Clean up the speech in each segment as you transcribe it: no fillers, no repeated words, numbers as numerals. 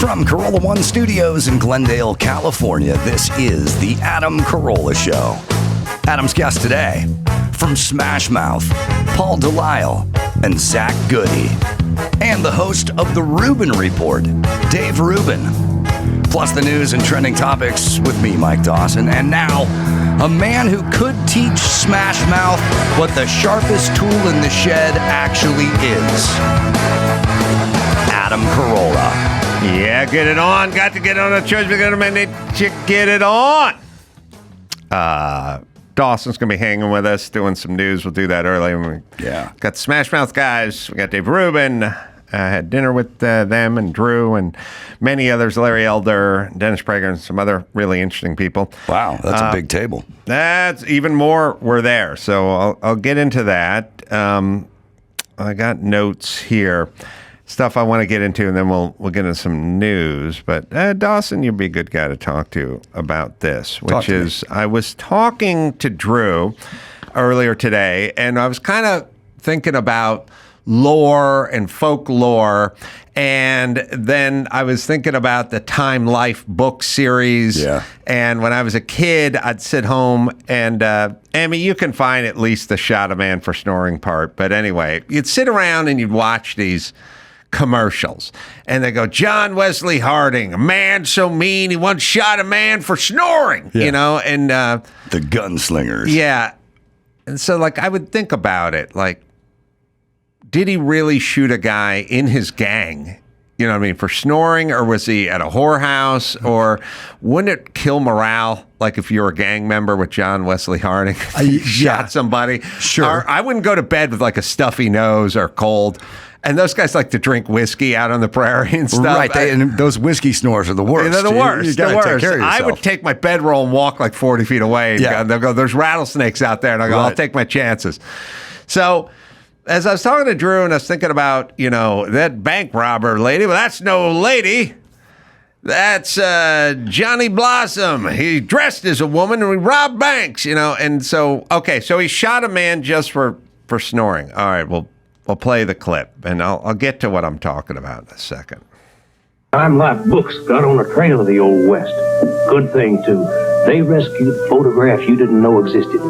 From Carolla One Studios in Glendale, California, this is the Adam Carolla Show. Adam's guest today, from Smash Mouth, Paul DeLisle and Zach Goode. And the host of the Rubin Report, Dave Rubin. Plus the news and trending topics with me, Mike Dawson. And now, a man who could teach Smash Mouth what the sharpest tool in the shed actually is. Adam Carolla. Yeah, get it on. Got to get on the church. We're going to manage to get it on. Dawson's going to be hanging with us, doing some news. We'll do that early. Yeah. Got the Smash Mouth guys. We got Dave Rubin. I had dinner with them and Drew and many others, Larry Elder, Dennis Prager, and some other really interesting people. Wow, that's a big table. That's even more. We're there. So I'll get into that. I got notes here. Stuff I want to get into, and then we'll get into some news. But Dawson, you'd be a good guy to talk to about this, which is I was talking to Drew earlier today, and I was kind of thinking about lore and folklore, and then I was thinking about the Time Life book series. Yeah. And when I was a kid, I'd sit home and, Amy, you can find at least the shot a man for snoring part. But anyway, you'd sit around and you'd watch these commercials, and they go, John Wesley Harding, a man so mean he once shot a man for snoring, you know, and the gunslingers. Yeah. And so, like, I would think about it, like, did he really shoot a guy in his gang, you know what I mean, for snoring, or was he at a whorehouse, or wouldn't it kill morale, like if you're a gang member with John Wesley Harding, shot somebody? Sure. Or I wouldn't go to bed with like a stuffy nose or cold. And those guys like to drink whiskey out on the prairie and stuff. Right, and those whiskey snores are the worst. They're the worst. You gotta take care of yourself. I would take my bedroll and walk like 40 feet away. Yeah. They'll go, there's rattlesnakes out there. And I go, Right. I'll take my chances. So as I was talking to Drew and I was thinking about, you know, that bank robber lady, well, that's no lady. That's Johnny Blossom. He dressed as a woman and he robbed banks, you know. And so, okay, so he shot a man just for snoring. All right, well, we'll play the clip, and I'll get to what I'm talking about in a second. Time Life books got on the trail of the Old West. Good thing, too. They rescued photographs you didn't know existed.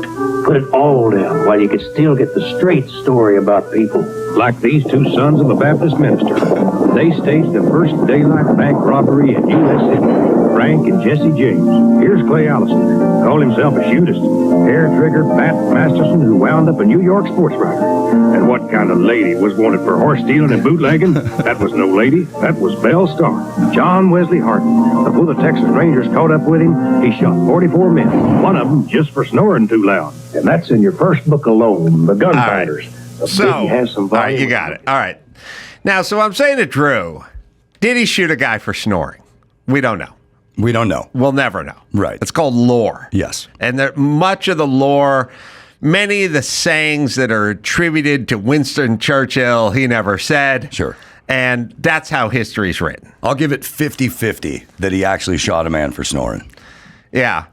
Put it all down while you could still get the straight story about people. Like these two sons of a Baptist minister. They staged the first daylight bank robbery in U.S. history. Frank and Jesse James. Here's Clay Allison. Called himself a shootist. Hair trigger Pat Masterson, who wound up a New York sports writer. And what kind of lady was wanted for horse stealing and bootlegging? That was no lady. That was Belle Starr. John Wesley Harding. Before the Texas Rangers caught up with him, he shot 44 men. One of them just for snoring too loud. And that's in your first book alone, The Gunfighters. Right. So, has some all right, you got it. All right. Now, so I'm saying to Drew, did he shoot a guy for snoring? We don't know. We don't know. We'll never know. Right. It's called lore. Yes. And much of the lore, many of the sayings that are attributed to Winston Churchill, he never said. Sure. And that's how history's written. I'll give it 50-50 that he actually shot a man for snoring. Yeah.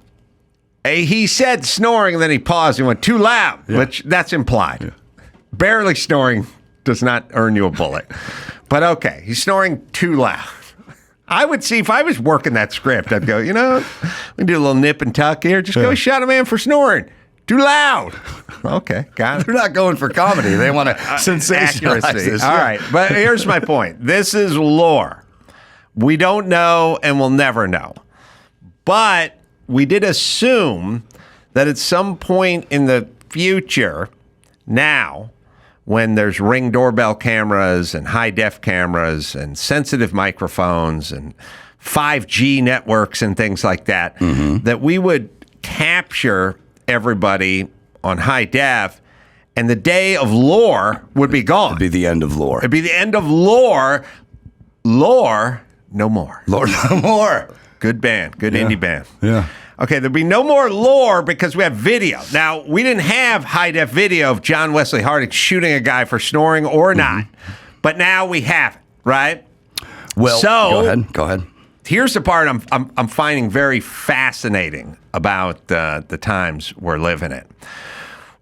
He said snoring, and then he paused and went too loud, which that's implied. Yeah. Barely snoring does not earn you a bullet. But okay, he's snoring too loud. I would see if I was working that script, I'd go, you know, we do a little nip and tuck here. Just go shot a man for snoring. Too loud. Okay, got it. They're not going for comedy. They want to sensationalize this. All right, but here's my point. This is lore. We don't know and we'll never know. But we did assume that at some point in the future, now, when there's Ring doorbell cameras and high-def cameras and sensitive microphones and 5G networks and things like that, that we would capture everybody on high-def, and the day of lore would be gone. It'd be the end of lore. It'd be the end of lore. Lore, no more. Lore, no more. Good band. Good indie band. Yeah. Okay, there'll be no more lore because we have video. Now, we didn't have high-def video of John Wesley Harding shooting a guy for snoring or not, but now we have it, right? Well, so, go ahead. Here's the part I'm finding very fascinating about the times we're living in,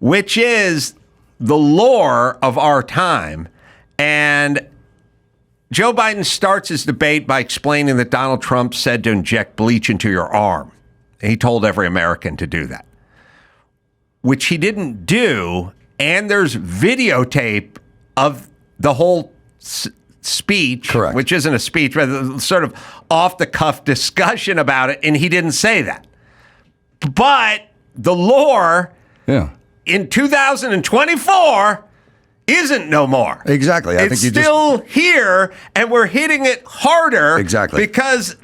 which is the lore of our time. And Joe Biden starts his debate by explaining that Donald Trump said to inject bleach into your arm. He told every American to do that, which he didn't do. And there's videotape of the whole speech, correct, which isn't a speech, but sort of off-the-cuff discussion about it, and he didn't say that. But the lore in 2024 isn't no more. Exactly. It's still here, and we're hitting it harder. Exactly. Because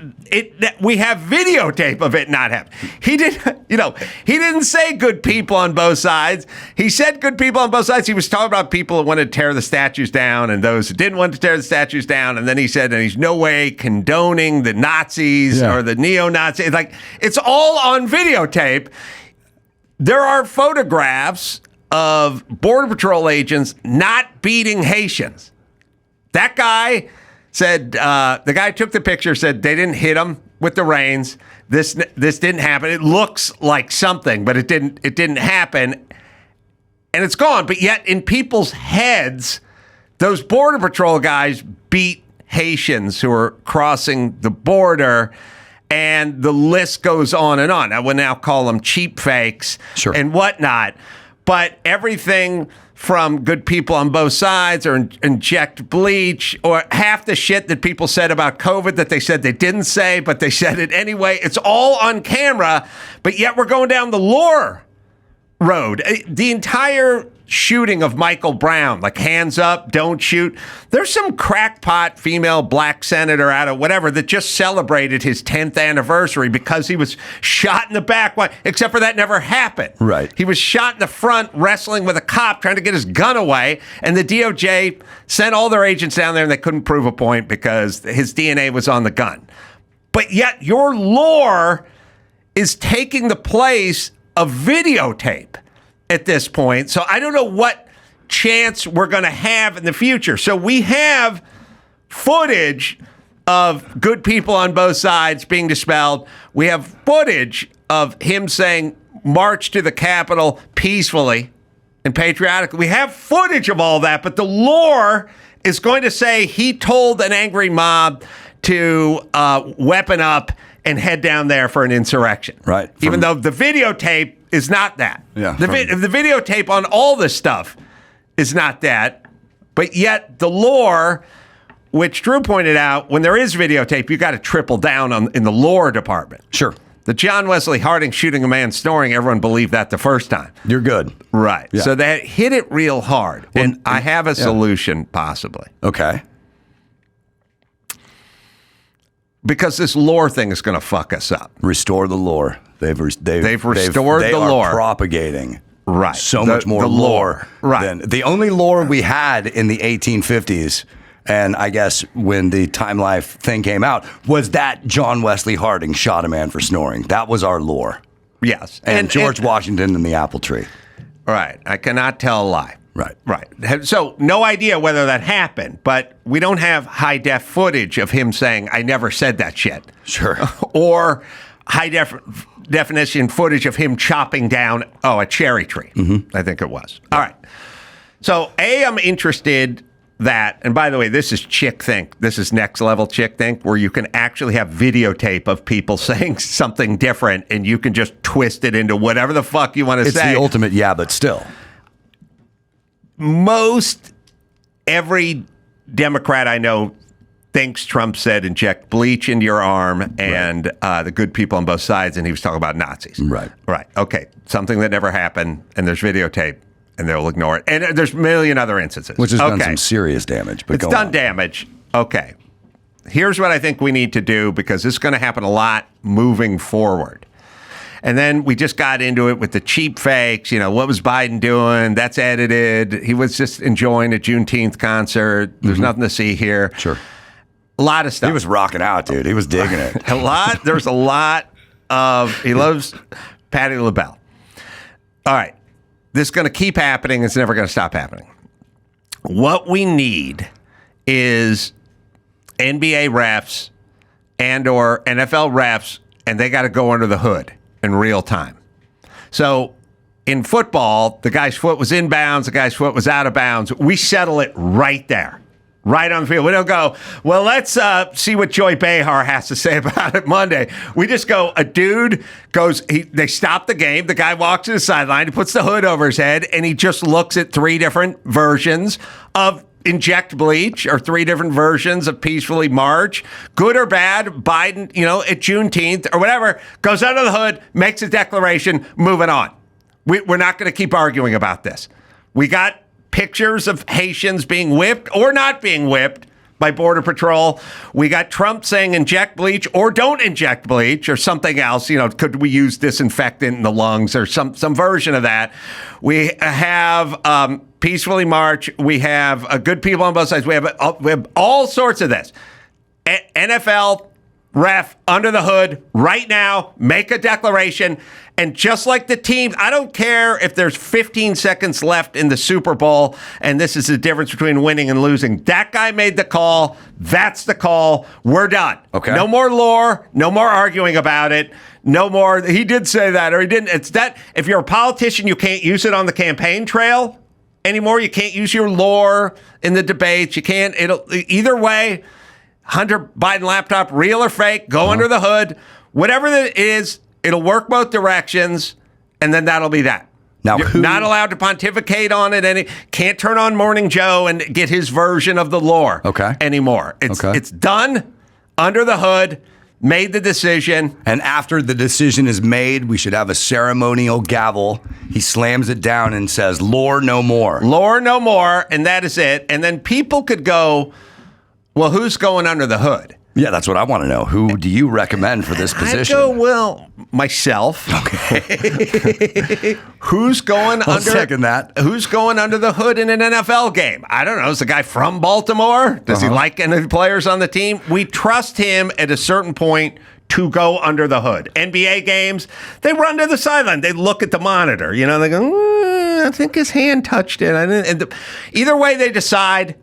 we have videotape of it not happening. He didn't say good people on both sides. He said good people on both sides. He was talking about people who wanted to tear the statues down and those who didn't want to tear the statues down. And then he said, and he's no way condoning the Nazis or the neo-Nazis. Like, it's all on videotape. There are photographs of Border Patrol agents not beating Haitians. That guy said, the guy took the picture, said they didn't hit him with the reins. This didn't happen. It looks like something, but it didn't happen. And it's gone. But yet in people's heads, those Border Patrol guys beat Haitians who are crossing the border. And the list goes on and on. I would now call them cheap fakes and whatnot. But everything from good people on both sides or inject bleach or half the shit that people said about COVID that they said they didn't say, but they said it anyway. It's all on camera, but yet we're going down the lore road. The entire shooting of Michael Brown, like hands up, don't shoot. There's some crackpot female black senator out of whatever that just celebrated his 10th anniversary because he was shot in the back, except for that never happened. Right. He was shot in the front wrestling with a cop trying to get his gun away, and the DOJ sent all their agents down there and they couldn't prove a point because his DNA was on the gun. But yet your lore is taking the place of videotape at this point. So I don't know what chance we're going to have in the future. So we have footage of good people on both sides being dispelled. We have footage of him saying, march to the Capitol peacefully and patriotically. We have footage of all that, but the lore is going to say he told an angry mob to weapon up and head down there for an insurrection. Right. Even though the videotape is not that. Yeah. The videotape on all this stuff is not that. But yet the lore, which Drew pointed out, when there is videotape, you got to triple down in the lore department. Sure. The John Wesley Harding shooting a man snoring, everyone believed that the first time. You're good. Right. Yeah. So that hit it real hard. Well, and I have a solution, possibly. Okay. Because this lore thing is going to fuck us up. Restore the lore. They've restored the lore. Propagating right. so much more lore. Right. Than the only lore we had in the 1850s, and I guess when the Time Life thing came out, was that John Wesley Harding shot a man for snoring. That was our lore. Yes. And George Washington and the apple tree. Right. I cannot tell a lie. Right. Right. So no idea whether that happened, but we don't have high-def footage of him saying, I never said that shit. Sure. Or high-definition footage of him chopping down, a cherry tree. Mm-hmm. I think it was. All right. So, I'm interested that, and by the way, this is Chick Think. This is next level Chick Think, where you can actually have videotape of people saying something different, and you can just twist it into whatever the fuck you want to say. It's the ultimate, but still. Most every Democrat I know thinks Trump said inject bleach into your arm and the good people on both sides, and he was talking about Nazis. Right. Okay. Something that never happened, and there's videotape, and they'll ignore it. And there's a million other instances. Which has done some serious damage. But it's done damage. Okay. Here's what I think we need to do, because this is going to happen a lot moving forward. And then we just got into it with the cheap fakes. What was Biden doing? That's edited. He was just enjoying a Juneteenth concert. There's nothing to see here. Sure. A lot of stuff. He was rocking out, dude. He was digging it. There's a lot of, he loves Patti LaBelle. All right. This is going to keep happening. It's never going to stop happening. What we need is NBA refs and or NFL refs, and they got to go under the hood in real time. So in football, the guy's foot was in bounds, the guy's foot was out of bounds. We settle it right there. Right on the field. We don't go, well, let's see what Joy Behar has to say about it Monday. We just go, a dude goes, they stop the game. The guy walks to the sideline. He puts the hood over his head, and he just looks at 3 different versions of inject bleach or 3 different versions of peacefully march. Good or bad, Biden, at Juneteenth or whatever, goes under the hood, makes a declaration, moving on. We're not going to keep arguing about this. We got pictures of Haitians being whipped or not being whipped by Border Patrol. We got Trump saying inject bleach or don't inject bleach or something else. Could we use disinfectant in the lungs or some version of that? We have peacefully march. We have good people on both sides. We have all sorts of this. NFL ref under the hood right now, make a declaration. And just like the teams, I don't care if there's 15 seconds left in the Super Bowl, and this is the difference between winning and losing. That guy made the call. That's the call. We're done. Okay. No more lore. No more arguing about it. No more. He did say that, or he didn't. It's that if you're a politician, you can't use it on the campaign trail anymore. You can't use your lore in the debates. You can't. Either way, Hunter Biden laptop, real or fake, go under the hood. Whatever it is, it'll work both directions, and then that'll be that. Now, you're not allowed to pontificate on it. Can't turn on Morning Joe and get his version of the lore anymore. It's done, under the hood, made the decision. And after the decision is made, we should have a ceremonial gavel. He slams it down and says, lore no more. Lore no more, and that is it. And then people could go, well, who's going under the hood? Yeah, that's what I want to know. Who do you recommend for this position? I go, well, myself. Okay. Who's going I'll second that. Who's going under the hood in an NFL game? I don't know. Is the guy from Baltimore? Does he like any of the players on the team? We trust him at a certain point to go under the hood. NBA games, they run to the sideline. They look at the monitor. They go, I think his hand touched it. Either way, they decide,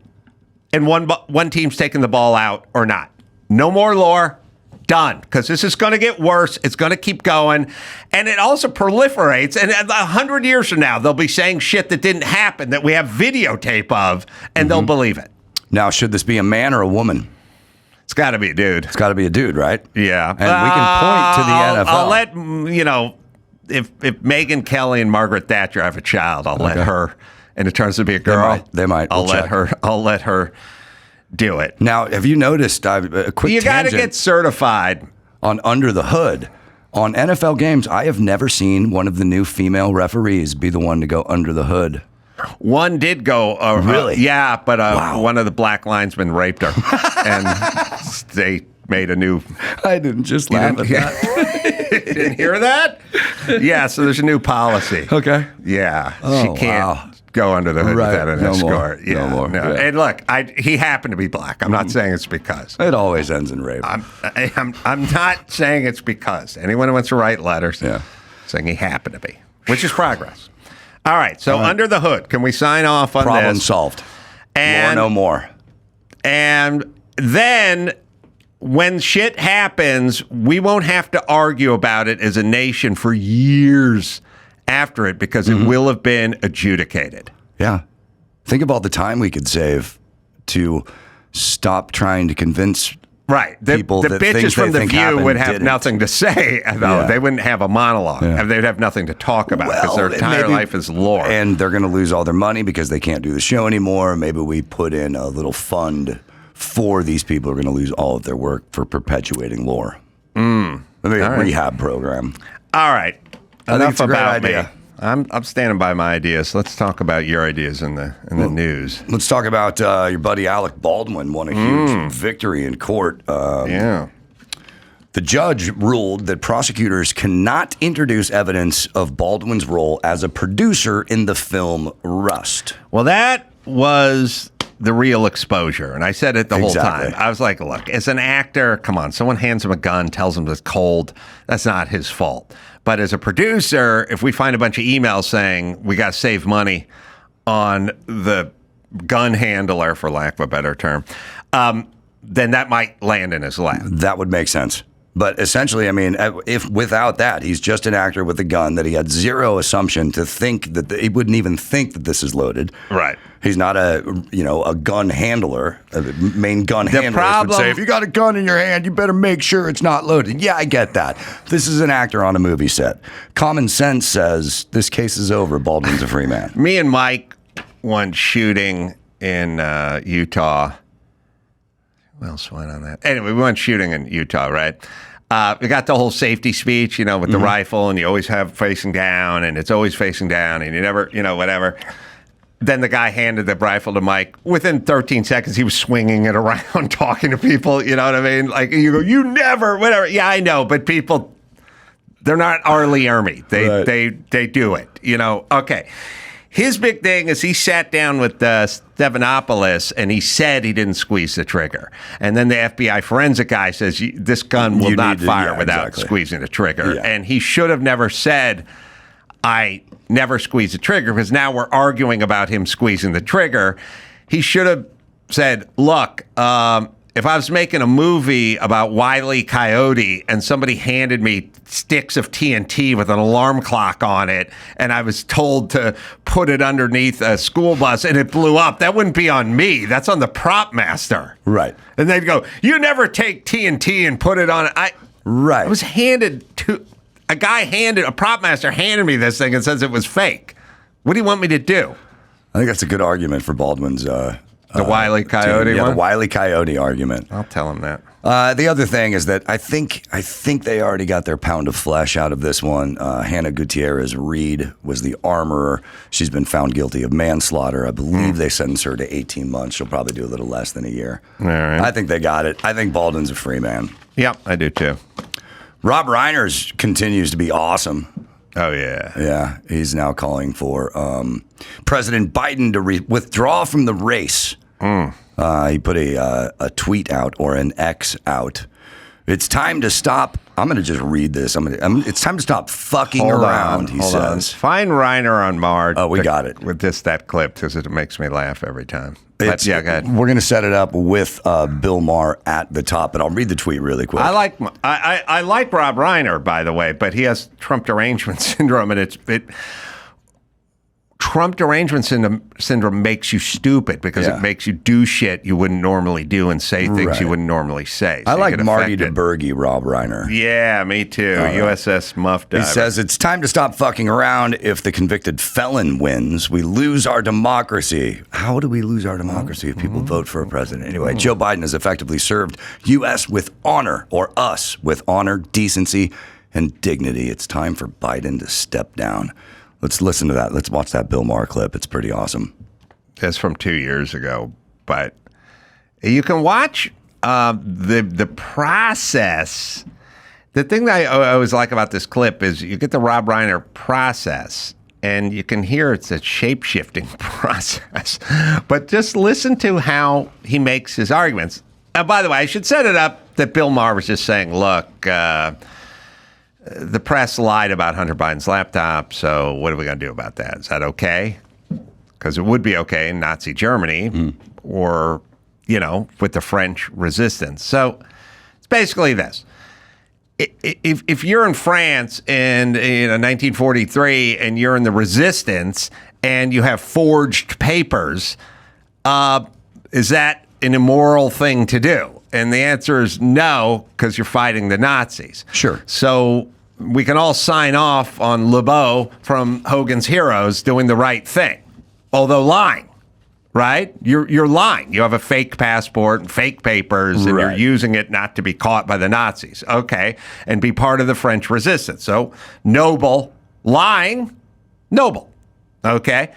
and one team's taking the ball out or not. No more lore. Done. Because this is going to get worse. It's going to keep going. And it also proliferates. And 100 years from now, they'll be saying shit that didn't happen that we have videotape of, and they'll believe it. Now, should this be a man or a woman? It's got to be a dude. It's got to be a dude, right? Yeah. And we can point to the NFL. I'll let, if Megyn Kelly and Margaret Thatcher have a child, I'll let her, and it turns to be a girl. They might. I'll let her do it. Now, have you noticed, a quick you got to tangent get certified on under the hood. On NFL games, I have never seen one of the new female referees be the one to go under the hood. One did go. Really? Yeah, but one of the black linesmen raped her. And they made a new... I didn't just laugh at that. You didn't hear that? Yeah, so there's a new policy. Okay. Yeah. Oh, she can't go under the hood without an escort. Yeah, no more. No. Yeah. And look, he happened to be black. I'm not saying it's because. It always ends in rape. I'm not saying it's because. Anyone who wants to write letters saying he happened to be, which is progress. All right, so under the hood, can we sign off on Problem this? solved. And no more. And then when shit happens, we won't have to argue about it as a nation for years after it because it will have been adjudicated. Yeah. Think of all the time we could save to stop trying to convince people the that bitches things from they The think View would have didn't. nothing to say, though. Yeah. They wouldn't have a monologue. Yeah. They'd have nothing to talk about because their entire life is lore. And they're going to lose all their money because they can't do the show anymore. Maybe we put in a little fund for these people who are going to lose all of their work for perpetuating lore. Maybe a rehab program. All right. I think Enough it's a great about idea. me. I'm standing by my ideas. Let's talk about your ideas in the news. Let's talk about your buddy Alec Baldwin won a huge victory in court. Yeah. The judge ruled that prosecutors cannot introduce evidence of Baldwin's role as a producer in the film Rust. Well, that was the real exposure. And I said it the whole time. I was like, look, as an actor, come on, someone hands him a gun, tells him it's cold. That's not his fault. But as a producer, if we find a bunch of emails saying we got to save money on the gun handler, for lack of a better term, then that might land in his lap. That would make sense. But essentially, I mean, if without that, he's just an actor with a gun that he had zero assumption to think that he wouldn't even think that this is loaded. Right. He's not a gun handler, a main gun handler would say, if you got a gun in your hand, you better make sure it's not loaded. Yeah, I get that. This is an actor on a movie set. Common sense says this case is over. Baldwin's a free man. Me and Mike went shooting in Utah. What else went on that? Anyway, we went shooting in Utah, right? We got the whole safety speech, with the rifle, and you always have facing down, and it's always facing down, and you never, whatever. Then the guy handed the rifle to Mike. Within 13 seconds, he was swinging it around, talking to people, you know what I mean? Like, you go, you never, whatever. Yeah, I know, but people, they're not Arlie Ermy. They do it, Okay. His big thing is he sat down with Stephanopoulos and he said he didn't squeeze the trigger. And then the FBI forensic guy says this gun will not fire without squeezing the trigger. Yeah. And he should have never said, I never squeezed the trigger, because now we're arguing about him squeezing the trigger. He should have said, look, if I was making a movie about Wile E. Coyote and somebody handed me sticks of TNT with an alarm clock on it and I was told to put it underneath a school bus and it blew up, that wouldn't be on me. That's on the prop master. Right. And they'd go, you never take TNT and put it on it. Right. I was handed to a prop master handed me this thing and says it was fake. What do you want me to do? I think that's a good argument for Baldwin's the Wile E. Coyote one? The Wile E. Coyote argument. I'll tell him that. The other thing is that I think they already got their pound of flesh out of this one. Hannah Gutierrez Reed was the armorer. She's been found guilty of manslaughter. I believe they sentenced her to 18 months. She'll probably do a little less than a year. All right. I think they got it. I think Baldwin's a free man. Yep, I do too. Rob Reiner continues to be awesome. Oh, yeah. Yeah, he's now calling for President Biden to withdraw from the race. He put a tweet out, or an X out. It's time to stop. I'm going to just read this. It's time to stop fucking around, he says. Find Reiner on Maher. Oh, we got it. With that clip, because it makes me laugh every time. But, yeah, go ahead. We're going to set it up with Bill Maher at the top, but I'll read the tweet really quick. I like Rob Reiner, by the way, but he has Trump derangement syndrome, and Trump derangement syndrome makes you stupid because it makes you do shit you wouldn't normally do and say things you wouldn't normally say. So I like Marty DeBurgi, Rob Reiner. Yeah, me too. USS Muff Diver. He says, it's time to stop fucking around. If the convicted felon wins, we lose our democracy. How do we lose our democracy if people vote for a president? Anyway, Joe Biden has effectively served U.S. with honor, or us with honor, decency, and dignity. It's time for Biden to step down. Let's listen to that. Let's watch that Bill Maher clip. It's pretty awesome. It's from 2 years ago, but you can watch the process. The thing that I always like about this clip is you get the Rob Reiner process, and you can hear it's a shape-shifting process. But just listen to how he makes his arguments. By the way, I should set it up that Bill Maher was just saying, look, the press lied about Hunter Biden's laptop, so what are we going to do about that? Is that okay? Because it would be okay in Nazi Germany or, with the French resistance. So it's basically this. If you're in France in 1943 and you're in the resistance and you have forged papers, is that an immoral thing to do? And the answer is no, because you're fighting the Nazis. Sure. So we can all sign off on LeBeau from Hogan's Heroes doing the right thing, although lying, right? You're lying. You have a fake passport and fake papers, and you're using it not to be caught by the Nazis. Okay, and be part of the French resistance. So noble, lying, noble. Okay,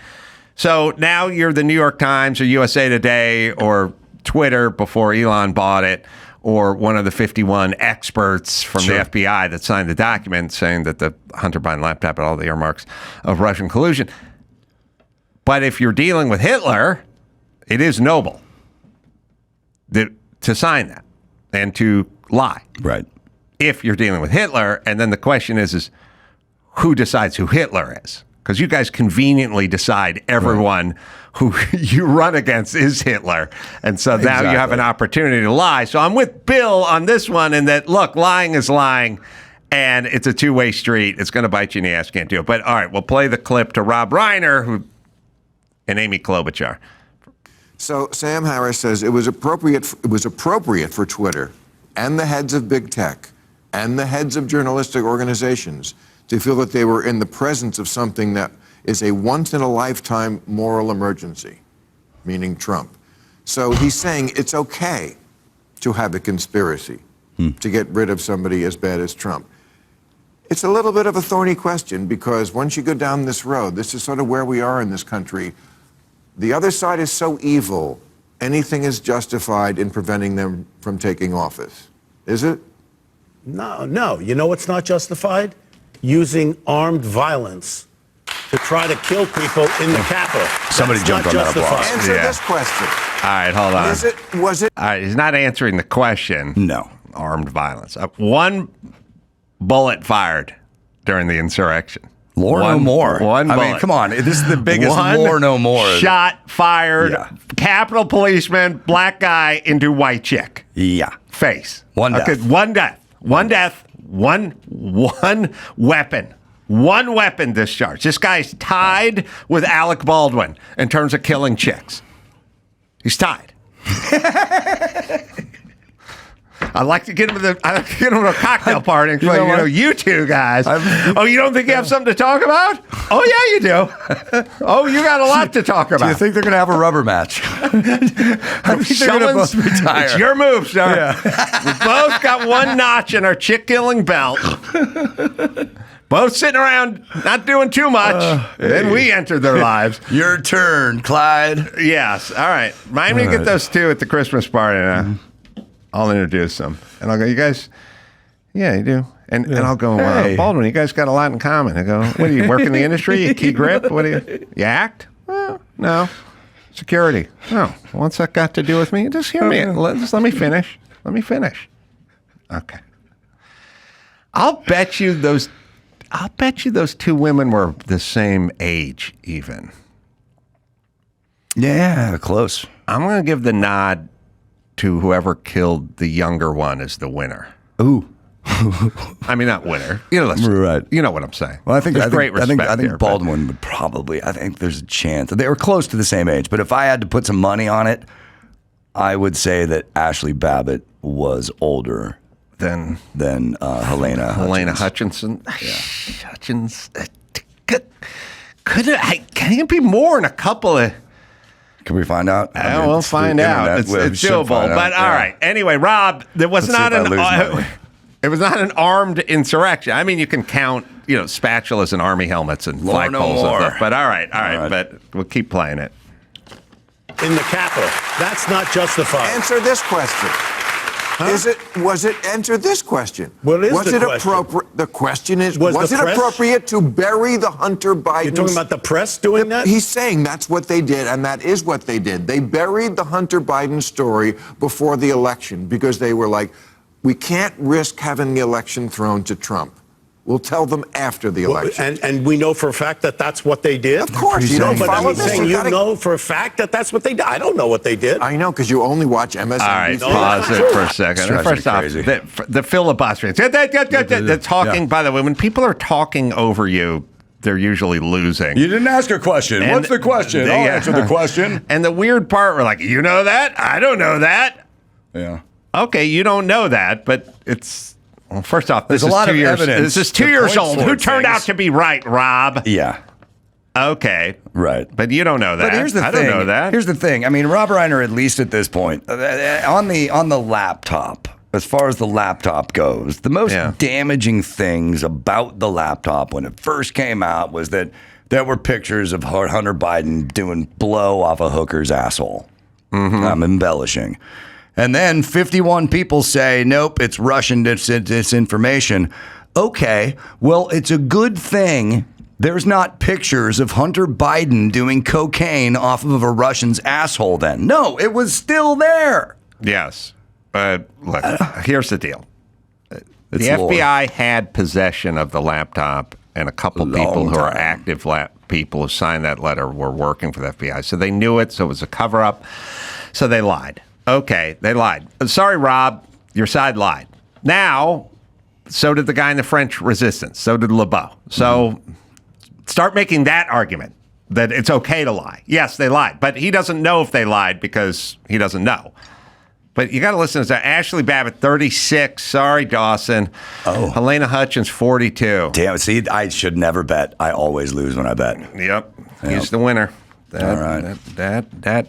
so now you're the New York Times or USA Today or Twitter before Elon bought it, or one of the 51 experts from the FBI that signed the document saying that the Hunter Biden laptop had all the earmarks of Russian collusion. But if you're dealing with Hitler, it is noble to sign that and to lie. Right. If you're dealing with Hitler, and then the question is who decides who Hitler is? because you guys conveniently decide everyone who you run against is Hitler. And so now you have an opportunity to lie. So I'm with Bill on this one in that, look, lying is lying, and it's a two-way street. It's going to bite you in the ass. Can't do it. But all right, we'll play the clip to Rob Reiner and Amy Klobuchar. So Sam Harris says it was appropriate for Twitter and the heads of big tech and the heads of journalistic organizations to feel that they were in the presence of something that is a once-in-a-lifetime moral emergency, meaning Trump. So he's saying it's okay to have a conspiracy to get rid of somebody as bad as Trump. It's a little bit of a thorny question because once you go down this road, this is sort of where we are in this country. The other side is so evil, anything is justified in preventing them from taking office. Is it? No. You know what's not justified? Using armed violence to try to kill people in the Capitol. Somebody jumped on that applause. Answer this question. All right, hold on. Was it? All right, he's not answering the question. No. Armed violence. One bullet fired during the insurrection. Lore no more. One bullet. I mean, come on. This is the biggest lore no more. Shot fired. Yeah. Capitol policeman, black guy into white chick. Yeah. Face. One death. Okay, one death. One death. One weapon. One weapon discharge. This guy's tied with Alec Baldwin in terms of killing chicks. He's tied. I'd like to get him to a cocktail party and say, you two guys. You don't think you have something to talk about? Oh, yeah, you do. Oh, you got a lot to talk about. Do you think they're going to have a rubber match? I think they're going to both retire. It's your move, sir. Yeah. We both got one notch in our chick-killing belt. Both sitting around, not doing too much. Then we entered their lives. Your turn, Clyde. Yes. All right. Remind me to get those two at the Christmas party now. I'll introduce them. And I'll go, you guys, yeah, you do. And I'll go, Hey. Baldwin, you guys got a lot in common. I go, what do you work in the industry? You key grip? What do you act? Well, no. Security. Oh, what's that got to do with me? Just hear me. Just let me finish. Let me finish. Okay. I'll bet you those two women were the same age, even. Yeah, close. I'm going to give the nod to whoever killed the younger one as the winner. Ooh. I mean, not winner. Listen, Right. You know what I'm saying. Well, I think great respect I think here, Baldwin would probably. I think there's a chance they were close to the same age. But if I had to put some money on it, I would say that Ashley Babbitt was older than Helena Hutchinson. Yeah. Can it be more in a couple of? Can we find out? We'll find out. It's doable. But all right. Anyway, Rob, it was not an armed insurrection. I mean, you can count, spatulas and army helmets and flagpoles and stuff. But all right. But we'll keep playing it. In the Capitol. That's not justified. Answer this question. Answer this question. What is was the it question? Appropriate? The question is, Was it the press- appropriate to bury the Hunter Biden? You're talking about the press doing that? He's saying that's what they did, and that is what they did. They buried the Hunter Biden story before the election because they were like, we can't risk having the election thrown to Trump. We'll tell them after the election. And we know for a fact that that's what they did? Of course. You don't but follow I'm this. saying you know for a fact that that's what they did. I don't know what they did. I know, because you only watch MSNBC. All right, pause it for a second. First off, the filibustering. The talking, by the way, when people are talking over you, they're usually losing. You didn't ask a question. And what's the question? I'll answer the question. And the weird part, we're like, you know that? I don't know that. Yeah. Okay, you don't know that, but it's... Well, first off, this is 2 years. Evidence. This is 2 years old. Who turned out to be right, Rob? Yeah. Okay. Right. But you don't know that. But here's the thing. I don't know that. Here's the thing. I mean, Rob Reiner, at least at this point, on the laptop, as far as the laptop goes, the most damaging things about the laptop when it first came out was that there were pictures of Hunter Biden doing blow off a hooker's asshole. Mm-hmm. I'm embellishing. And then 51 people say, nope, it's Russian disinformation. Okay, well, it's a good thing there's not pictures of Hunter Biden doing cocaine off of a Russian's asshole then. No, it was still there. Yes. But look, here's the deal. The FBI had possession of the laptop and a couple people who are active people who signed that letter were working for the FBI. So they knew it, so it was a cover-up. So they lied. Okay, they lied. Sorry, Rob, your side lied. Now, so did the guy in the French Resistance. So did Lebeau. So start making that argument that it's okay to lie. Yes, they lied, but he doesn't know if they lied because he doesn't know. But you got to listen to Ashley Babbitt, 36. Sorry, Dawson. Oh. Helena Hutchins, 42. Damn, see, I should never bet. I always lose when I bet. Yep. He's the winner. All right. That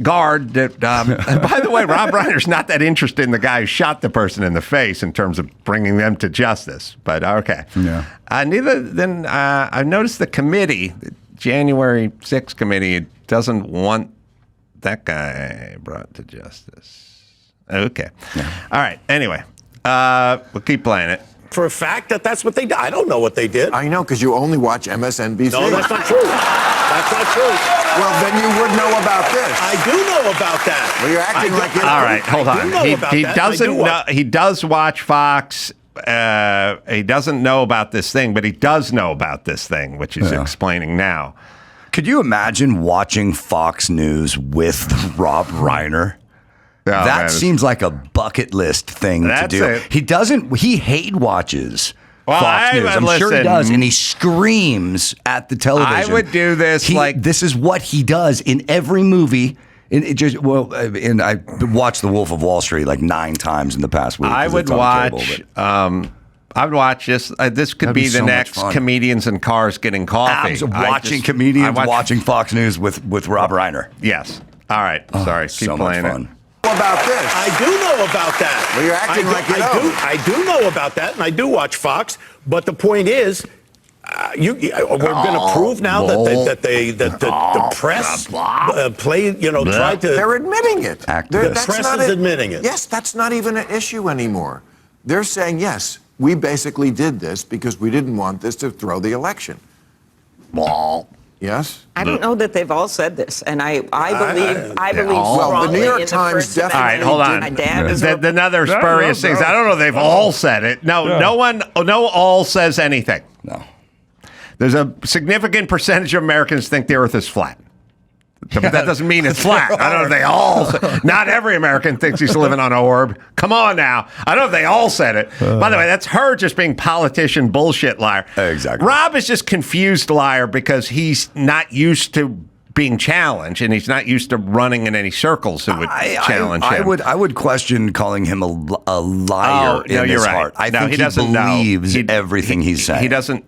guard. That, by the way, Rob Reiner's not that interested in the guy who shot the person in the face in terms of bringing them to justice. But okay. Yeah. I noticed the committee, the January 6th committee, doesn't want that guy brought to justice. Okay. Yeah. All right. Anyway, we'll keep playing it. For a fact that's what they did. I don't know what they did. I know, because you only watch MSNBC. No, that's not true. That's not true. Well, then you would know about this. I do know about that. Well, you're acting like you All right, hold on. He doesn't know. He does watch Fox. He doesn't know about this thing, but he does know about this thing, which he's explaining now. Could you imagine watching Fox News with Rob Reiner? That seems like a bucket list thing to do. It. He hate watches Fox News. I'm sure he does, and he screams at the television. I would do this this is what he does in every movie. And I watched The Wolf of Wall Street like 9 times in the past week. I would watch. I would watch this. This could be the so next comedians in cars getting coffee. Watching comedians watching Fox News with Rob Reiner. Yes. All right. Sorry. Keep so playing much fun. it. About this. I do know about that. Well, you're acting like you know. I do know about that, and I do watch Fox. But the point is, we're going to prove now that the press tried to. They're admitting it. The press is admitting it. Yes, that's not even an issue anymore. They're saying, yes, we basically did this because we didn't want this to throw the election. Yes? I don't know that they've all said this, and I believe well, the New York Times definitely. All right, hold on. My dad is another spurious thing. I don't know if they've all said it. No all says anything. No. There's a significant percentage of Americans think the Earth is flat. But that doesn't mean it's flat. I don't know if they all. Not every American thinks he's living on an orb. Come on now. I don't know if they all said it. By the way, that's her just being politician bullshit liar. Exactly. Rob is just confused liar because he's not used to being challenged, and he's not used to running in any circles who would challenge him. I would question calling him a liar in his heart. I think he believes everything he's saying.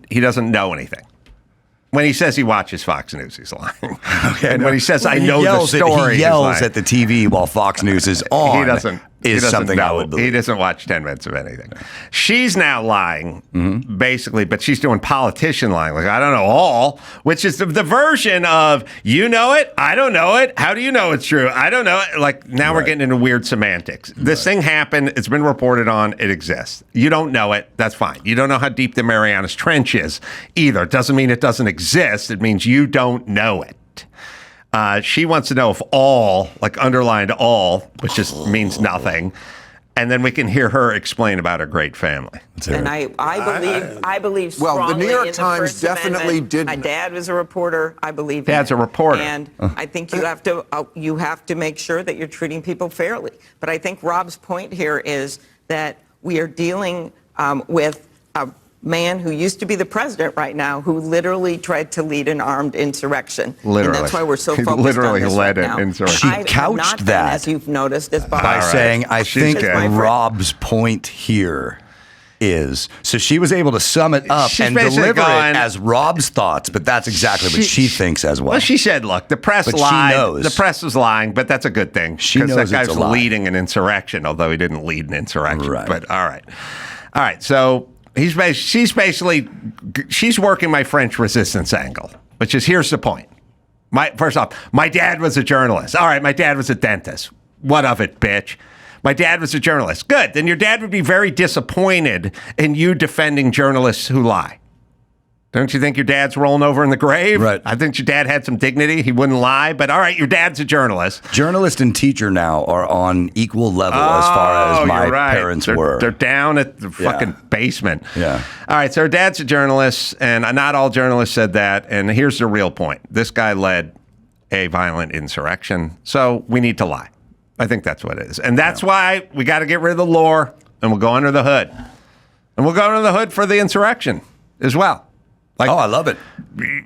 He doesn't know anything. When he says he watches Fox News, he's lying. Okay, and when he says, I know the story, he yells at the TV while Fox News is on. He doesn't something know. I would believe. He doesn't watch 10 minutes of anything. She's now lying, basically, but she's doing politician lying. Like, I don't know all, which is the version of, you know it, I don't know it, how do you know it's true? I don't know it. Like, now we're getting into weird semantics. This thing happened, it's been reported on, it exists. You don't know it, that's fine. You don't know how deep the Marianas Trench is either. It doesn't mean it doesn't exist, it means you don't know it. She wants to know if all, like underlined all, which just means nothing, and then we can hear her explain about her great family. And I believe strongly. Well, the New York in the Times First definitely Amendment. did. My dad was a reporter. I believe. Dad's a reporter, and I think you have to make sure that you're treating people fairly. But I think Rob's point here is that we are dealing with a man who used to be the president right now, who literally tried to lead an armed insurrection. Literally. And that's why we're so focused literally on this led right an now. insurrection. She couched that, as you've noticed, by saying, I think Rob's point here is, so she was able to sum it up and deliver it as Rob's thoughts, but that's exactly what she thinks as well. Well, she said, look, the press lied. She knows. The press was lying, but that's a good thing. She knows that guy's it's a lie. leading an insurrection, although he didn't lead an insurrection. Right. But all right. So she's working my French resistance angle, which is, here's the point. First off, my dad was a journalist. All right, my dad was a dentist. What of it, bitch? My dad was a journalist. Good. Then your dad would be very disappointed in you defending journalists who lie. Don't you think your dad's rolling over in the grave? Right. I think your dad had some dignity. He wouldn't lie. But all right, your dad's a journalist. Journalist and teacher now are on equal level as far as my you're right. parents they're, were. They're down at the fucking basement. Yeah. All right, so her dad's a journalist, and not all journalists said that. And here's the real point. This guy led a violent insurrection, so we need to lie. I think that's what it is. And that's why we got to get rid of the lore, and we'll go under the hood. And we'll go under the hood for the insurrection as well. Like, I love it.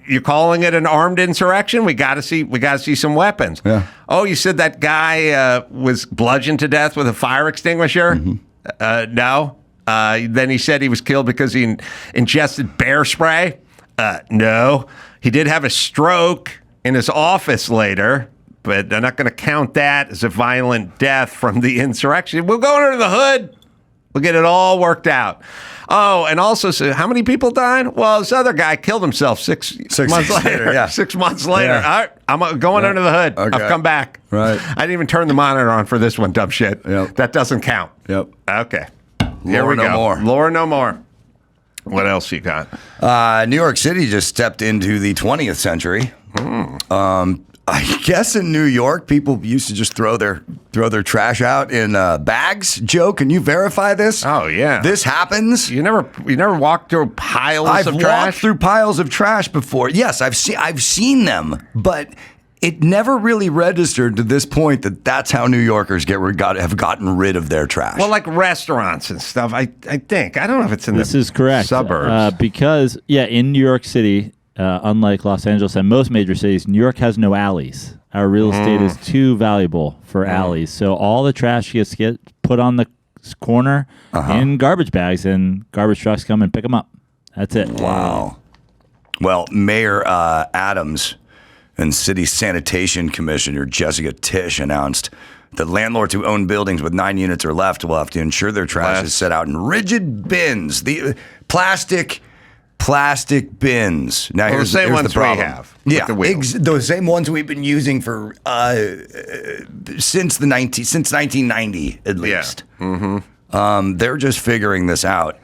You're calling it an armed insurrection? We got to see some weapons. Yeah. Oh, you said that guy was bludgeoned to death with a fire extinguisher? Mm-hmm. No. Then he said he was killed because he ingested bear spray? No. He did have a stroke in his office later, but they're not going to count that as a violent death from the insurrection. We'll go under the hood. We'll get it all worked out. Oh, and also, so how many people died? Well, this other guy killed himself six months later. Yeah. 6 months later. Yeah. All right, I'm going under the hood. Okay. I've come back. Right. I didn't even turn the monitor on for this one, dumb shit. Yep. That doesn't count. Yep. Okay. Here Lore we no go. more. Lore no more. What else you got? New York City just stepped into the 20th century. I guess in New York, people used to just throw their trash out in bags. Joe, can you verify this? Oh, yeah. This happens. You never walked through piles I've of trash? walked through piles of trash before. Yes, I've seen them, but it never really registered to this point that that's how New Yorkers have gotten rid of their trash. Well, like restaurants and stuff. I think. I don't know if it's in This is correct. suburbs. Because, in New York City, unlike Los Angeles and most major cities, New York has no alleys. Our real estate is too valuable for alleys. So all the trash gets put on the corner in garbage bags, and garbage trucks come and pick them up. That's it. Wow. Well, Mayor Adams and City Sanitation Commissioner Jessica Tisch announced that landlords who own buildings with 9 units or left will have to ensure their trash is set out in rigid bins. The plastic bins. Now, here's the same here's ones the problem. we have. Yeah, with the wheels. the same ones we've been using for since 1990 at least. Yeah. Mm-hmm. They're just figuring this out.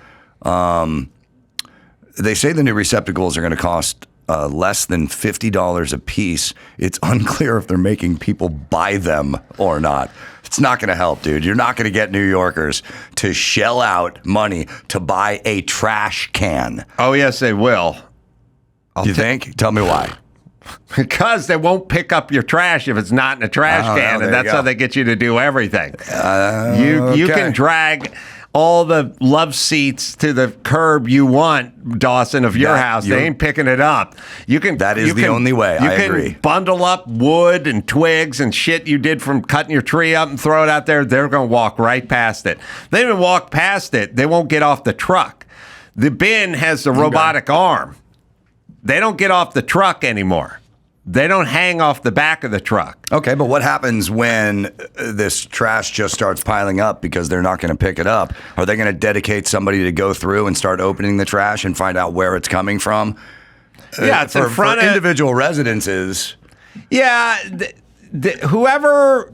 They say the new receptacles are going to cost less than $50 a piece. It's unclear if they're making people buy them or not. It's not going to help, dude. You're not going to get New Yorkers to shell out money to buy a trash can. Oh, yes, they will. You think? Tell me why. Because they won't pick up your trash if it's not in a trash can, and that's how they get you to do everything. You can drag all the love seats to the curb you want, Dawson, of your house. They ain't picking it up. That is the only way. I agree. You can bundle up wood and twigs and shit you did from cutting your tree up and throw it out there. They're going to walk right past it. They even walk past it. They won't get off the truck. The bin has the robotic arm. They don't get off the truck anymore. They don't hang off the back of the truck. Okay, but what happens when this trash just starts piling up because they're not going to pick it up? Are they going to dedicate somebody to go through and start opening the trash and find out where it's coming from? Yeah, it's in front of individual residences. Yeah, whoever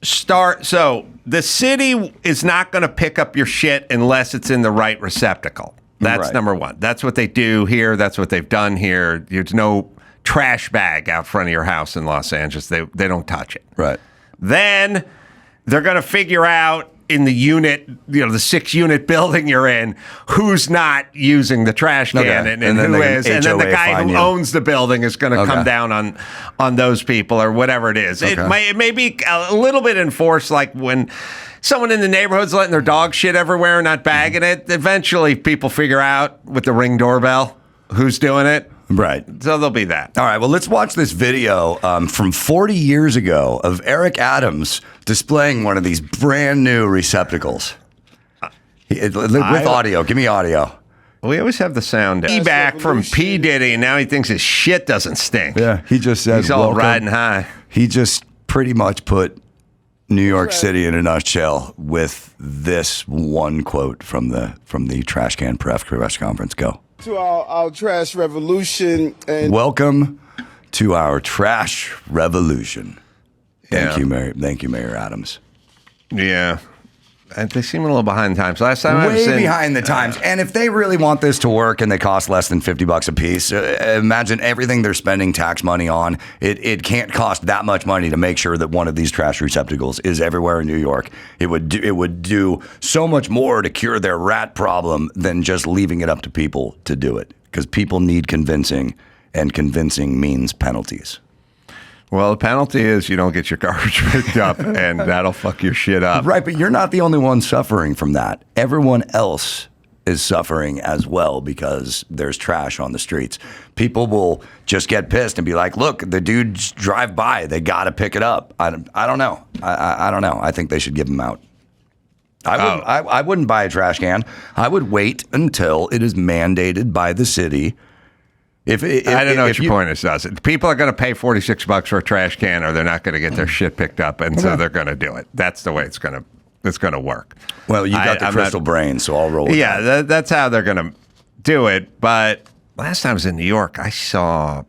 so the city is not going to pick up your shit unless it's in the right receptacle. That's number one. That's what they do here. That's what they've done here. There's no trash bag out front of your house in Los Angeles. They don't touch it. Right. Then they're going to figure out in the unit, the 6-unit building you're in, who's not using the trash can and who is. And then the guy who owns the building is going to come down on those people or whatever it is. It may be a little bit enforced, like when someone in the neighborhood's letting their dog shit everywhere and not bagging it. Eventually people figure out with the Ring doorbell who's doing it. Right. So there'll be that. All right. Well, let's watch this video from 40 years ago of Eric Adams displaying one of these brand new receptacles. With audio. Give me audio. We always have the sound back from P. Diddy, and now he thinks his shit doesn't stink. Yeah. He just says, he's all riding high. He just pretty much put New York City in a nutshell with this one quote from the trash can press conference. Go. To our trash revolution. And welcome to our trash revolution. Thank you, Mayor. Thank you, Mayor Adams. Yeah. They seem a little behind the times. Last time I was way behind the times. And if they really want this to work and they cost less than $50 a piece, imagine everything they're spending tax money on. It can't cost that much money to make sure that one of these trash receptacles is everywhere in New York. It would do so much more to cure their rat problem than just leaving it up to people to do it. Because people need convincing, and convincing means penalties. Well, the penalty is you don't get your garbage picked up, and that'll fuck your shit up. Right, but you're not the only one suffering from that. Everyone else is suffering as well because there's trash on the streets. People will just get pissed and be like, look, the dudes drive by. They got to pick it up. I don't know. I don't know. I think they should give them out. I wouldn't buy a trash can. I would wait until it is mandated by the city. I don't know what your point is, does it? People are going to pay $46 for a trash can, or they're not going to get their shit picked up, and so they're going to do it. That's the way it's going to work. Well, you got the crystal brain, so I'll roll with that. Yeah, that's how they're going to do it. But last time I was in New York, I saw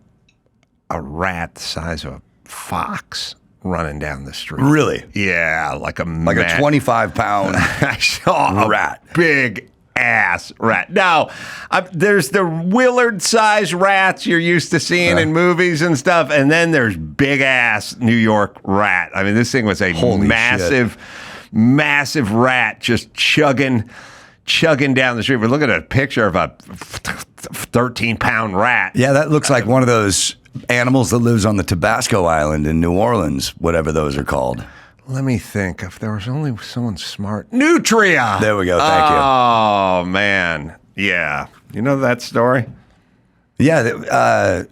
a rat the size of a fox running down the street. Really? Yeah, like a 25-pound I saw rat. A big ass rat. Now, there's the Willard-sized rats you're used to seeing in movies and stuff, and then there's big-ass New York rat. I mean, this thing was a massive rat just chugging down the street. We're looking at a picture of a 13-pound rat. Yeah, that looks like one of those animals that lives on the Tabasco Island in New Orleans, whatever those are called. Let me think. If there was only someone smart. Nutria! There we go. Thank you. Oh, man. Yeah. You know that story? Yeah.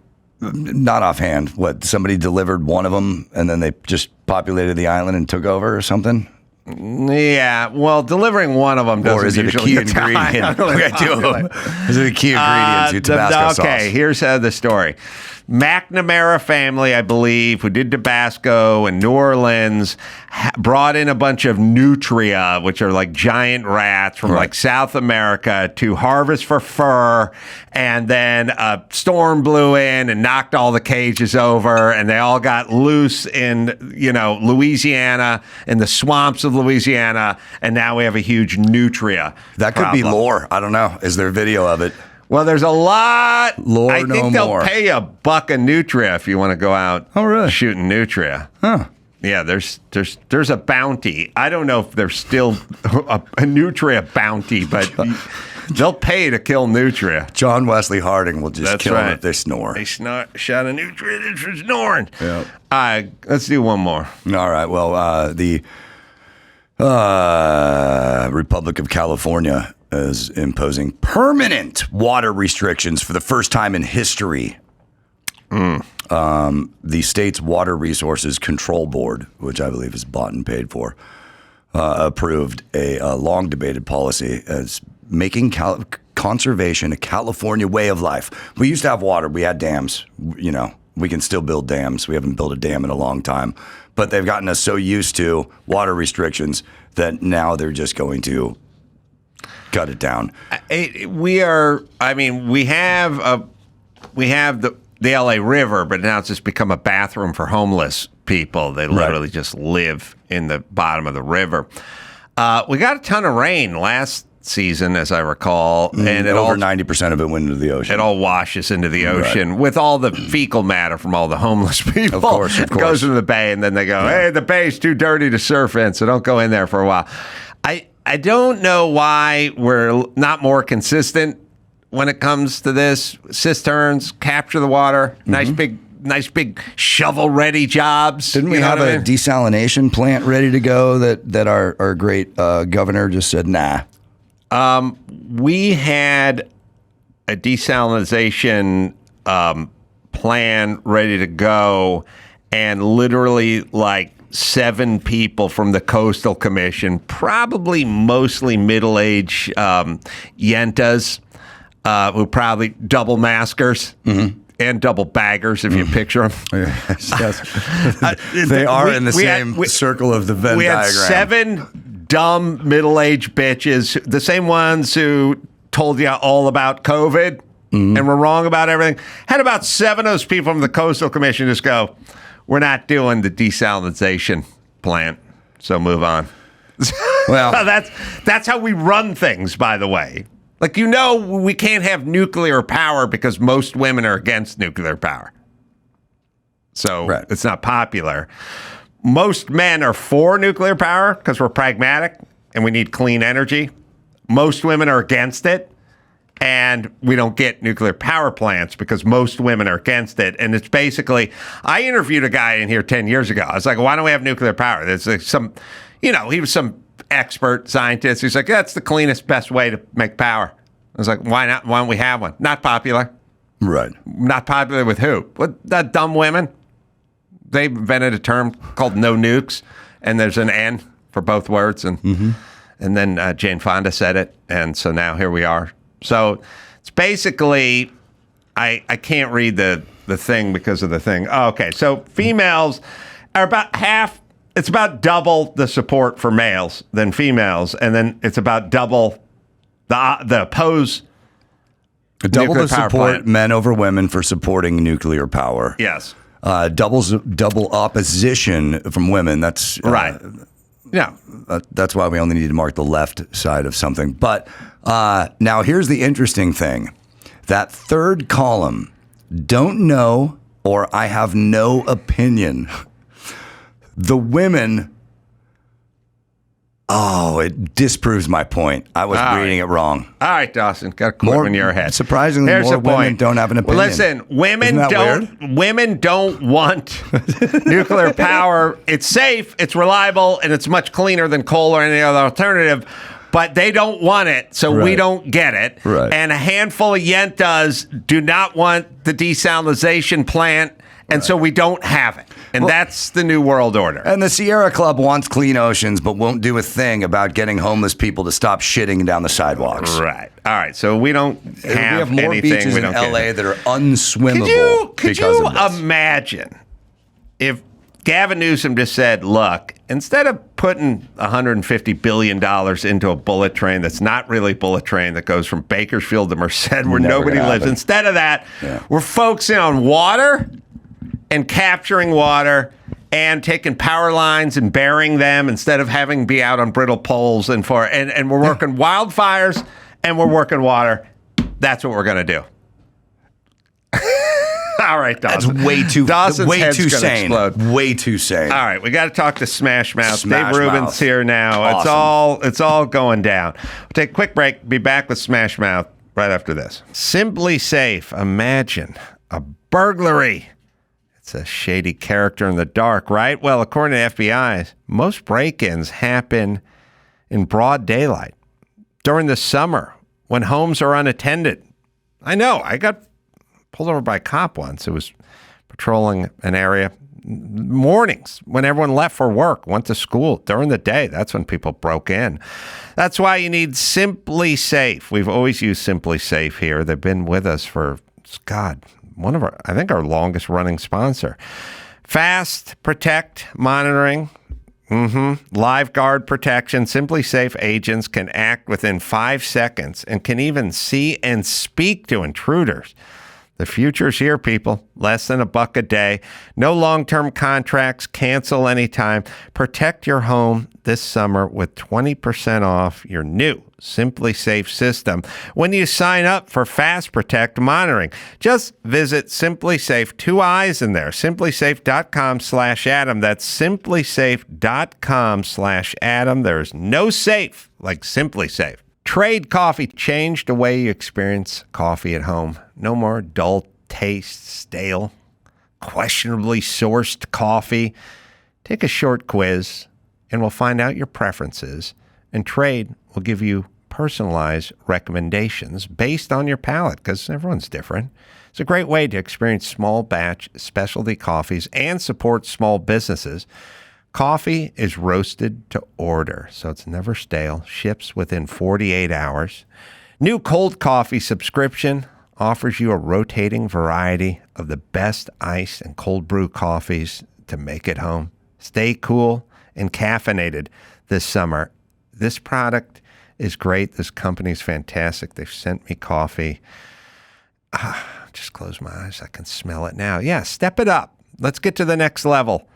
Not offhand. What, somebody delivered one of them and then they just populated the island and took over or something? Yeah. Well, delivering one of them doesn't Or is it a key ingredient? Is it a key ingredient to Tabasco sauce? Okay, here's the story. McNamara family, I believe, who did Tabasco and New Orleans, brought in a bunch of nutria, which are like giant rats from like South America, to harvest for fur. And then a storm blew in and knocked all the cages over, and they all got loose in, Louisiana, in the swamps of Louisiana, and now we have a huge nutria That could be lore. I don't know. Is there a video of it? Well, there's a lot. Lore, I think they'll pay $1 a nutria if you want to go out shooting nutria. Huh. Yeah, there's a bounty. I don't know if there's still a nutria bounty, but they'll pay to kill nutria. John Wesley Harding will just kill them if they snore. They shot a nutria for snoring. Yeah. Let's do one more. All right. Well, the Republic of California is imposing permanent water restrictions for the first time in history. The state's Water Resources Control Board, which I believe is bought and paid for, approved a long debated policy as making conservation a California way of life. We used to have water. We had dams. We can still build dams. We haven't built a dam in a long time. But they've gotten us so used to water restrictions that now they're just going to cut it down. We have the LA River, but now it's just become a bathroom for homeless people. They literally just live in the bottom of the river. We got a ton of rain last season, as I recall, and over 90% of it went into the ocean. It all washes into the ocean with all the fecal matter from all the homeless people. Of course. It goes into the bay, and then they go, "Hey, the bay's too dirty to surf in, so don't go in there for a while." I don't know why we're not more consistent when it comes to this. Cisterns, capture the water, nice big shovel-ready jobs. Didn't we have a desalination plant ready to go that our great governor just said, nah? We had a desalination plan ready to go, and literally like 7 people from the Coastal Commission, probably mostly middle-aged yentas, who probably double maskers and double baggers, if you picture them. Yes. They are in the same circle of the Venn diagram. We had 7 dumb middle-aged bitches, the same ones who told you all about COVID and were wrong about everything. Had about 7 of those people from the Coastal Commission just go, "We're not doing the desalination plant, so move on." Well, that's how we run things, by the way. Like, we can't have nuclear power because most women are against nuclear power. So It's not popular. Most men are for nuclear power because we're pragmatic and we need clean energy. Most women are against it, and we don't get nuclear power plants because most women are against it. And it's basically, I interviewed a guy in here 10 years ago. I was like, why don't we have nuclear power? There's like he was some expert scientist. He's like, that's the cleanest, best way to make power. I was like, why not? Why don't we have one? Not popular. Right. Not popular with who? What, that dumb women? They invented a term called no nukes, and there's an N for both words. And then Jane Fonda said it, and so now here we are. So it's basically, I can't read the thing because of the thing. Oh, okay, so females are about half. It's about double the support for males than females, and then it's about double the oppose. Double the nuclear power support plant. men over women for supporting nuclear power. Yes. Double opposition from women. That's Right. Yeah. That's why we only need to mark the left side of something. But now here's the interesting thing. That third column, don't know or I have no opinion. The women, it disproves my point. I was reading it wrong. All right, Dawson, got a quote in your head. Surprisingly, Here's more the point. women don't have an opinion. Well, listen, women don't want nuclear power. It's safe, it's reliable, and it's much cleaner than coal or any other alternative. But they don't want it, so we don't get it. Right. And a handful of yentas do not want the desalination plant, and so we don't have it. And that's the new world order. And the Sierra Club wants clean oceans, but won't do a thing about getting homeless people to stop shitting down the sidewalks. Right. All right. So we don't We have more anything beaches we in don't get. LA that are unswimmable. Could because you of this. imagine if Gavin Newsom just said, look, instead of putting $150 billion into a bullet train that's not really a bullet train that goes from Bakersfield to Merced where Never nobody gonna lives, happen. instead of that, we're focusing on water and capturing water and taking power lines and burying them instead of having be out on brittle poles and we're working wildfires and we're working water. That's what we're going to do. All right, Dawson. That's way too Dawson's way head's too gonna sane. explode. Way too sane. All right, we got to talk to Smash Mouth. Smash Dave Rubin's Mouth. here now. Awesome. It's all going down. We'll take a quick break. Be back with Smash Mouth right after this. Simply Safe. Imagine a burglary. It's a shady character in the dark, right? Well, according to FBI, most break-ins happen in broad daylight during the summer when homes are unattended. I know. I got pulled over by a cop once. It was patrolling an area mornings when everyone left for work, went to school. During the day, that's when people broke in. That's why you need Simply Safe. We've always used Simply Safe here. They've been with us for, I think our longest running sponsor. Fast Protect monitoring. Live guard protection. Simply Safe agents can act within 5 seconds and can even see and speak to intruders. The future's here, people. Less than $1 a day. No long-term contracts. Cancel anytime. Protect your home this summer with 20% off your new Simply Safe system when you sign up for Fast Protect monitoring. Just visit Simply Safe, 2 I's in there, simplysafe.com/Adam. That's simplysafe.com/Adam. There's no safe like Simply Safe. Trade Coffee changed the way you experience coffee at home. No more dull taste, stale, questionably sourced coffee. Take a short quiz and we'll find out your preferences. And Trade will give you personalized recommendations based on your palate because everyone's different. It's a great way to experience small batch specialty coffees and support small businesses. Coffee is roasted to order, so it's never stale, ships within 48 hours. New cold coffee subscription offers you a rotating variety of the best iced and cold brew coffees to make at home. Stay cool and caffeinated this summer. This product is great. This company's fantastic. They've sent me coffee. Just close my eyes. I can smell it now. Yeah, step it up. Let's get to the next level.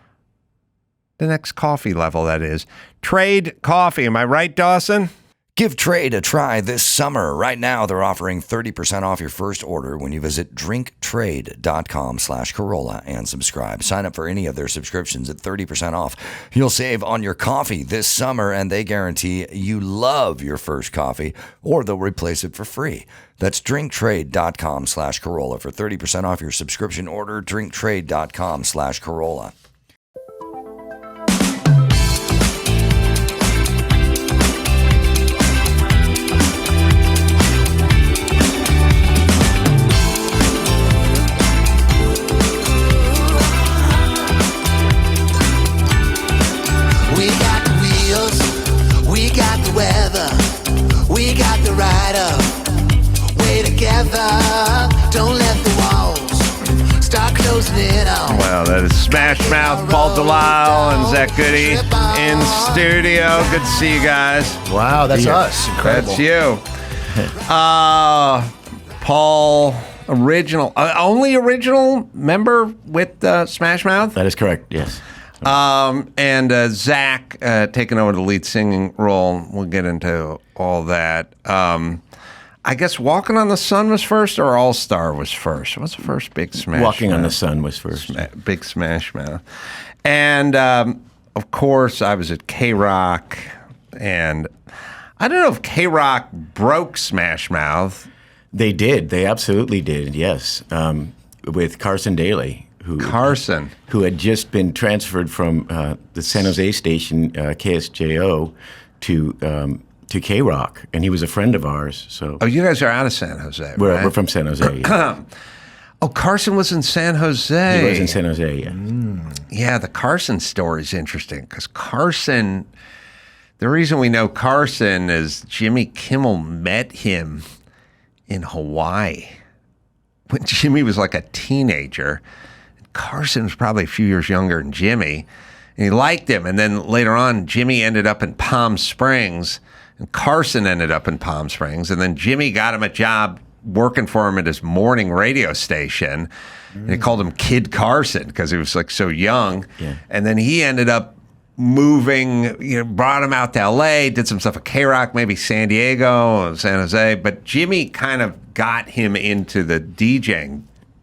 The next coffee level, that is. Trade coffee. Am I right, Dawson? Give Trade a try this summer. Right now, they're offering 30% off your first order when you visit drinktrade.com/Carolla and subscribe. Sign up for any of their subscriptions at 30% off. You'll save on your coffee this summer, and they guarantee you love your first coffee, or they'll replace it for free. That's drinktrade.com/Carolla for 30% off your subscription order. drinktrade.com/Carolla. We got the rider. Way together. Don't let the walls start closing in on. Well, that is Smash Mouth, Paul DeLisle, and Zach Goode in studio. Good to see you guys. Wow, that's us. Incredible. That's you. Paul, only original member with Smash Mouth? That is correct, yes. And Zach taking over the lead singing role. We'll get into all that. I guess Walking on the Sun was first, or All Star was first? What's the first big Smash Walking Mouth? on the Sun was first. Big Smash Mouth. And, of course, I was at KROQ, and I don't know if KROQ broke Smash Mouth. They did. They absolutely did, yes, with Carson Daly. Who had just been transferred from the San Jose station, KSJO, to KROQ, and he was a friend of ours. So, you guys are out of San Jose, right? We're from San Jose. Yeah. Carson was in San Jose. He was in San Jose, yeah. Yeah, the Carson story is interesting because Carson, the reason we know Carson is Jimmy Kimmel met him in Hawaii when Jimmy was like a teenager. Carson was probably a few years younger than Jimmy, and he liked him. And then later on, Jimmy ended up in Palm Springs, and Carson ended up in Palm Springs. And then Jimmy got him a job working for him at his morning radio station. And they called him Kid Carson because he was like so young. Yeah. And then he ended up moving, brought him out to LA, did some stuff at KROQ, maybe San Diego, San Jose. But Jimmy kind of got him into the DJing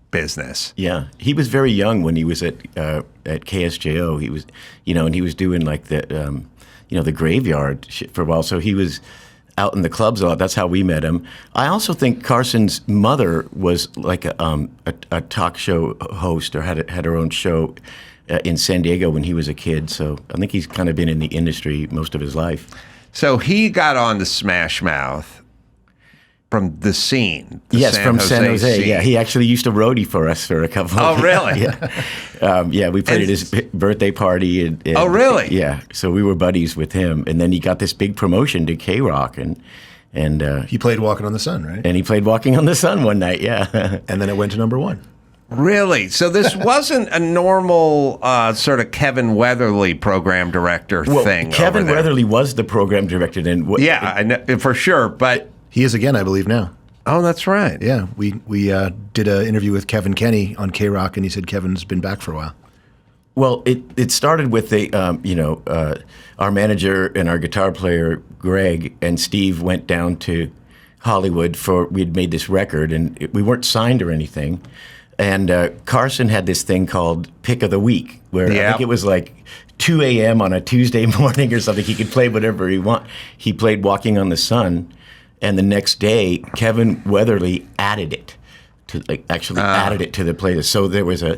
business. Yeah, he was very young when he was at KSJO. He was, and he was doing like the, the graveyard shit for a while. So he was out in the clubs a lot. That's how we met him. I also think Carson's mother was like a talk show host, or had her own show in San Diego when he was a kid. So I think he's kind of been in the industry most of his life. So he got on to Smash Mouth from the scene. From San Jose. Scene. Yeah, he actually used to roadie for us for a couple of years. Really? Yeah. We played at his birthday party. And, oh, really? Yeah. So we were buddies with him. And then he got this big promotion to KROQ. And he played Walking on the Sun, right? And he played Walking on the Sun one night, yeah. And then it went to #1. Really? So this wasn't a normal sort of Kevin Weatherly program director thing. Kevin Weatherly was the program director. I know, for sure, but... He is again, I believe, now. Oh, that's right. Yeah, we did an interview with Kevin Kenny on KROQ, and he said Kevin's been back for a while. Well, it started with our manager and our guitar player, Greg, and Steve went down to Hollywood we'd made this record, and we weren't signed or anything. And Carson had this thing called Pick of the Week, where I think it was like 2 a.m. on a Tuesday morning or something. He could play whatever he want. He played Walking on the Sun. And the next day, Kevin Weatherly added it to added it to the playlist. So there was all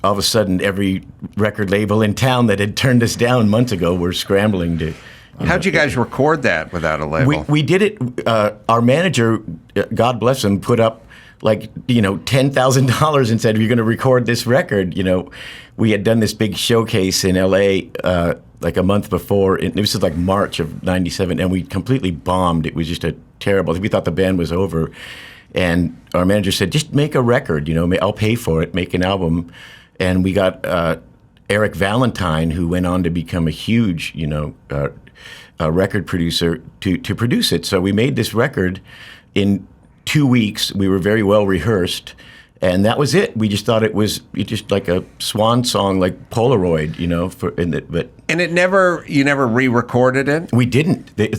of a sudden, every record label in town that had turned us down months ago were scrambling to. How'd you guys record that without a label? We did it. Our manager, God bless him, put up like $10,000 and said, "You're going to record this record." We had done this big showcase in L.A. Like a month before. It was like March of '97, and we completely bombed. It was just terrible. We thought the band was over, and our manager said, "Just make a record. I'll pay for it. Make an album." And we got Eric Valentine, who went on to become a huge, record producer, to produce it. So we made this record in 2 weeks. We were very well rehearsed, And that was it. We just thought it was just like a swan song, like Polaroid, but. And you never re-recorded it? We didn't. They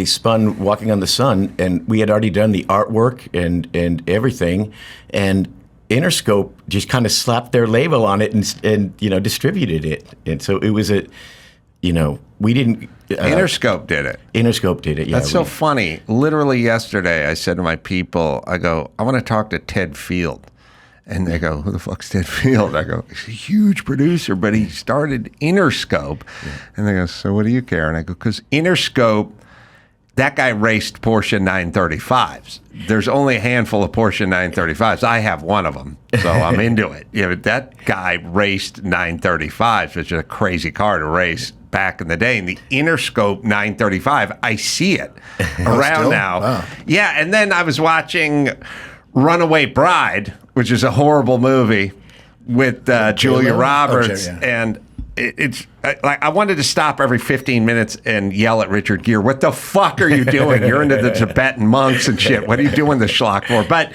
spun Walking on the Sun, and we had already done the artwork and everything, and Interscope just kind of slapped their label on it and distributed it. And so it was we didn't. Interscope did it. Interscope did it. Yeah. That's so funny. Literally yesterday, I said to my people, I go, I want to talk to Ted Field. And they go, who the fuck's Ted Field? I go, he's a huge producer, but he started Interscope. Yeah. And they go, so what do you care? And I go, because Interscope, that guy raced Porsche 935s. There's only a handful of Porsche 935s. I have one of them, so I'm into it. But that guy raced 935s, which is a crazy car to race back in the day. And the Interscope 935, I see it around now. Wow. Yeah, and then I was watching Runaway Bride, which is a horrible movie with Julia Roberts, and it's like I wanted to stop every 15 minutes and yell at Richard Gere, "What the fuck are you doing? You're into the Tibetan monks and shit. What are you doing this schlock for?" But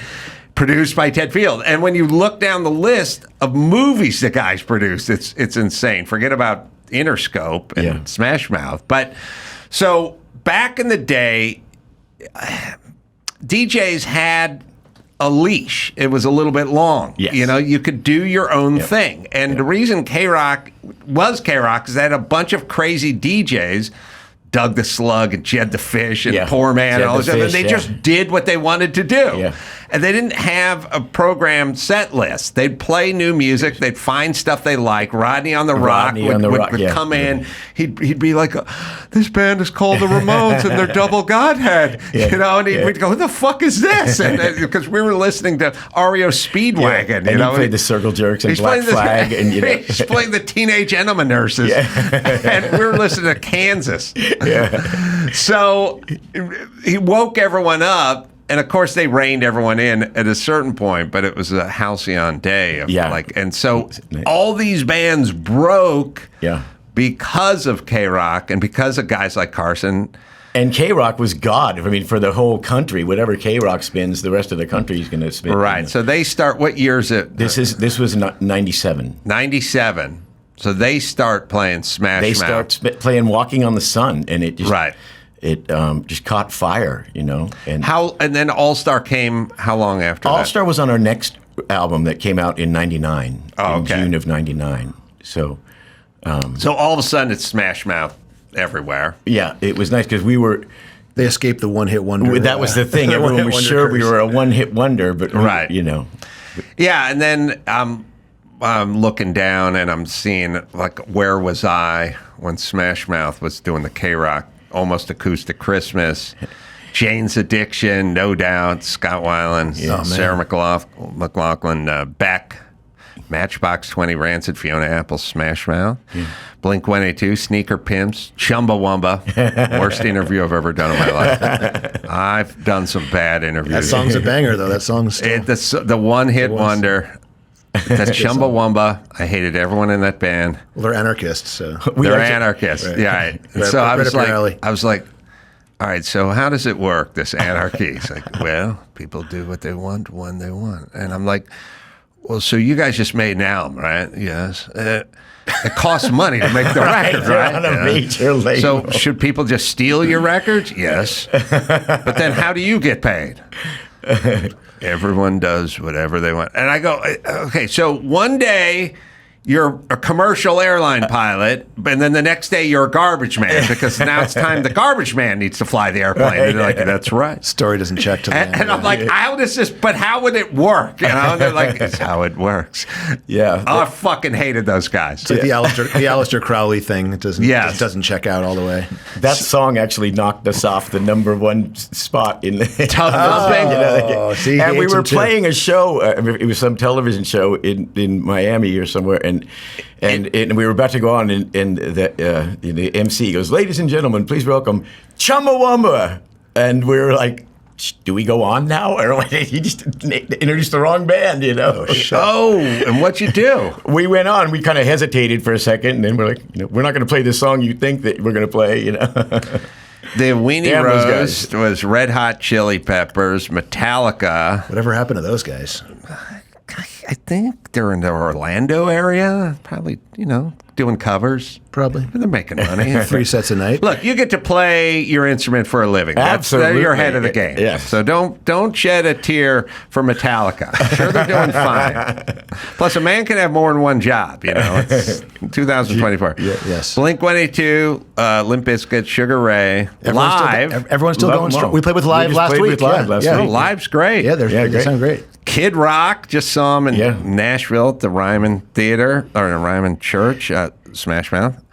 produced by Ted Field, and when you look down the list of movies the guy's produced, it's insane. Forget about Interscope and Smash Mouth. But so back in the day, DJs had a leash. It was a little bit long. Yes. You could do your own thing. And the reason KROQ was KROQ is they had a bunch of crazy DJs, Doug the Slug and Jed the Fish and Poor Man and all this stuff. And they just did what they wanted to do. Yeah. And they didn't have a programmed set list. They'd play new music. They'd find stuff they like. Rodney on the Rock would come in. He'd be like, this band is called the Ramones and they're double Godhead. And we'd go, who the fuck is this? Because we were listening to REO Speedwagon. And he played the Circle Jerks and Black Flag. And he's playing the Teenage Enema Nurses. And we were listening to Kansas. So he woke everyone up. And of course, they reined everyone in at a certain point, but it was a halcyon day. And so all these bands broke because of KROQ and because of guys like Carson. And KROQ was God. I mean, for the whole country, whatever KROQ spins, the rest of the country is going to spin. Right. So they start. What year is it? This was 97. 97. So they start playing Smash Mouth. They start playing Walking on the Sun, and it just It just caught fire, And then All Star came how long after that? All Star was on our next album that came out in '99, in June of '99. So all of a sudden it's Smash Mouth everywhere. Yeah, it was nice because they escaped the one-hit wonder. That was the thing. Everyone was sure we were a one-hit wonder, but Yeah, and then I'm looking down and I'm seeing like Where Was I when Smash Mouth was doing the KROQ Almost Acoustic Christmas, Jane's Addiction, No Doubt, Scott Weiland, Sarah McLachlan, Beck, Matchbox 20, Rancid, Fiona Apple, Smash Mouth, Blink-182, Sneaker Pimps, Chumbawamba. Worst interview I've ever done in my life. I've done some bad interviews. That song's a banger, though. That song's still... the one-hit wonder. That's Chumbawamba. I hated everyone in that band. Well, they're anarchists, so they're anarchists. Right. Yeah. Right. So I was like, all right. So how does it work? This anarchy? It's like, well, people do what they want when they want, and I'm like, well, so you guys just made an album, right? Yes. It costs money to make the record, right? On a major label. So should people just steal your records? Yes. But then how do you get paid? Everyone does whatever they want. And I go, okay, so one day you're a commercial airline pilot, and then the next day you're a garbage man because now it's time the garbage man needs to fly the airplane. And they're like, that's right. Story doesn't check to them. And I'm like, how does this, but how would it work? And they're like, it's how it works. Yeah. I fucking hated those guys. It's like the Aleister Crowley thing. It doesn't check out all the way. That song actually knocked us off the #1 spot in the Tough Thumping. See, and we were playing a show. It was some television show in Miami or somewhere, and we were about to go on, and the MC goes, "Ladies and gentlemen, please welcome Chumbawamba," and we were like, "Do we go on now?" Or he just introduced the wrong band, and what'd you do? We went on. We kind of hesitated for a second, and then we're like, we're not going to play the song you think that we're going to play, The Weenie Damn those Roast was Red Hot Chili Peppers, Metallica. Whatever happened to those guys? I think they're in the Orlando area, probably, doing covers. Probably. They're making money. 3 sets a night. Look, you get to play your instrument for a living. Absolutely. You're ahead of the game. Yes. So don't shed a tear for Metallica. I'm sure they're doing fine. Plus, a man can have more than one job. It's 2024. Yes. Blink-182, Limp Bizkit, Sugar Ray, Live. Everyone's still Love going them all. strong. We played with Live last week. Live's great. Yeah, they sound great. Kid Rock, just saw him in Nashville at the Ryman Theater, or the Ryman Church, Smash Mouth.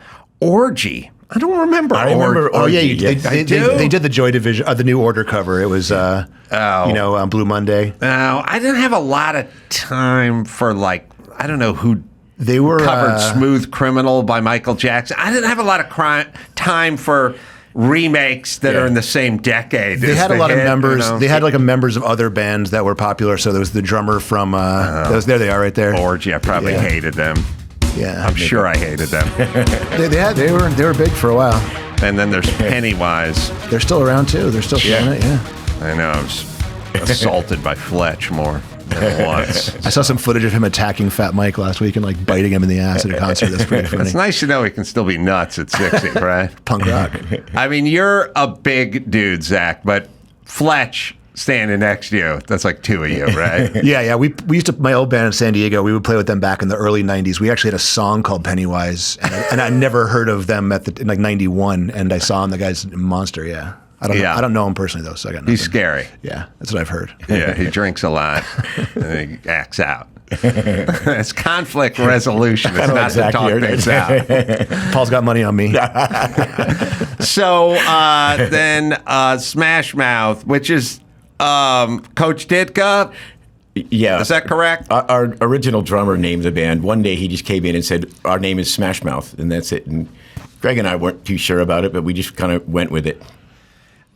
Orgy. I don't remember. I remember Oh yeah, Orgy, they did the Joy Division, the New Order cover. It was, Blue Monday. No, I didn't have a lot of time for I don't know who they were covered "Smooth Criminal" by Michael Jackson. I didn't have a lot of time for remakes that are in the same decade. They had a lot of members. They had members of other bands that were popular. So there was the drummer from. There they are, right there. Orgy. I probably hated them. Yeah, I'm sure I hated them. they were big for a while. And then there's Pennywise. They're still around too. They're still playing it. Yeah. I know. I was assaulted by Fletch more than once. I saw some footage of him attacking Fat Mike last week and biting him in the ass at a concert. That's pretty funny. It's nice to know he can still be nuts at 60, right? Punk rock. I mean, you're a big dude, Zach, but Fletch standing next to you, that's like two of you, right? Yeah. We used to, my old band in San Diego, we would play with them back in the early 90s. We actually had a song called Pennywise, and I never heard of them in 91, and I saw him, the guy's a monster, yeah. I don't know him personally, though, so I got nothing. He's scary. Yeah, that's what I've heard. Yeah, he drinks a lot, and he acts out. It's conflict resolution. It's not to talk things out. Paul's got money on me. So then Smash Mouth, which is Coach Ditka. Yeah. Is that correct? Our original drummer named the band. One day he just came in and said, our name is Smash Mouth, and that's it. And Greg and I weren't too sure about it, but we just kind of went with it.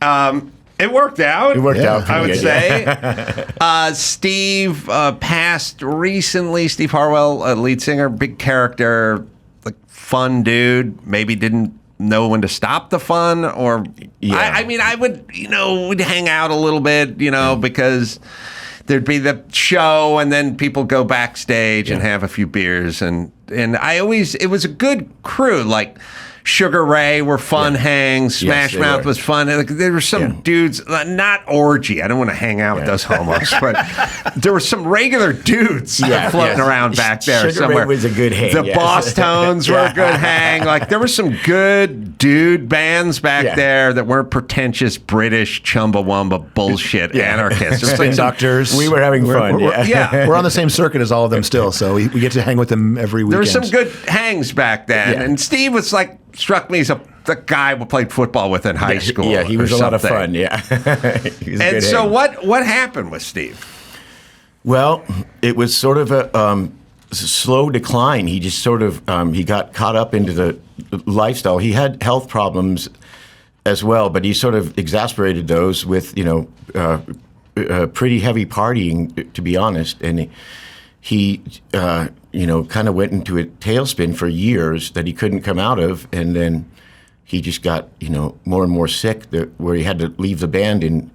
It worked out. It worked out pretty I would good, say. Steve passed recently. Steve Harwell, lead singer, big character, fun dude. Maybe didn't know when to stop the fun, or I mean, I would, we'd hang out a little bit, because there'd be the show, and then people go backstage and have a few beers, and it was a good crew, Sugar Ray were fun hangs. Smash Mouth was fun. There were some dudes, not Orgy. I don't want to hang out with those homos, but there were some regular dudes floating around back there Sugar somewhere. Ray was a good hang. The Boss Tones were a good hang. There were some good dude bands back there that weren't pretentious British Chumbawamba bullshit anarchists. Spin Doctors. We were having fun. We're on the same circuit as all of them still, so we get to hang with them every weekend. There were some good hangs back then, and Steve was struck me as the guy we played football with in high school. Yeah, he was a lot of fun. Yeah. And so what happened with Steve? Well, it was sort of a slow decline. He just sort of he got caught up into the lifestyle. He had health problems as well, but he sort of exasperated those with pretty heavy partying, to be honest. And he kind of went into a tailspin for years that he couldn't come out of, and then he just got more and more sick, where he had to leave the band in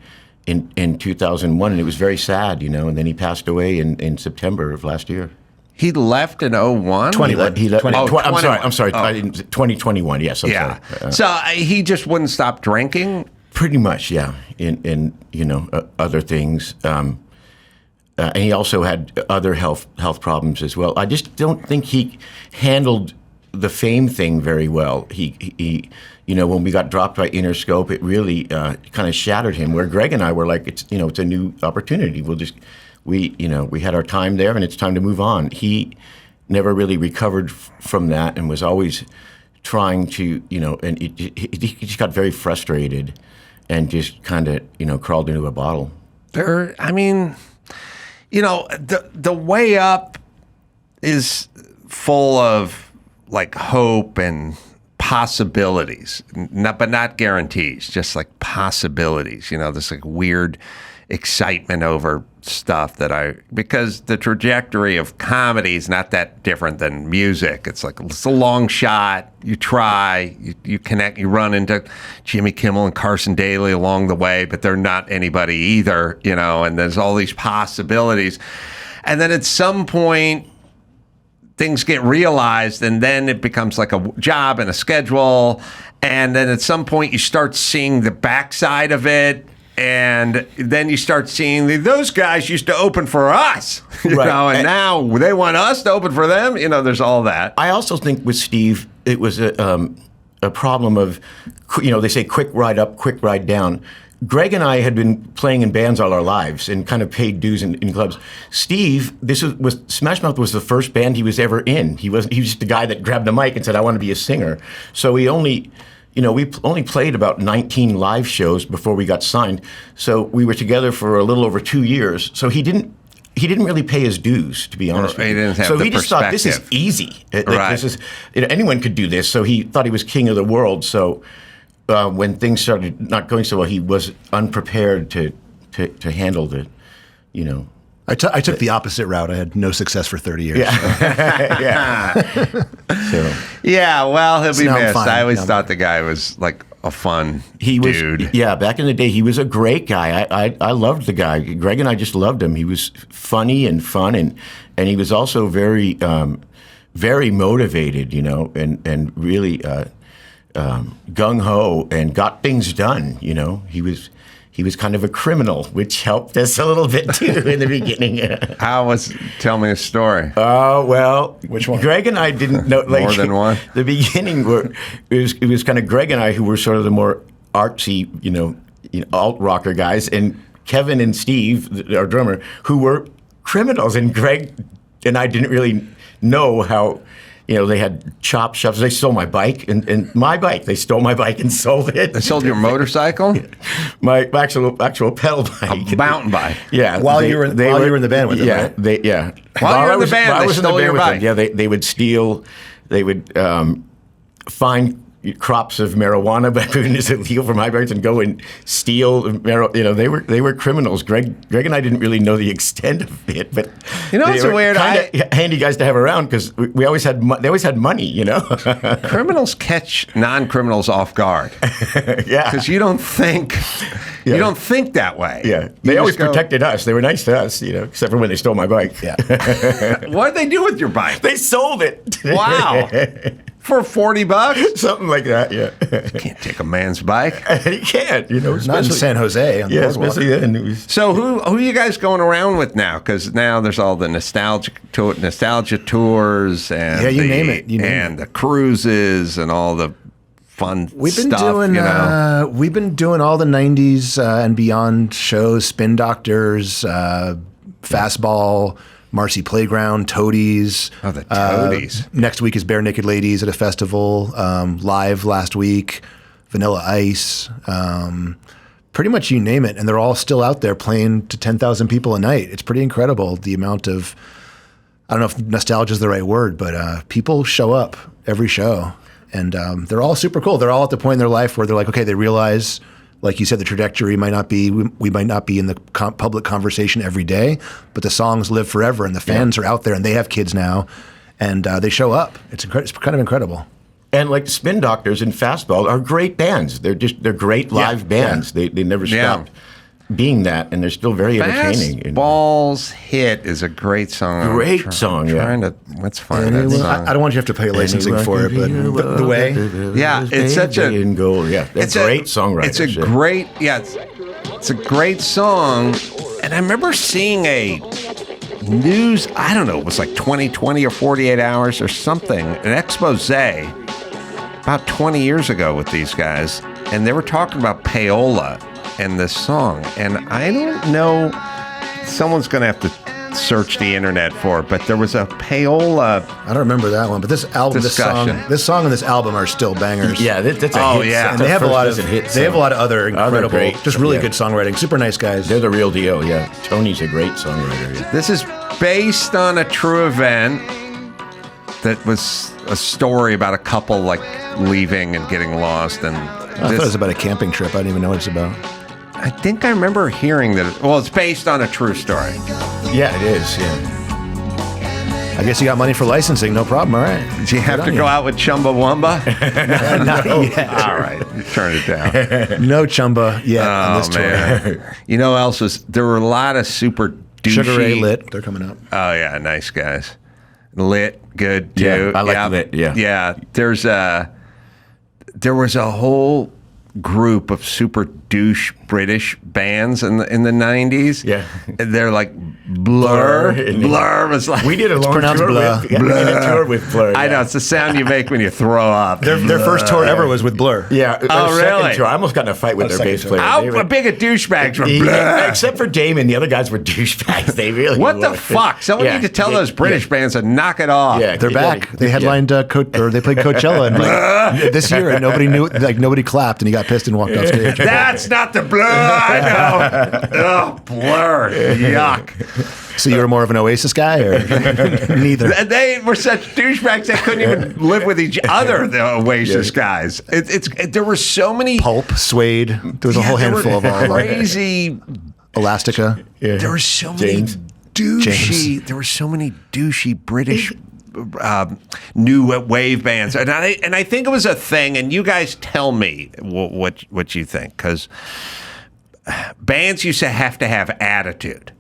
2001, and it was very sad, and then he passed away in September of last year. He left in 01? 21. He left. I'm sorry. 2021. Yes. I'm sorry. So he just wouldn't stop drinking. Pretty much, yeah. In other things. And he also had other health problems as well. I just don't think he handled the fame thing very well. He when we got dropped by Interscope, it really kind of shattered him. Where Greg and I were like, it's a new opportunity. We had our time there, and it's time to move on. He never really recovered from that, and was always trying to, and he just got very frustrated, and just kind of crawled into a bottle. The way up is full of hope and possibilities, but not guarantees, just like possibilities. This like weird excitement over stuff because the trajectory of comedy is not that different than music. It's a long shot. You try, you connect, you run into Jimmy Kimmel and Carson Daly along the way, but they're not anybody either, and there's all these possibilities. And then at some point, things get realized, and then it becomes like a job and a schedule. And then at some point, you start seeing the backside of it. And then you start seeing those guys used to open for us, and now they want us to open for them. There's all that. I also think with Steve, it was a problem of, they say quick ride up, quick ride down. Greg and I had been playing in bands all our lives and kind of paid dues in clubs. Steve, was Smash Mouth was the first band he was ever in. He was just the guy that grabbed the mic and said, "I want to be a singer." So we only played about 19 live shows before we got signed. So we were together for a little over 2 years. So he didn't really pay his dues, to be honest with you. So he just thought, this is easy. This is anyone could do this. So he thought he was king of the world. So when things started not going so well, he was unprepared to handle the, I took the opposite route. I had no success for 30 years. Yeah. Well, he'll be now I'm missed. fine. I always thought the guy was like a fun dude. Yeah, back in the day, he was a great guy. I loved the guy. Greg and I just loved him. He was funny and fun, and he was also very, very motivated, and really gung-ho and got things done, He was kind of a criminal, which helped us a little bit too in the beginning. Tell me a story. Well, which one? Greg and I didn't know. More than one? The beginning, it was kind of Greg and I who were sort of the more artsy, alt rocker guys, and Kevin and Steve, our drummer, who were criminals, and Greg and I didn't really know how. They had chop shops. They stole my bike and my bike. They stole my bike and sold it. They sold your motorcycle? My actual pedal bike. A mountain bike. Yeah. While you were in the band with them, right? While you were in the band, they stole your bike. Yeah, they would steal. They would find crops of marijuana back when it was illegal for my parents and go and steal marijuana. They were criminals. Greg and I didn't really know the extent of it, but it's a weird handy guys to have around because they always had money. Criminals catch non-criminals off guard. Yeah, because you don't think that way. Yeah, they always protected us. They were nice to us, except for when they stole my bike. Yeah. What did they do with your bike? They sold it. Wow. For $40? Something like that, yeah. You can't take a man's bike. You can't, Not in San Jose. On the especially then. So who are you guys going around with now? Because now there's all the nostalgia tours and you name it. The cruises and all the fun stuff. We've been doing all the 90s and beyond shows, Spin Doctors, Fastball, Marcy Playground, Toadies. Oh, the Toadies. Next week is Bare Naked Ladies at a festival. Live last week, Vanilla Ice. Pretty much you name it. And they're all still out there playing to 10,000 people a night. It's pretty incredible, the amount of, I don't know if nostalgia is the right word, but people show up every show. And they're all super cool. They're all at the point in their life where they're like, okay, they realize, like you said, the trajectory might not be, we might not be in the public conversation every day, but the songs live forever and the fans are out there and they have kids now and they show up. It's kind of incredible. And like Spin Doctors and Fastball are great bands. They're great live bands. They never stopped being that, and they're still very entertaining. Fastball's Hit is a great song. Great song, Let's find that song. I don't want you to have to pay licensing for it, but the way. Yeah, it's such a... It's a great songwriter. It's a great... Yeah, it's a great song. And I remember seeing a news... I don't know, it was like 20 or 48 Hours or something, an expose about 20 years ago with these guys, and they were talking about payola and this song, and I don't know, someone's going to have to search the internet for it, but there was a payola. I don't remember that one, but this album, this song and this album are still bangers. Yeah, that's a hit. And they have a lot of other incredible, just really good songwriting. Super nice guys. They're the real deal. Yeah, Tony's a great songwriter. Yeah. This is based on a true event. that was a story about a couple like leaving and getting lost. And I thought it was about a camping trip. I didn't even know what it's about. I think I remember hearing that. Well, it's based on a true story. Yeah, it is. Yeah. I guess you got money for licensing, no problem. All right. Did you have to go out with Chumbawamba? Not yet. All right, you turn it down. No Chumba yet on this man. tour. You know what else was? There were a lot of super douchey. Sugar Ray Lit, they're coming up. Oh yeah, nice guys. Lit, good too. Yeah, I like Lit. Yeah, yeah. There was a whole group of super douche British bands in the 90s. Yeah. They're like Blur. Blur was like... We did a long tour with, Blur. We did a tour with Blur. Yeah. I know, it's the sound you make when you throw up. Their first tour ever was with Blur. Yeah. Oh, really? Tour, I almost got in a fight with their bass player. How big a douchebags were Blur? Except for Damon, the other guys were douchebags. They really What were. the fuck? Someone need to tell those British bands to knock it off. Yeah, They're back. They headlined they played Coachella and this year, and nobody knew. Like nobody clapped, and he got pissed and walked off stage. That's not the Blur I know. Oh, Blur. Yuck. So you were more of an Oasis guy, or neither? They were such douchebags they couldn't even live with each other. The Oasis guys. There were so many Pulp, Suede. There was a whole handful of all crazy. Elastica. Yeah. There were so many douchey. There were so many douchey British. New wave bands, and I think it was a thing. And you guys tell me what you think, because bands used to have attitude,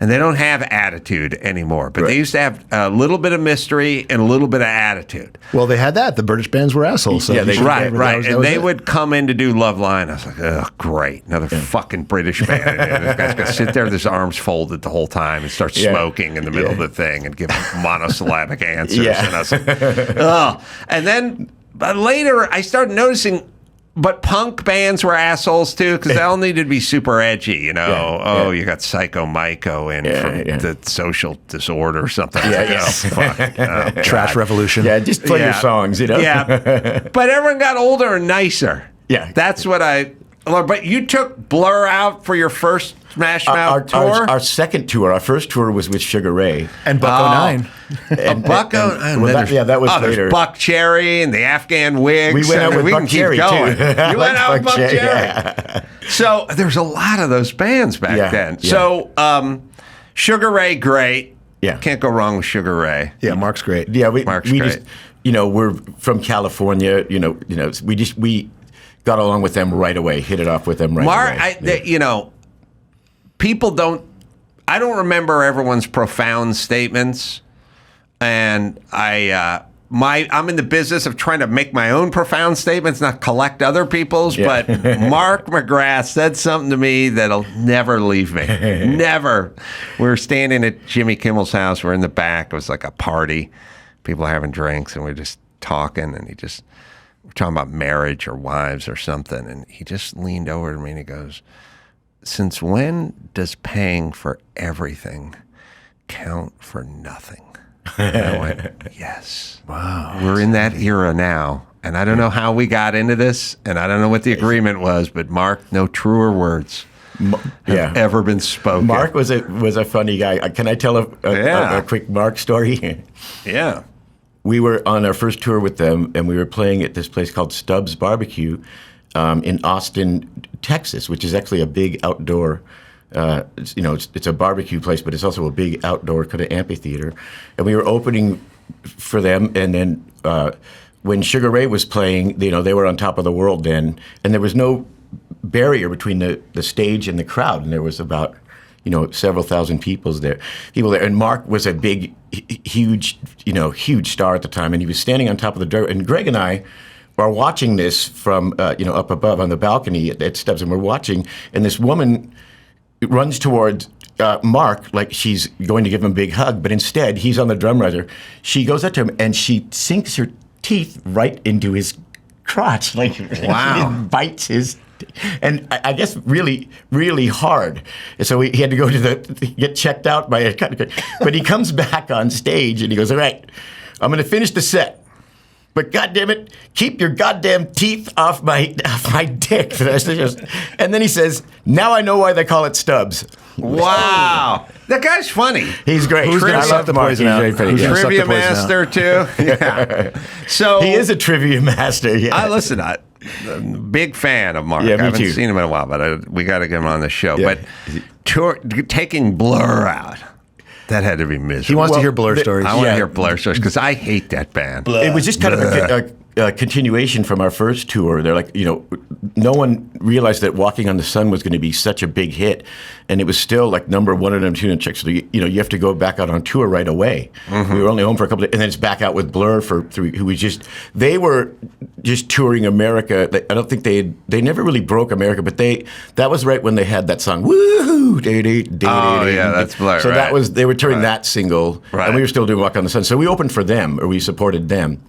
and they don't have attitude anymore. But they used to have a little bit of mystery and a little bit of attitude. Well, they had that. The British bands were assholes. So right. And they would come in to do Love Line. I was like, oh, great, another fucking British band. And this guy's gonna sit there with his arms folded the whole time and start smoking in the middle of the thing and give monosyllabic answers. And I was like, oh. And then later, I started noticing. But punk bands were assholes too, because they all needed to be super edgy, you know. You got Psycho Myco in from the Social Disorder or something. Trash Revolution. Yeah, just play your songs, you know. Yeah, but everyone got older and nicer. Yeah, that's what I. But you took Blur out for your first Smash Mouth tour? Our second tour. Our first tour was with Sugar Ray. And Buck 09. Buck 09. That was later. There's Buck Cherry and the Afghan Wigs. We went out with Buck Cherry, too. You went out with Buck Cherry. Yeah. So there's a lot of those bands back then. Yeah. So Sugar Ray, great. Yeah. Can't go wrong with Sugar Ray. Yeah, Mark's great. Yeah, Mark's we great. just, we're from California, we got along with them right away, hit it off with them right away. People don't. I don't remember everyone's profound statements, and I'm in the business of trying to make my own profound statements, not collect other people's. Yeah. But Mark McGrath said something to me that'll never leave me. Never. We were standing at Jimmy Kimmel's house. We're in the back. It was like a party. People are having drinks, and we're just talking, and we're talking about marriage or wives or something, and he just leaned over to me and he goes, "Since when does paying for everything count for nothing?" And I went, yes. Wow. We're in that era now. And I don't know how we got into this, and I don't know what the agreement was, but Mark, no truer words have ever been spoken. Mark was a funny guy. Can I tell a quick Mark story? Yeah. We were on our first tour with them, and we were playing at this place called Stubbs Barbecue in Austin, Texas, which is actually a big outdoor, it's a barbecue place, but it's also a big outdoor kind of amphitheater. And we were opening for them, and then when Sugar Ray was playing, they were on top of the world then, and there was no barrier between the stage and the crowd, and there was about several thousand people there. And Mark was a big, huge star at the time, and he was standing on top of the dirt. And Greg and I are watching this from up above on the balcony at Stubbs, and we're watching, and this woman runs towards Mark like she's going to give him a big hug, but instead he's on the drum riser. She goes up to him and she sinks her teeth right into his crotch, like wow, bites his. And I guess really, really hard. So he had to go to get checked out by a. But he comes back on stage and he goes, "All right, I'm going to finish the set. but goddamn it, keep your goddamn teeth off my dick. And then he says, now I know why they call it Stubbs. Wow. That guy's funny. He's great. Who's gonna I suck love the Mark. poison He's out? very funny. Who's gonna suck Trivia the poison master, too. Yeah. So He is a trivia master. Yeah. I'm a big fan of Mark. Yeah, me I haven't too. seen him in a while, but we got to get him on the show. Yeah. But taking Blur out, that had to be miserable. He wants to hear Blur stories. I want to hear Blur stories because I hate that band. It was just kind of a continuation from our first tour. They're like, no one realized that Walking on the Sun was going to be such a big hit, and it was still like number 1 and number 2 in the checks. So you have to go back out on tour right away. Mm-hmm. We were only home for a couple of, and then it's back out with Blur for 3. They were just touring America. I don't think they never really broke America, but that was right when they had that song, Woohoo! Yeah, that's Blur. So right. they were touring that single, Right. and we were still doing Walk on the Sun. So we opened for them, or we supported them.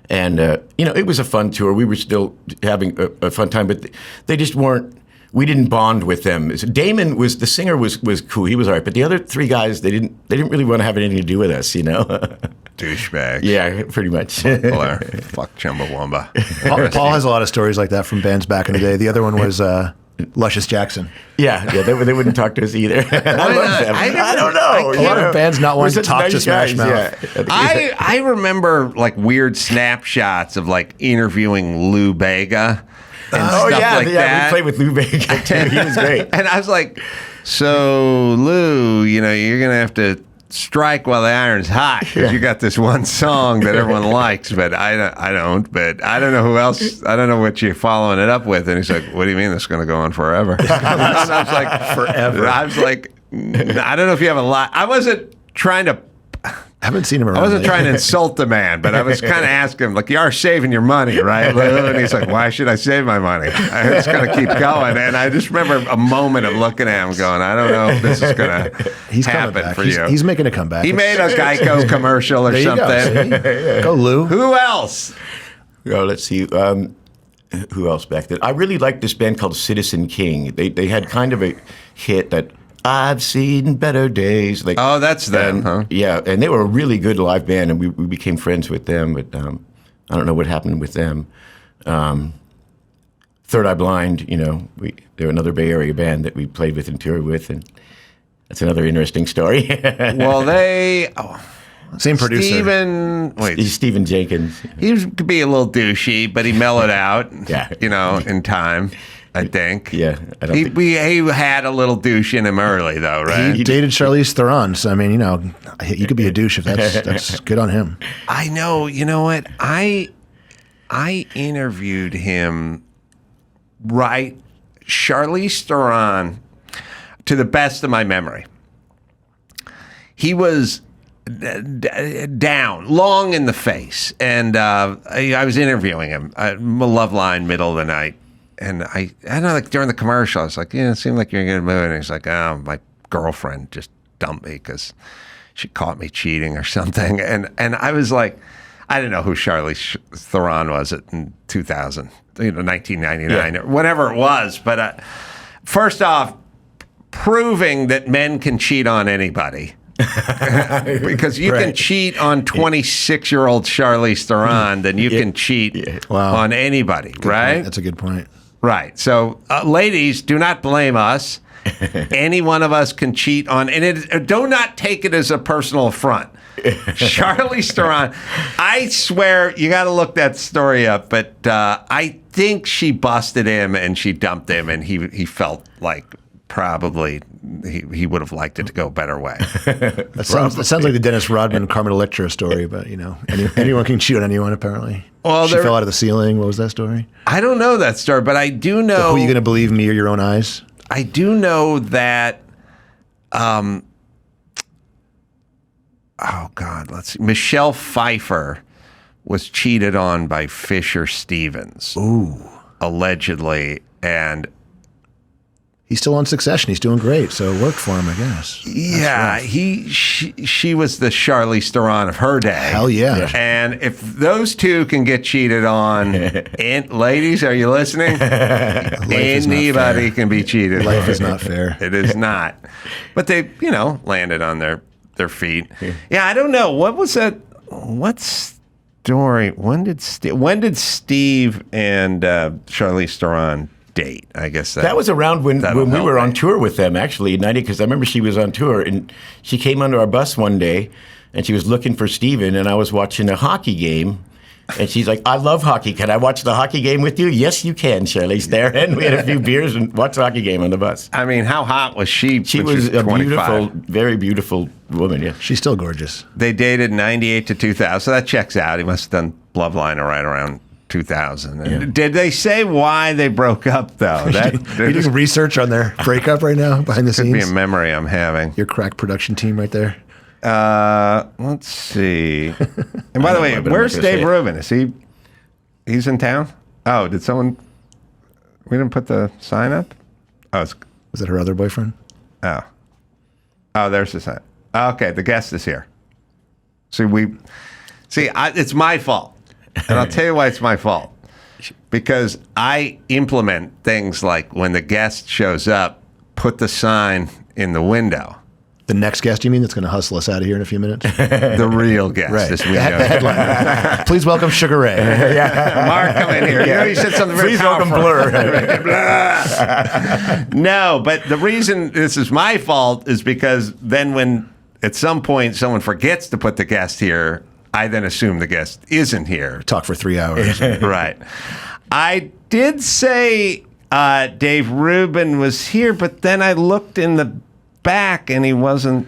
And, it was a fun tour. We were still having a fun time, but they just weren't, we didn't bond with them. So Damon the singer was cool. He was all right. But the other 3 guys, they didn't really want to have anything to do with us, Douchebags. Yeah, pretty much. Blur. Fuck Chumbawamba. Paul has a lot of stories like that from bands back in the day. The other one was Luscious Jackson. Yeah, they wouldn't talk to us either. I love them. I don't know. A lot of bands not wanting to talk to Smash guys, Mouth. Yeah. I remember like weird snapshots of like interviewing Lou Bega and stuff like that. We played with Lou Bega too. He was great. And I was like, so Lou, you're gonna have to strike while the iron's hot because you got this one song that everyone likes, but I don't. But I don't know who else. I don't know what you're following it up with. And he's like, "What do you mean this is going to go on forever?" And I was like, Forever. I was like, I don't know if you have a lot. I wasn't trying to. I haven't seen him around. I wasn't lately. trying to insult the man, but I was kind of asking him, like, you are saving your money, right, Lou? And he's like, why should I save my money? I'm just going to keep going. And I just remember a moment of looking at him going, I don't know if this is going to happen for you. He's making a comeback. He made a Geico commercial or There you something. Go, Lou. Who else? Oh, let's see. Who else back then? I really liked this band called Citizen King. They had kind of a hit that I've seen better days. Like, oh, that's them, huh? Yeah, and they were a really good live band, and we became friends with them. But I don't know what happened with them. Third Eye Blind, they're another Bay Area band that we played with and toured with, and that's another interesting story. Well, same producer. Stephen Jenkins. He could be a little douchey, but he mellowed out. Yeah. In time. I think. Yeah, he had a little douche in him early, though, right? He dated Charlize Theron, so I mean, you could be a douche if that's good on him. I know. You know what? I interviewed him. Right, Charlize Theron. To the best of my memory, he was down, long in the face, and I was interviewing him. Love Line, middle of the night. And I don't know, like during the commercial, I was like, it seemed like you're in a good mood. And he's like, oh, my girlfriend just dumped me because she caught me cheating or something. And I was like, I didn't know who Charlize Theron was in 2000, 1999 or whatever it was. But first off, proving that men can cheat on anybody. Because you can cheat on 26-year-old Charlize Theron, then you can cheat on anybody, right? That's a good point. Right. So, ladies, do not blame us. Any one of us can cheat on, and do not take it as a personal affront. Charlize Theron, I swear, you got to look that story up, but I think she busted him and she dumped him, and he felt like probably he would have liked it to go a better way. That sounds like the Dennis Rodman Carmen Electra story, but anyone can cheat on anyone apparently. Well, she fell out of the ceiling. What was that story? I don't know that story, but I do know. Who are you going to believe, me or your own eyes? I do know that. Oh God, let's see. Michelle Pfeiffer was cheated on by Fisher Stevens. Ooh, allegedly, and. He's still on Succession. He's doing great, so it worked for him, I guess. Yeah, she was the Charlize Theron of her day. Hell yeah! And if those two can get cheated on, and ladies, are you listening? Anybody can be cheated. Life is not fair. It is not. But they, landed on their feet. Yeah, I don't know. What was that? story. When did Steve and Charlize Theron date? I guess that was around when we were on tour with them, actually, in 90, because I remember she was on tour, and she came onto our bus one day, and she was looking for Steven, and I was watching a hockey game. And she's like, I love hockey. Can I watch the hockey game with you? Yes, you can, Charlize there. And we had a few beers and watched the hockey game on the bus. I mean, how hot was she? She was a beautiful, very beautiful woman, yeah. She's still gorgeous. They dated 98 to 2000, so that checks out. He must have done Loveline right around 2000. Yeah. Did they say why they broke up, though? You're doing research on their breakup right now, behind the scenes? Could be a memory I'm having. Your crack production team right there. Let's see. And by the way, where's Dave Rubin? Is he's in town? Oh, did someone? We didn't put the sign up. Oh, was it her other boyfriend? Oh, there's the sign. Okay, the guest is here. It's my fault, and I'll tell you why it's my fault. Because I implement things like when the guest shows up, put the sign in the window. The next guest, you mean, that's going to hustle us out of here in a few minutes? The real guest. Right. The headline. Please welcome Sugar Ray. Mark, come in here. You know, you said something very powerful. Please welcome Blur. No, but the reason this is my fault is because then when at some point someone forgets to put the guest here, I then assume the guest isn't here. Talk for 3 hours. Right. I did say Dave Rubin was here, but then I looked in the back and he wasn't.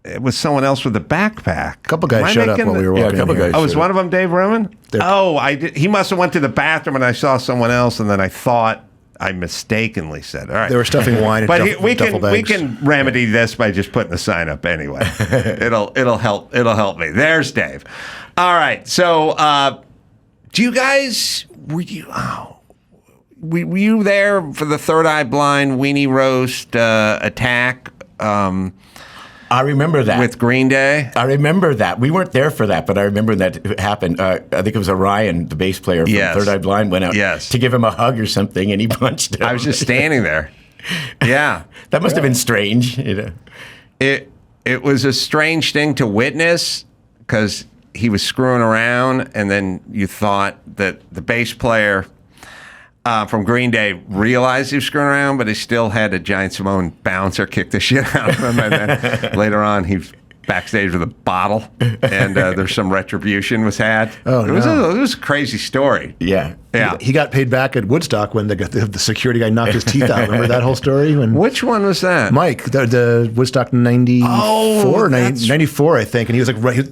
It was someone else with a backpack. A couple guys showed up while we were walking. Oh, was one of them Dave Rubin? I did. He must have went to the bathroom and I saw someone else, and then I thought I mistakenly said, all right. They were stuffing wine in duffel bags. We can remedy this by just putting the sign up anyway. It'll help me. There's Dave. All right. So, do you guys were you there for the Third Eye Blind weenie roast attack? I remember that. With Green Day? I remember that. We weren't there for that, but I remember that happened. I think it was Orion, the bass player from Third Eye Blind, went out to give him a hug or something, and he punched him. I was just standing there. Yeah. That must have been strange. You know? It was a strange thing to witness because he was screwing around, and then you thought that the bass player from Green Day realized he was screwing around, but he still had a Giant Simone bouncer kick the shit out of him. And then later on, he's backstage with a bottle, and there's some retribution was had. Oh, it was a crazy story. Yeah. He got paid back at Woodstock when the security guy knocked his teeth out. Remember that whole story? Which one was that? Mike, the Woodstock 94, 94, I think. And he was like,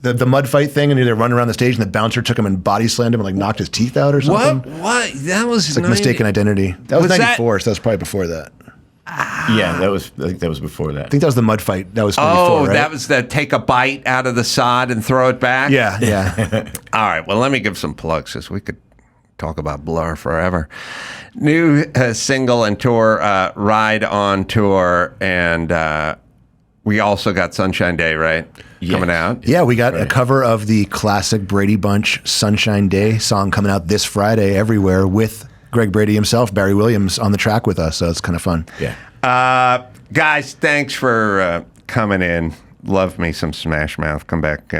the mud fight thing, and they run around the stage, and the bouncer took him and body slammed him and knocked his teeth out or something. What? That was it's mistaken identity. That was 94, so that was probably before that. Yeah, I think that was before that. I think that was the mud fight. That was 94, right? That was the take a bite out of the sod and throw it back? Yeah. All right, well, let me give some plugs because we could talk about Blur forever. New single and tour, Ride on Tour, and we also got Sunshine Day, right? Yes. Coming out. Yeah, we got a cover of the classic Brady Bunch Sunshine Day song coming out this Friday everywhere with Greg Brady himself, Barry Williams, on the track with us. So it's kind of fun. Yeah. Guys, thanks for coming in. Love me some Smash Mouth. Come back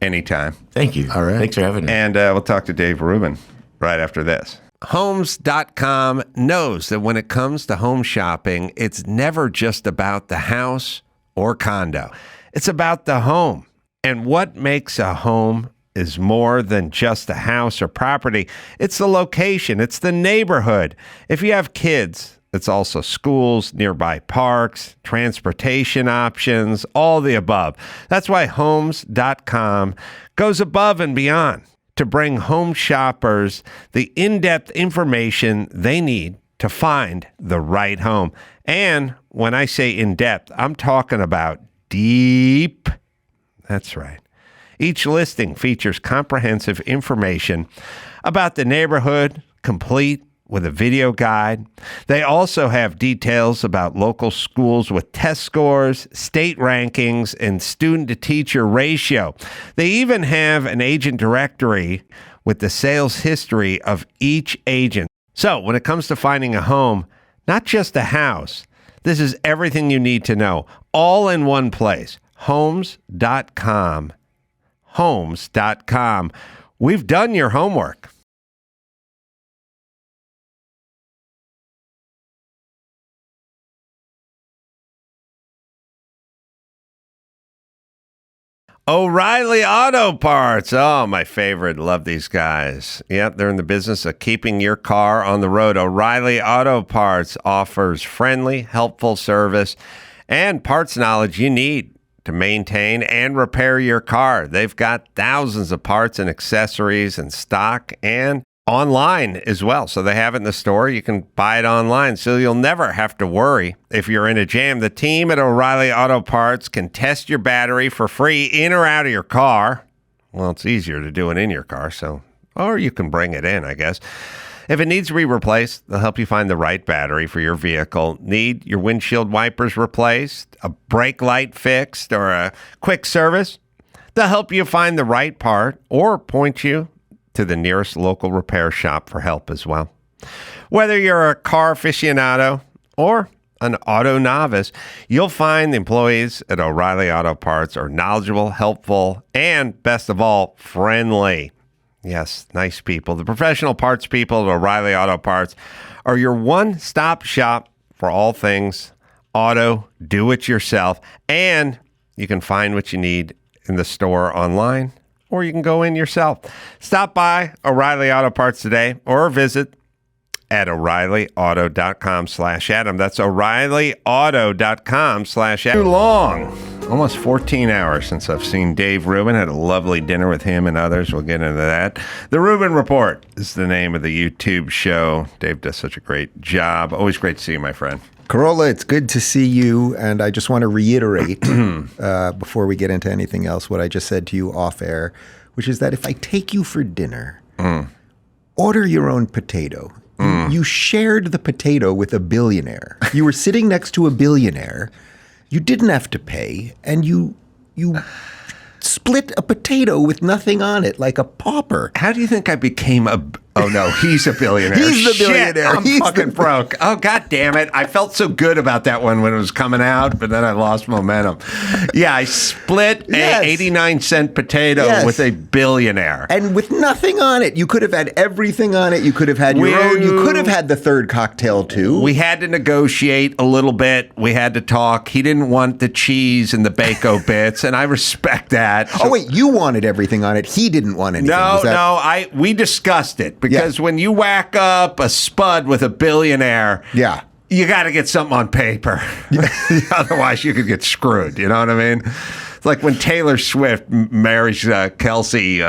anytime. Thank you. All right. Thanks for having me. And we'll talk to Dave Rubin right after this. Homes.com knows that when it comes to home shopping, it's never just about the house or condo. It's about the home. And what makes a home is more than just a house or property. It's the location. It's the neighborhood. If you have kids, it's also schools, nearby parks, transportation options, all the above. That's why Homes.com goes above and beyond to bring home shoppers the in-depth information they need to find the right home. And when I say in-depth, I'm talking about deep. That's right. Each listing features comprehensive information about the neighborhood, complete with a video guide. They also have details about local schools with test scores, state rankings, and student-to-teacher ratio. They even have an agent directory with the sales history of each agent. So when it comes to finding a home, not just a house, this is everything you need to know, all in one place. Homes.com. RealHomes.com. We've done your homework. O'Reilly Auto Parts. Oh, my favorite. Love these guys. Yep, they're in the business of keeping your car on the road. O'Reilly Auto Parts offers friendly, helpful service and parts knowledge you need to maintain and repair your car. They've got thousands of parts and accessories in stock and online as well. So they have it in the store. You can buy it online, so you'll never have to worry if you're in a jam. The team at O'Reilly Auto Parts can test your battery for free in or out of your car. Well, it's easier to do it in your car, or you can bring it in, I guess. If it needs to be replaced, they'll help you find the right battery for your vehicle. Need your windshield wipers replaced, a brake light fixed, or a quick service? They'll help you find the right part or point you to the nearest local repair shop for help as well. Whether you're a car aficionado or an auto novice, you'll find the employees at O'Reilly Auto Parts are knowledgeable, helpful, and best of all, friendly. Yes, nice people. The professional parts people at O'Reilly Auto Parts are your one-stop shop for all things auto, do-it-yourself, and you can find what you need in the store online, or you can go in yourself. Stop by O'Reilly Auto Parts today or visit at O'ReillyAuto.com/Adam. That's O'ReillyAuto.com/Adam. Too long. Almost 14 hours since I've seen Dave Rubin. Had a lovely dinner with him and others. We'll get into that. The Rubin Report is the name of the YouTube show. Dave does such a great job. Always great to see you, my friend. Carolla, it's good to see you, and I just want to reiterate before we get into anything else what I just said to you off air, which is that if I take you for dinner, order your own potato. You shared the potato with a billionaire. You were sitting next to a billionaire. You didn't have to pay, and you split a potato with nothing on it, like a pauper. How do you think I became a... Oh, no, he's a billionaire. He's the billionaire. I'm fucking broke. Oh, God damn it. I felt so good about that one when it was coming out, but then I lost momentum. Yeah, I split a 89-cent potato with a billionaire. And with nothing on it. You could have had everything on it. You could have had your own. You could have had the third cocktail, too. We had to negotiate a little bit. We had to talk. He didn't want the cheese and the bacon bits, and I respect that. So, wait, you wanted everything on it. He didn't want anything. We discussed it. Because when you whack up a spud with a billionaire, you got to get something on paper. Otherwise, you could get screwed. You know what I mean? It's like when Taylor Swift marries Kelsey,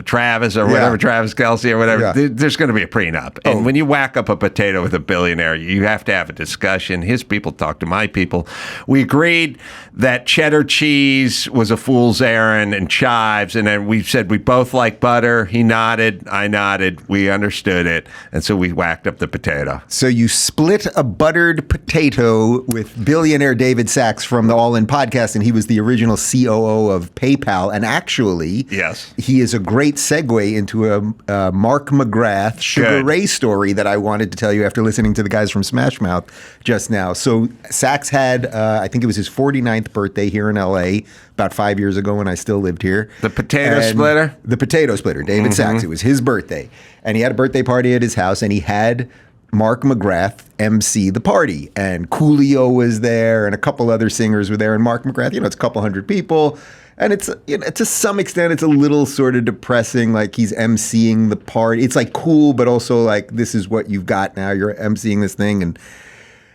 Travis or whatever, Travis Kelsey or whatever, there's going to be a prenup. And when you whack up a potato with a billionaire, you have to have a discussion. His people talk to my people. We agreed that cheddar cheese was a fool's errand and chives. And then we said we both like butter. He nodded. I nodded. We understood it. And so we whacked up the potato. So you split a buttered potato with billionaire David Sachs from the All In podcast, and he was the original COO of PayPal. And actually, he is a great segue into a Mark McGrath Sugar Ray story that I wanted to tell you after listening to the guys from Smash Mouth just now. So Sachs had, I think it was his 49th birthday here in LA about 5 years ago when I still lived here. The potato splitter? The potato splitter, David Sachs. It was his birthday. And he had a birthday party at his house, and he had Mark McGrath MC the party. And Coolio was there, and a couple other singers were there. And Mark McGrath, it's a couple hundred people. And it's, to some extent, it's a little sort of depressing, like he's MCing the party. It's like cool, but also like, this is what you've got now. You're MCing this thing. And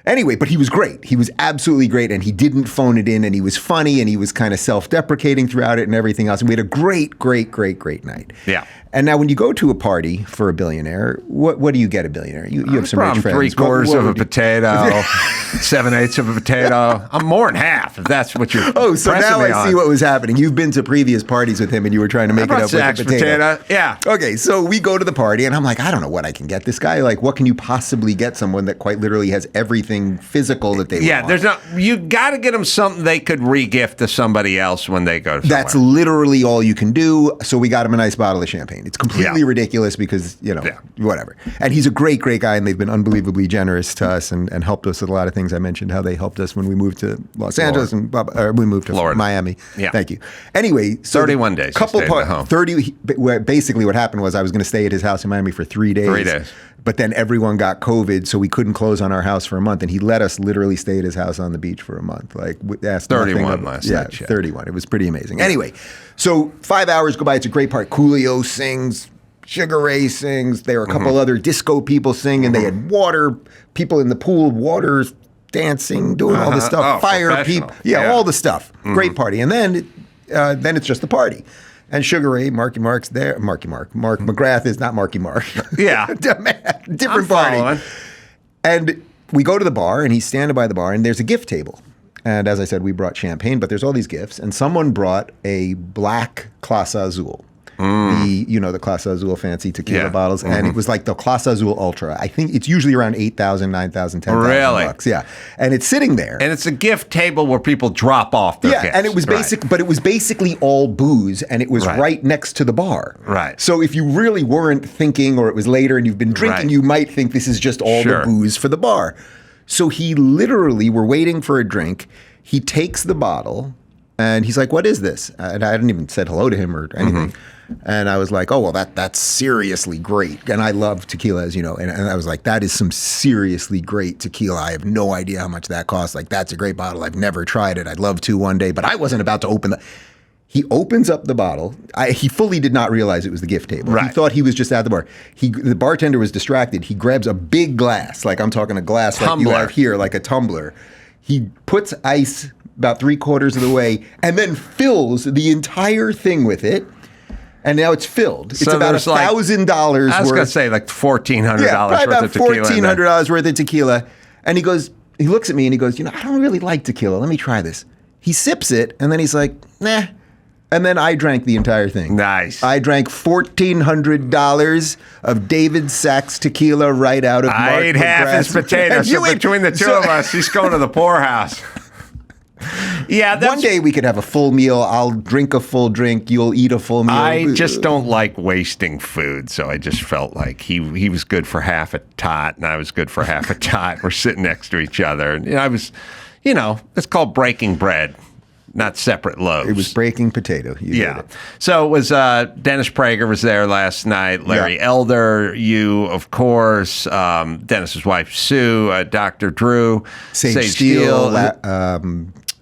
anyway, but he was great. He was absolutely great, and he didn't phone it in, and he was funny, and he was kind of self-deprecating throughout it and everything else. And we had a great, great, great, great night. Yeah. And now when you go to a party for a billionaire, what do you get a billionaire? You have some rich friends. 3/4 of a potato, 7/8 of a potato. I'm more than half, if that's what you're so now I see what was happening. You've been to previous parties with him, and you were trying to make it up with a potato. Yeah. Okay, so we go to the party, and I'm like, I don't know what I can get this guy. Like, what can you possibly get someone that quite literally has everything anything physical that they would want. There's not. You got to get them something they could re-gift to somebody else when they go somewhere. That's literally all you can do. So we got him a nice bottle of champagne. It's completely ridiculous because, whatever. And he's a great, great guy, and they've been unbelievably generous to us and helped us with a lot of things. I mentioned how they helped us when we moved to Los Angeles and we moved to Florida. Miami. Yeah. Thank you. Anyway, so 31 days. Home. 30. Basically, what happened was I was going to stay at his house in Miami for 3 days. 3 days. But then everyone got COVID, so we couldn't close on our house for a month, and he let us literally stay at his house on the beach for a month. Like, that's 31 last night. Yeah, 31. It was pretty amazing. Anyway, so 5 hours go by. It's a great part. Coolio sings. Sugar Ray sings. There were a couple other disco people sing, and they had water people in the pool, water dancing, doing all this stuff. Fire people, all the stuff. Great party, and then it's just the party. And Sugar Ray, Mark McGrath is not Marky Mark. Yeah. Different party. And we go to the bar, and he's standing by the bar, and there's a gift table. And as I said, we brought champagne, but there's all these gifts. And someone brought a black Clase Azul. The Clase Azul fancy tequila bottles. And it was like the Clase Azul Ultra. I think it's usually around $8,000, $9,000, $10,000 bucks. Yeah. And it's sitting there. And it's a gift table where people drop off their gifts. And it was but it was basically all booze, and it was right next to the bar. Right. So if you really weren't thinking, or it was later and you've been drinking, you might think this is just all the booze for the bar. So he literally, we're waiting for a drink. He takes the bottle, and he's like, "What is this?" And I hadn't even said hello to him or anything. And I was like, "Oh, well, that's seriously great." And I love tequila, as you know. And I was like, "That is some seriously great tequila. I have no idea how much that costs. Like, that's a great bottle. I've never tried it. I'd love to one day." But I wasn't about to open He opens up the bottle. He fully did not realize it was the gift table. He thought he was just at the bar. The bartender was distracted. He grabs a big glass, like I'm talking a glass like you have here, like a tumbler. He puts ice about 3/4 of the way and then fills the entire thing with it. And now it's filled. It's about $1,000 worth. I was going to say like $1,400 worth of tequila. $1,400 worth of tequila. And he looks at me and he goes, I don't really like tequila. Let me try this. He sips it and then he's like, nah. And then I drank the entire thing. Nice. I drank $1,400 of David Sachs tequila right out of Mark I ate half his potatoes. So between the two of us, he's going to the poorhouse. Yeah, one day we could have a full meal. I'll drink a full drink. You'll eat a full meal. I just don't like wasting food, so I just felt like he was good for half a tot, and I was good for half a tot. We're sitting next to each other, and I was, it's called breaking bread, not separate loaves. It was breaking potato. So it was Dennis Prager was there last night. Larry Elder, you, of course, Dennis's wife Sue, Dr. Drew, Sage Steele,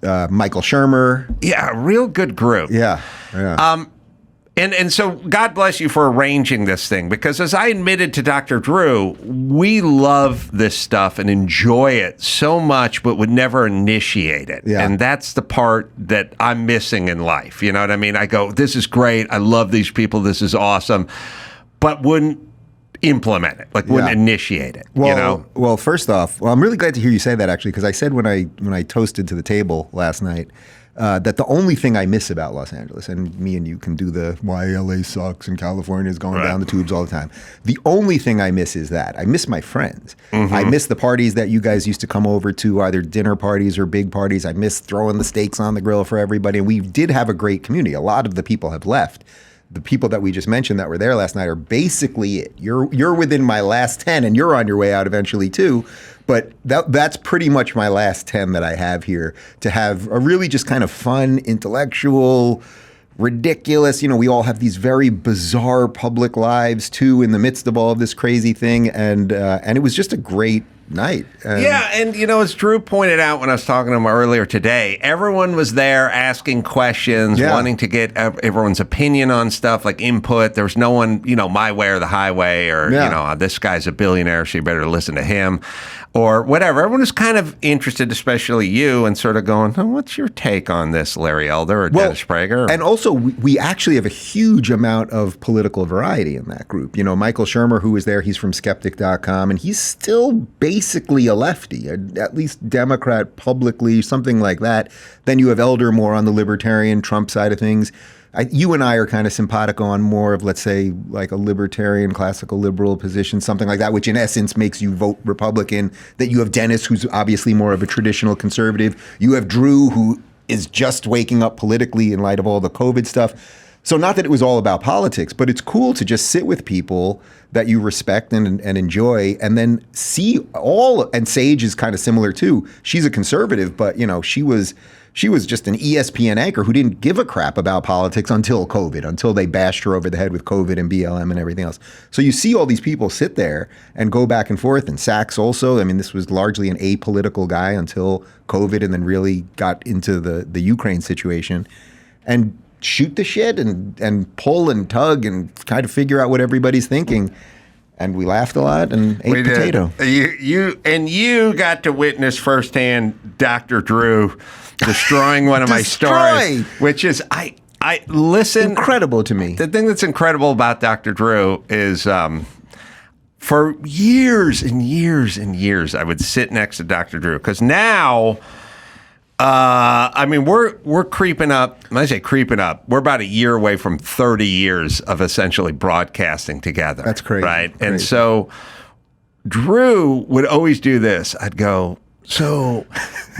Michael Shermer. Yeah, a real good group. Yeah. And so God bless you for arranging this thing, because as I admitted to Dr. Drew, we love this stuff and enjoy it so much, but would never initiate it. Yeah. And that's the part that I'm missing in life. You know what I mean? I go, this is great. I love these people. This is awesome. But wouldn't implement it, wouldn't initiate it. Well, first off, I'm really glad to hear you say that, actually, because I said when I toasted to the table last night that the only thing I miss about Los Angeles, and me and you can do the why LA sucks and California is going down the tubes all the time. The only thing I miss is that I miss my friends. I miss the parties that you guys used to come over to, either dinner parties or big parties. I miss throwing the steaks on the grill for everybody. And we did have a great community. A lot of the people have left. The people that we just mentioned that were there last night are basically it. You're within my last 10, and you're on your way out eventually too. But that's pretty much my last 10 that I have here, to have a really just kind of fun, intellectual, ridiculous. We all have these very bizarre public lives too in the midst of all of this crazy thing, and it was just a great night. And as Drew pointed out when I was talking to him earlier today, everyone was there asking questions, wanting to get everyone's opinion on stuff, like input. There was no one, my way or the highway, or, this guy's a billionaire, so you better listen to him, or whatever. Everyone was kind of interested, especially you, and sort of going, what's your take on this, Larry Elder or Dennis Prager? And also, we actually have a huge amount of political variety in that group. Michael Shermer, who was there, he's from skeptic.com, and he's still basically a lefty, at least Democrat publicly, something like that. Then you have Elder more on the libertarian Trump side of things. you and I are kind of simpatico on more of, let's say, like a libertarian, classical liberal position, something like that, which in essence makes you vote Republican. That you have Dennis, who's obviously more of a traditional conservative. You have Drew, who is just waking up politically in light of all the COVID stuff. So not that it was all about politics, but it's cool to just sit with people that you respect and enjoy, and then see all. And Sage is kind of similar too. She's a conservative, but she was just an ESPN anchor who didn't give a crap about politics until COVID, until they bashed her over the head with COVID and BLM and everything else. So you see all these people sit there and go back and forth. And Sachs also. I mean, this was largely an apolitical guy until COVID, and then really got into the Ukraine situation, and shoot the shit and pull and tug and kind of figure out what everybody's thinking. And we laughed a lot and ate potato. You got to witness firsthand Dr. Drew destroying one of my stories, which is I listen. Incredible to me. The thing that's incredible about Dr. Drew is for years and years and years I would sit next to Dr. Drew, because now. We're creeping up. When I say creeping up, we're about a year away from 30 years of essentially broadcasting together. That's crazy. Right? Crazy. And so Drew would always do this. I'd go, so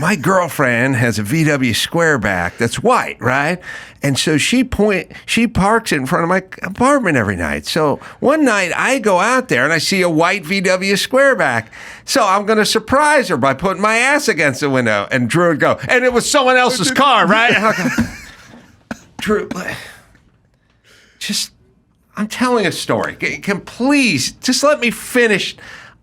my girlfriend has a VW Squareback that's white, right? And so she parks in front of my apartment every night. So one night I go out there and I see a white VW Squareback. So I'm going to surprise her by putting my ass against the window. And Drew would go, and it was someone else's car, right? And I'll go, Drew, I'm telling a story. Can please just let me finish.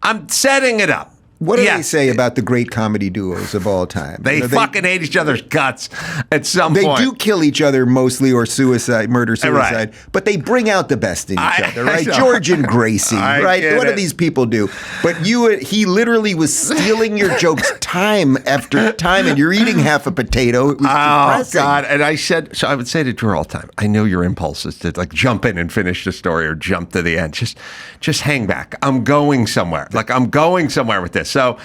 I'm setting it up. What do they say about the great comedy duos of all time? They fucking hate each other's guts at some point. They do kill each other mostly, or murder-suicide, right. But they bring out the best in each other, right? George and Gracie, right? What do these people do? But he literally was stealing your jokes time after time, and you're eating half a potato. It was depressing. God. And I would say to Drew all the time, I know your impulse is to like jump in and finish the story or jump to the end. Just hang back. I'm going somewhere. I'm going somewhere with this. So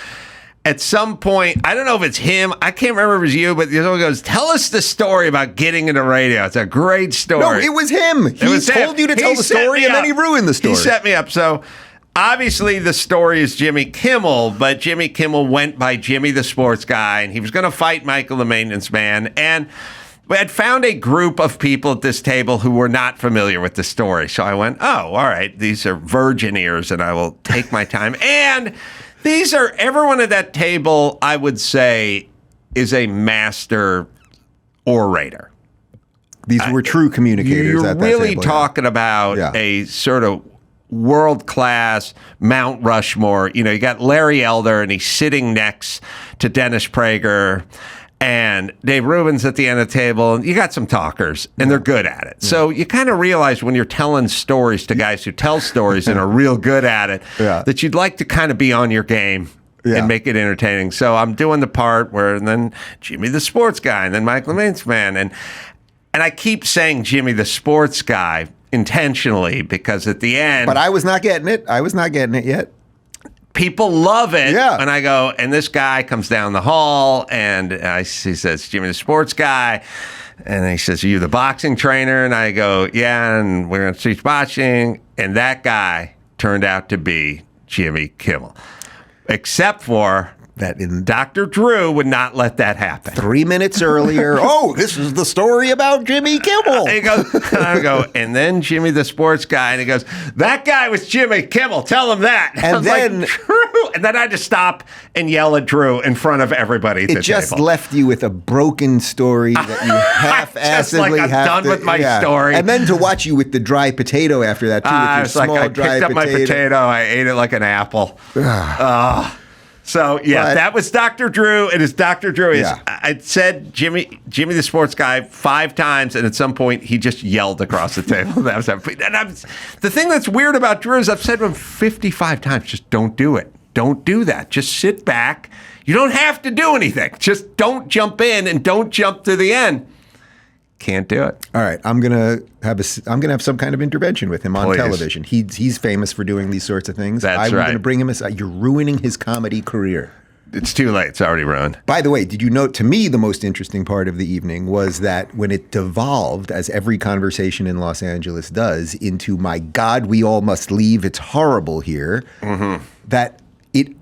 at some point, I don't know if it's him. I can't remember if it was you, but someone goes, tell us the story about getting into radio. It's a great story. No, it was him. He told you to tell the story, and then he ruined the story. He set me up. So obviously the story is Jimmy Kimmel, but Jimmy Kimmel went by Jimmy the Sports Guy, and he was going to fight Michael the Maintenance Man. And we had found a group of people at this table who were not familiar with the story. So I went, oh, all right, these are virgin ears, and I will take my time. And everyone at that table, I would say, is a master orator. These were true communicators You're at that really table. talking about a sort of world-class Mount Rushmore. You got Larry Elder, and he's sitting next to Dennis Prager, and Dave Rubin's at the end of the table, and you got some talkers, and they're good at it. So you kind of realize when you're telling stories to guys who tell stories and are real good at it, that you'd like to kind of be on your game and make it entertaining. So I'm doing the part where, and then Jimmy the Sports Guy, and then Michael the Maintenance Man, and I keep saying Jimmy the Sports Guy intentionally, because at the end... But I was not getting it. I was not getting it yet. People love it. Yeah. And I go, and this guy comes down the hall, and he says, Jimmy the Sports Guy. And he says, are you the boxing trainer? And I go, yeah, and we're going to teach boxing. And that guy turned out to be Jimmy Kimmel. Except for that Dr. Drew would not let that happen. 3 minutes earlier, this is the story about Jimmy Kimmel. And I go, and then Jimmy the Sports Guy, and he goes, that guy was Jimmy Kimmel. Tell him that. And then like, Drew. And then I had to stop and yell at Drew in front of everybody at the table. It just left you with a broken story that you half-assedly I'm done with my story. And then to watch you with the dry potato after that, too, with your small I dry picked up my potato, I ate it like an apple. So, that was Dr. Drew. It is Dr. Drew. I said Jimmy the Sports Guy 5 times, and at some point, he just yelled across the table. The thing that's weird about Drew is I've said to him 55 times, just don't do it. Don't do that. Just sit back. You don't have to do anything. Just don't jump in and don't jump to the end. Can't do it. All right, I'm gonna have some kind of intervention with him on television. He's famous for doing these sorts of things. That's I'm right. gonna bring him. You're ruining his comedy career. it's too late. It's already ruined. By the way, did you note, to me, the most interesting part of the evening was that when it devolved, as every conversation in Los Angeles does, into, my God, we all must leave, it's horrible here, that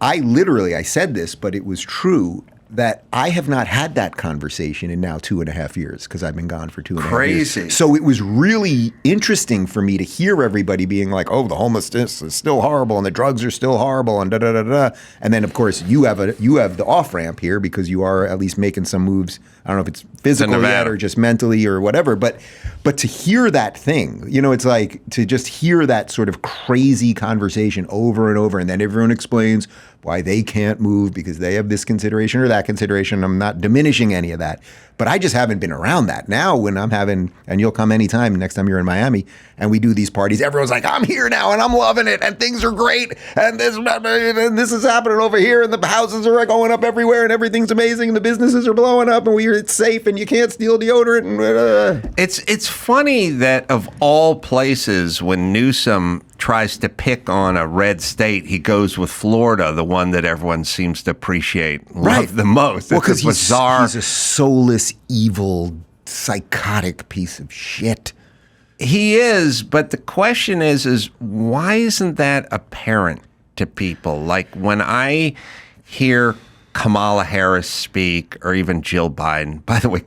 I said this, but it was true, that I have not had that conversation in now 2.5 years, because I've been gone for 2.5 years. Crazy. So it was really interesting for me to hear everybody being like, oh, the homelessness is still horrible and the drugs are still horrible and da-da-da-da. And then, of course, you have the off-ramp here because you are at least making some moves. I don't know if it's physical yet or just mentally or whatever, but to hear that thing, it's like to just hear that sort of crazy conversation over and over, and then everyone explains why they can't move because they have this consideration or that consideration. I'm not diminishing any of that, but I just haven't been around that. Now when I'm having, and you'll come anytime next time you're in Miami, and we do these parties, everyone's like, I'm here now and I'm loving it and things are great and this is happening over here and the houses are going up everywhere and everything's amazing and the businesses are blowing up and it's safe and you can't steal deodorant. And It's funny that of all places, when Newsom tries to pick on a red state, he goes with Florida, the one that everyone seems to love the most. Well, because he's a soulless, evil, psychotic piece of shit. He is, but the question is why isn't that apparent to people? Like when I hear Kamala Harris speak, or even Jill Biden. By the way,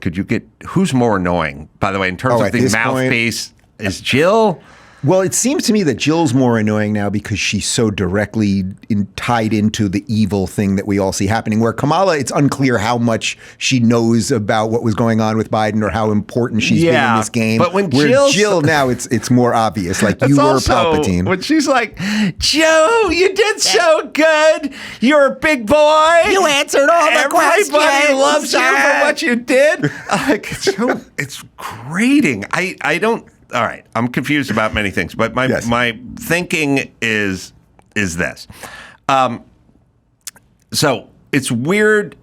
who's more annoying? By the way, in terms of the mouthpiece, is Jill? Well, it seems to me that Jill's more annoying now because she's so directly tied into the evil thing that we all see happening. Where Kamala, it's unclear how much she knows about what was going on with Biden or how important she's been in this game. But when Jill now, it's more obvious. Like you were Palpatine. When she's like, Joe, you did so good. You're a big boy. You answered all the questions. Everybody loves you for what you did. It's grating. I don't. All right, I'm confused about many things, but my thinking is this. So it's weird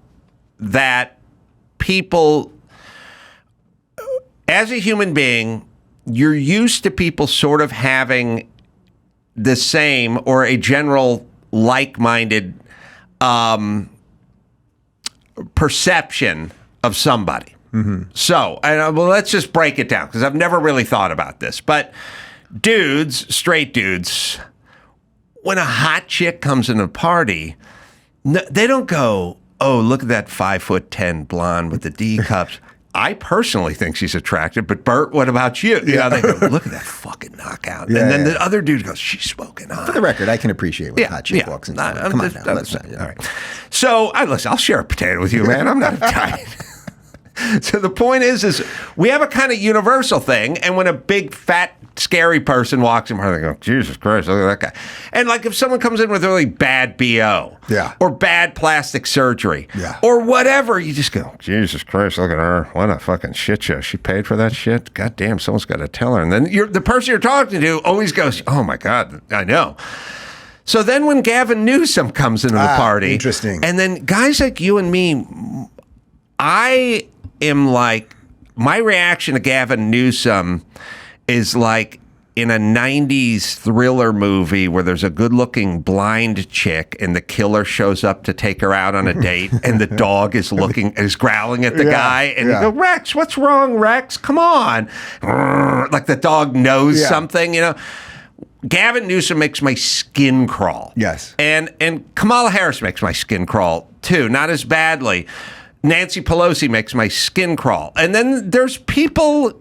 that people, as a human being, you're used to people sort of having the same or a general like-minded perception of somebody. Mm-hmm. So, let's just break it down because I've never really thought about this. But straight dudes, when a hot chick comes in a party, they don't go, oh, look at that 5'10" blonde with the D cups. I personally think she's attractive, but Bert, what about you? They go, look at that fucking knockout. And then the other dude goes, she's smoking hot. For the record, I can appreciate when a hot chick walks in. Come on now. All right. So, listen, I'll share a potato with you, man. I'm not Italian. So the point is we have a kind of universal thing, and when a big, fat, scary person walks in, they go, Jesus Christ, look at that guy. And like if someone comes in with really bad BO, or bad plastic surgery, or whatever, you just go, Jesus Christ, look at her. What a fucking shit show. She paid for that shit? God damn, someone's got to tell her. And then the person you're talking to always goes, oh my God, I know. So then when Gavin Newsom comes into the party, interesting. And then guys like you and me, I am like, my reaction to Gavin Newsom is like in a 90s thriller movie where there's a good-looking blind chick and the killer shows up to take her out on a date and the dog is growling at the guy and you go, Rex, what's wrong, Rex? Come on. Like the dog knows something, Gavin Newsom makes my skin crawl. Yes. And Kamala Harris makes my skin crawl too, not as badly. Nancy Pelosi makes my skin crawl. And then there's people,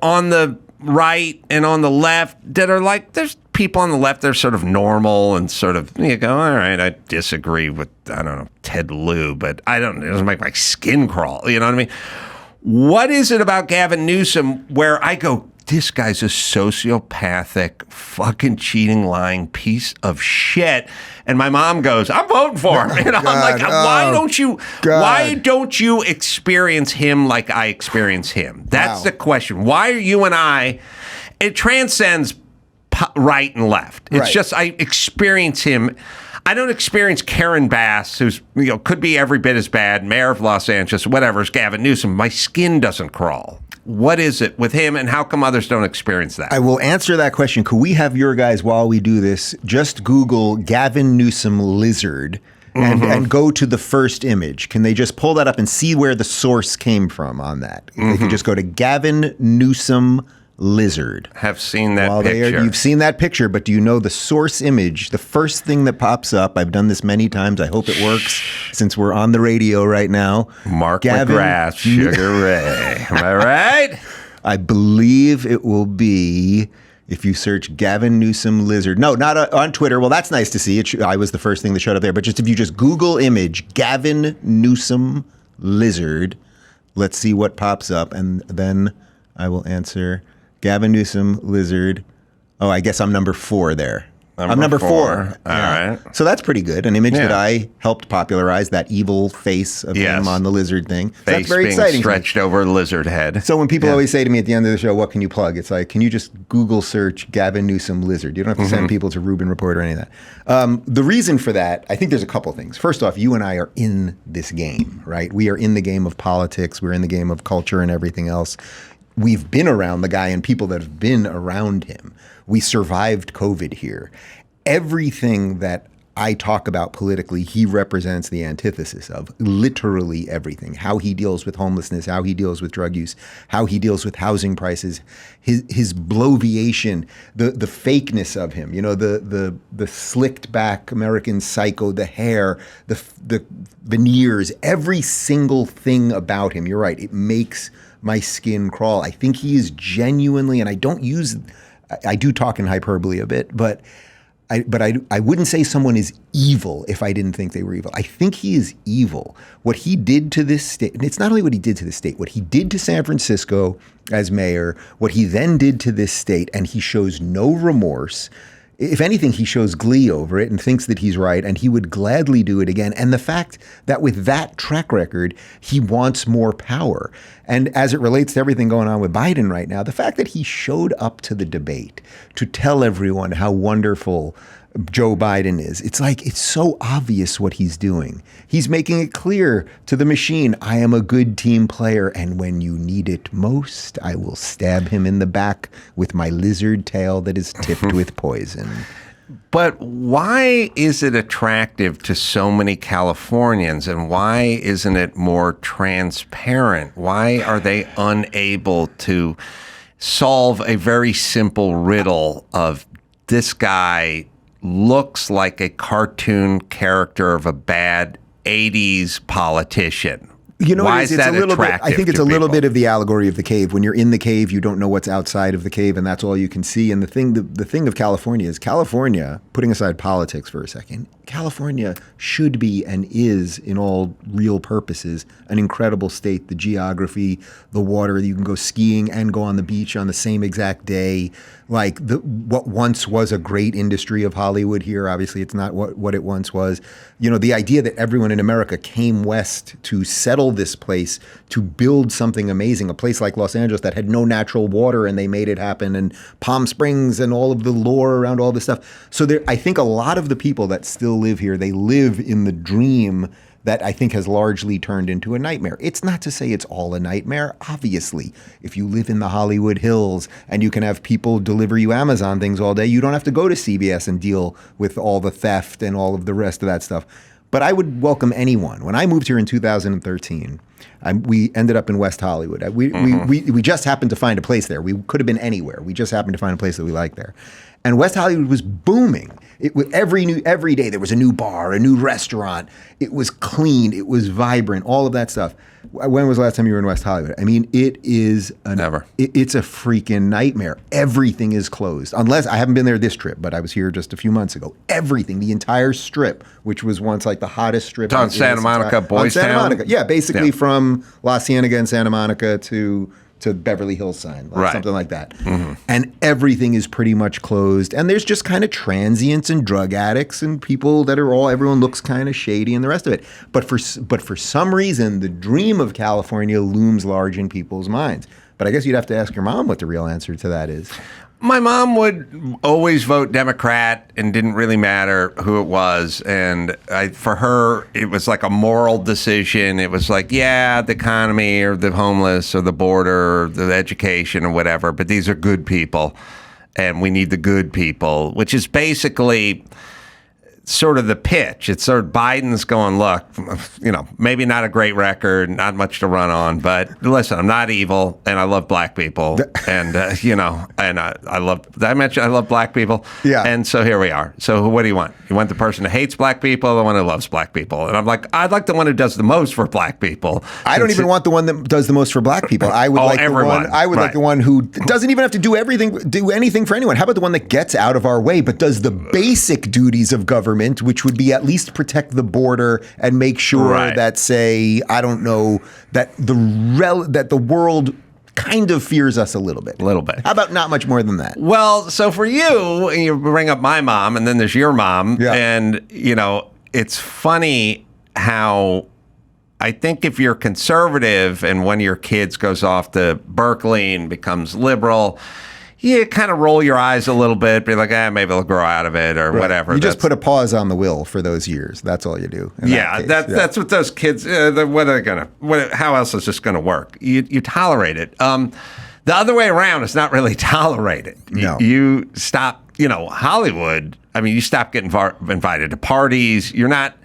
on the right and on the left that are like, there's people on the left that are sort of normal and sort of, you go, all right, I disagree with, I don't know, Ted Lieu, but it doesn't make my skin crawl. You know what I mean? What is it about Gavin Newsom where I go, this guy's a sociopathic, fucking cheating, lying piece of shit. And my mom goes, I'm voting for him. And I'm like, why don't you experience him like I experience him? That's the question. Why are you and I, it transcends right and left. It's just, I experience him. I don't experience Karen Bass, who's could be every bit as bad, mayor of Los Angeles, whatever, as Gavin Newsom. My skin doesn't crawl. What is it with him, and how come others don't experience that? I will answer that question. Could we have your guys, while we do this, just Google Gavin Newsom lizard, and go to the first image. Can they just pull that up and see where the source came from on that? They can just go to Gavin Newsom lizard. Have seen that picture. You've seen that picture, but do you know the source image? The first thing that pops up, I've done this many times, I hope it works since we're on the radio right now. Mark McGrath, Sugar Ray. Am I right? I believe it will be, if you search Gavin Newsom lizard. No, not on Twitter. Well, that's nice to see. I was the first thing that showed up there. But just if you just Google image Gavin Newsom lizard, let's see what pops up. And then I will answer Gavin Newsom lizard. Oh, I guess I'm number 4 there. I'm number 4. All right. So that's pretty good. An image that I helped popularize, that evil face of him on the lizard thing. So Face that's very being exciting. stretched over a lizard head. So when people always say to me at the end of the show, what can you plug? It's like, can you just Google search Gavin Newsom lizard? You don't have to send people to Rubin Report or any of that. The reason for that, I think there's a couple things. First off, you and I are in this game, right? We are in the game of politics. We're in the game of culture and everything else. We've been around the guy and people that have been around him. We survived COVID here. Everything that I talk about politically, he represents the antithesis of. Literally everything. How he deals with homelessness, how he deals with drug use, how he deals with housing prices, his bloviation, the fakeness of him, the slicked back American Psycho, the hair, the veneers, every single thing about him. You're right. It makes my skin crawl. I think he is genuinely, and I do talk in hyperbole a bit, but I wouldn't say someone is evil if I didn't think they were evil. I think he is evil. What he did to this state, and it's not only what he did to the state, what he did to San Francisco as mayor, what he then did to this state, and he shows no remorse. If anything, he shows glee over it and thinks that he's right, and he would gladly do it again. And the fact that with that track record, he wants more power. And as it relates to everything going on with Biden right now, the fact that he showed up to the debate to tell everyone how wonderful Joe Biden is, it's so obvious what he's doing. He's making it clear to the machine, I am a good team player, and when you need it most, I will stab him in the back with my lizard tail that is tipped with poison. But why is it attractive to so many Californians, and why isn't it more transparent? Why are they unable to solve a very simple riddle of this guy looks like a cartoon character of a bad 80s politician? Why is that attractive? I think it's a little bit of the allegory of the cave. When you're in the cave, you don't know what's outside of the cave, and that's all you can see. And the thing of California is California, putting aside politics for a second, California should be and is, in all real purposes, an incredible state. The geography, the water, you can go skiing and go on the beach on the same exact day. Like what once was a great industry of Hollywood here, obviously it's not what it once was. The idea that everyone in America came west to settle this place, to build something amazing, a place like Los Angeles that had no natural water, and they made it happen, and Palm Springs and all of the lore around all this stuff. So I think a lot of the people that still live here, they live in the dream that I think has largely turned into a nightmare. It's not to say it's all a nightmare. Obviously, if you live in the Hollywood Hills and you can have people deliver you Amazon things all day, you don't have to go to CBS and deal with all the theft and all of the rest of that stuff. But I would welcome anyone. When I moved here in 2013, we ended up in West Hollywood. We just happened to find a place there. We could have been anywhere. We just happened to find a place that we liked there. And West Hollywood was booming. Every day there was a new bar, a new restaurant. It was clean. It was vibrant. All of that stuff. When was the last time you were in West Hollywood? I mean, it is never. It's a freaking nightmare. Everything is closed. Unless I haven't been there this trip, but I was here just a few months ago. Everything, the entire strip, which was once like the hottest strip. It's on Santa Monica, Boys Town. Santa Monica. Yeah, basically from La Cienega and Santa Monica to Beverly Hills sign, something like that. Mm-hmm. And everything is pretty much closed. And there's just kind of transients and drug addicts and people that are everyone looks kind of shady and the rest of it. But for some reason, the dream of California looms large in people's minds. But I guess you'd have to ask your mom what the real answer to that is. My mom would always vote Democrat and didn't really matter who it was. And for her, it was like a moral decision. It was like, yeah, the economy or the homeless or the border or the education or whatever. But these are good people and we need the good people, which is basically sort of the pitch. It's sort of Biden's going, look, maybe not a great record, not much to run on, but listen, I'm not evil, and I love black people, and and I love. Did I mention I love black people? Yeah. And so here we are. So what do you want? You want the person who hates black people, or the one who loves black people? And I'm like, I'd like the one who does the most for black people. I don't even want the one that does the most for black people. I would like everyone. The one. I would like the one who doesn't even have to do anything for anyone. How about the one that gets out of our way but does the basic duties of government, which would be at least protect the border and make sure that, say, I don't know, that the world kind of fears us a little bit. How about not much more than that? Well, so for you bring up my mom, and then there's your mom, and it's funny how I think if you're conservative and one of your kids goes off to Berkeley and becomes liberal, you kind of roll your eyes a little bit, be like, maybe they'll grow out of it or whatever. You just put a pause on the will for those years. That's all you do. That's what those kids, what are they going to, how else is this going to work? You tolerate it. The other way around, it's not really tolerated. No. You stop, Hollywood, you stop getting invited to parties. You're not,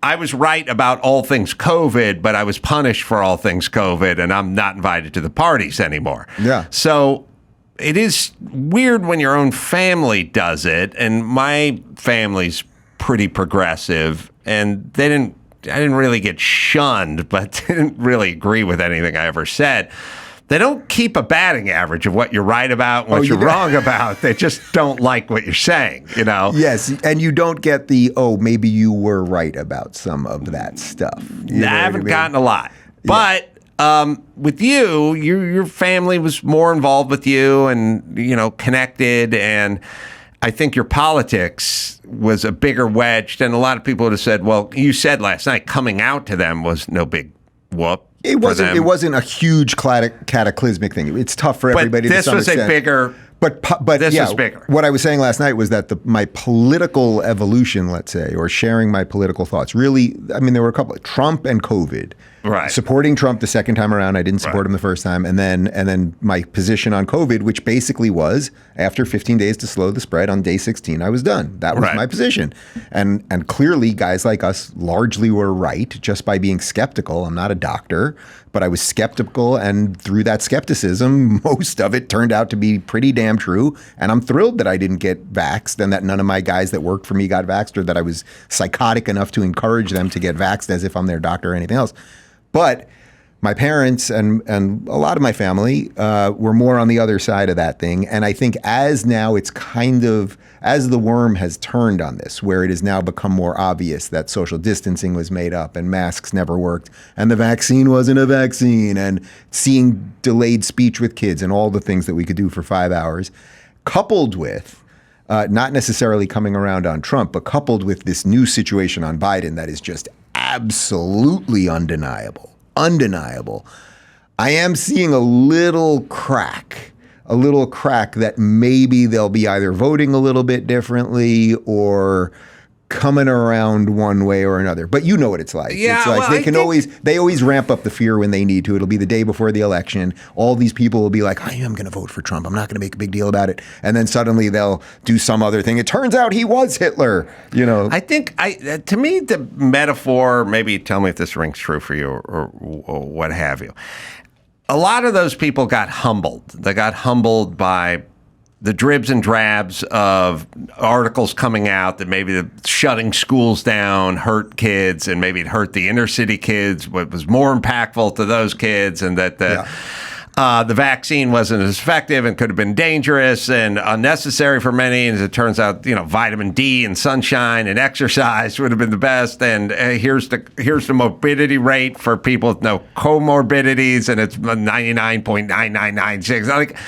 I was right about all things COVID, but I was punished for all things COVID, and I'm not invited to the parties anymore. Yeah. So it is weird when your own family does it, and my family's pretty progressive, and I didn't really get shunned, but didn't really agree with anything I ever said. They don't keep a batting average of what you're right about and what you're wrong about. They just don't like what you're saying, Yes, and you don't get maybe you were right about some of that stuff. I haven't gotten a lot. But with you, your family was more involved with you and, connected. And I think your politics was a bigger wedge than a lot of people would have said, well, you said last night coming out to them was no big whoop. It wasn't a huge cataclysmic thing. It's tough for everybody to some extent. This was a bigger. But this was bigger. What I was saying last night was that my political evolution, let's say, or sharing my political thoughts, really, there were a couple. Trump and COVID. Right. Supporting Trump the second time around, I didn't support him the first time, and then my position on COVID, which basically was after 15 days to slow the spread, on day 16 I was done. That was my position, and clearly guys like us largely were right just by being skeptical. I'm not a doctor, but I was skeptical, and through that skepticism, most of it turned out to be pretty damn true. And I'm thrilled that I didn't get vaxxed, and that none of my guys that worked for me got vaxxed, or that I was psychotic enough to encourage them to get vaxxed as if I'm their doctor or anything else. But my parents and a lot of my family were more on the other side of that thing. And I think as the worm has turned on this, where it has now become more obvious that social distancing was made up and masks never worked and the vaccine wasn't a vaccine, and seeing delayed speech with kids and all the things that we could do for 5 hours, coupled with not necessarily coming around on Trump, but coupled with this new situation on Biden that is just absolutely undeniable. I am seeing a little crack that maybe they'll be either voting a little bit differently or coming around one way or another. But you know what it's like. Yeah, it's like they always ramp up the fear when they need to. It'll be the day before the election. All these people will be like, I am going to vote for Trump. I'm not going to make a big deal about it. And then suddenly they'll do some other thing. It turns out he was Hitler, I think, to me, the metaphor, maybe tell me if this rings true for you or what have you. A lot of those people got humbled. They got humbled by the dribs and drabs of articles coming out that maybe the shutting schools down hurt kids, and maybe it hurt the inner city kids, what was more impactful to those kids, and that the vaccine wasn't as effective and could have been dangerous and unnecessary for many. And as it turns out, vitamin D and sunshine and exercise would have been the best. And here's the morbidity rate for people with no comorbidities, and it's 99.9996. Like,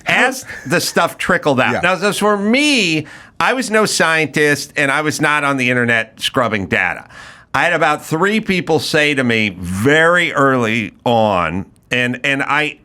as the stuff trickled out. Now, so for me, I was no scientist, and I was not on the internet scrubbing data. I had about 3 people say to me very early on, and I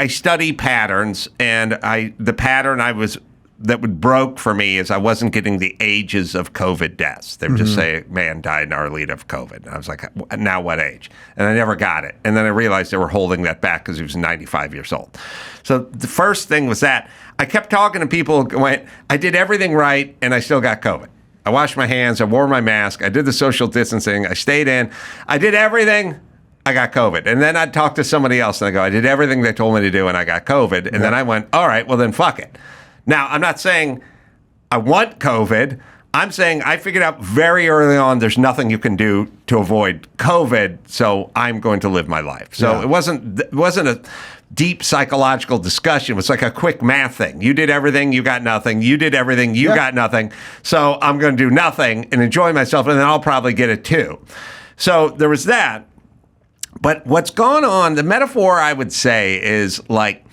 study patterns, and the pattern I was that would broke for me is I wasn't getting the ages of COVID deaths. They would just say, man died in our lead of COVID. And I was like, now what age? And I never got it. And then I realized they were holding that back because he was 95 years old. So the first thing was that I kept talking to people who went, I did everything right and I still got COVID. I washed my hands, I wore my mask, I did the social distancing, I stayed in, I did everything, I got COVID. And then I'd talk to somebody else and I go, I did everything they told me to do and I got COVID. And then I went, all right, well then fuck it. Now, I'm not saying I want COVID. I'm saying I figured out very early on there's nothing you can do to avoid COVID, so I'm going to live my life. So it wasn't a deep psychological discussion. It was like a quick math thing. You did everything, you got nothing. You did everything, you got nothing. So I'm going to do nothing and enjoy myself, and then I'll probably get it too. So there was that. But what's going on, the metaphor I would say is like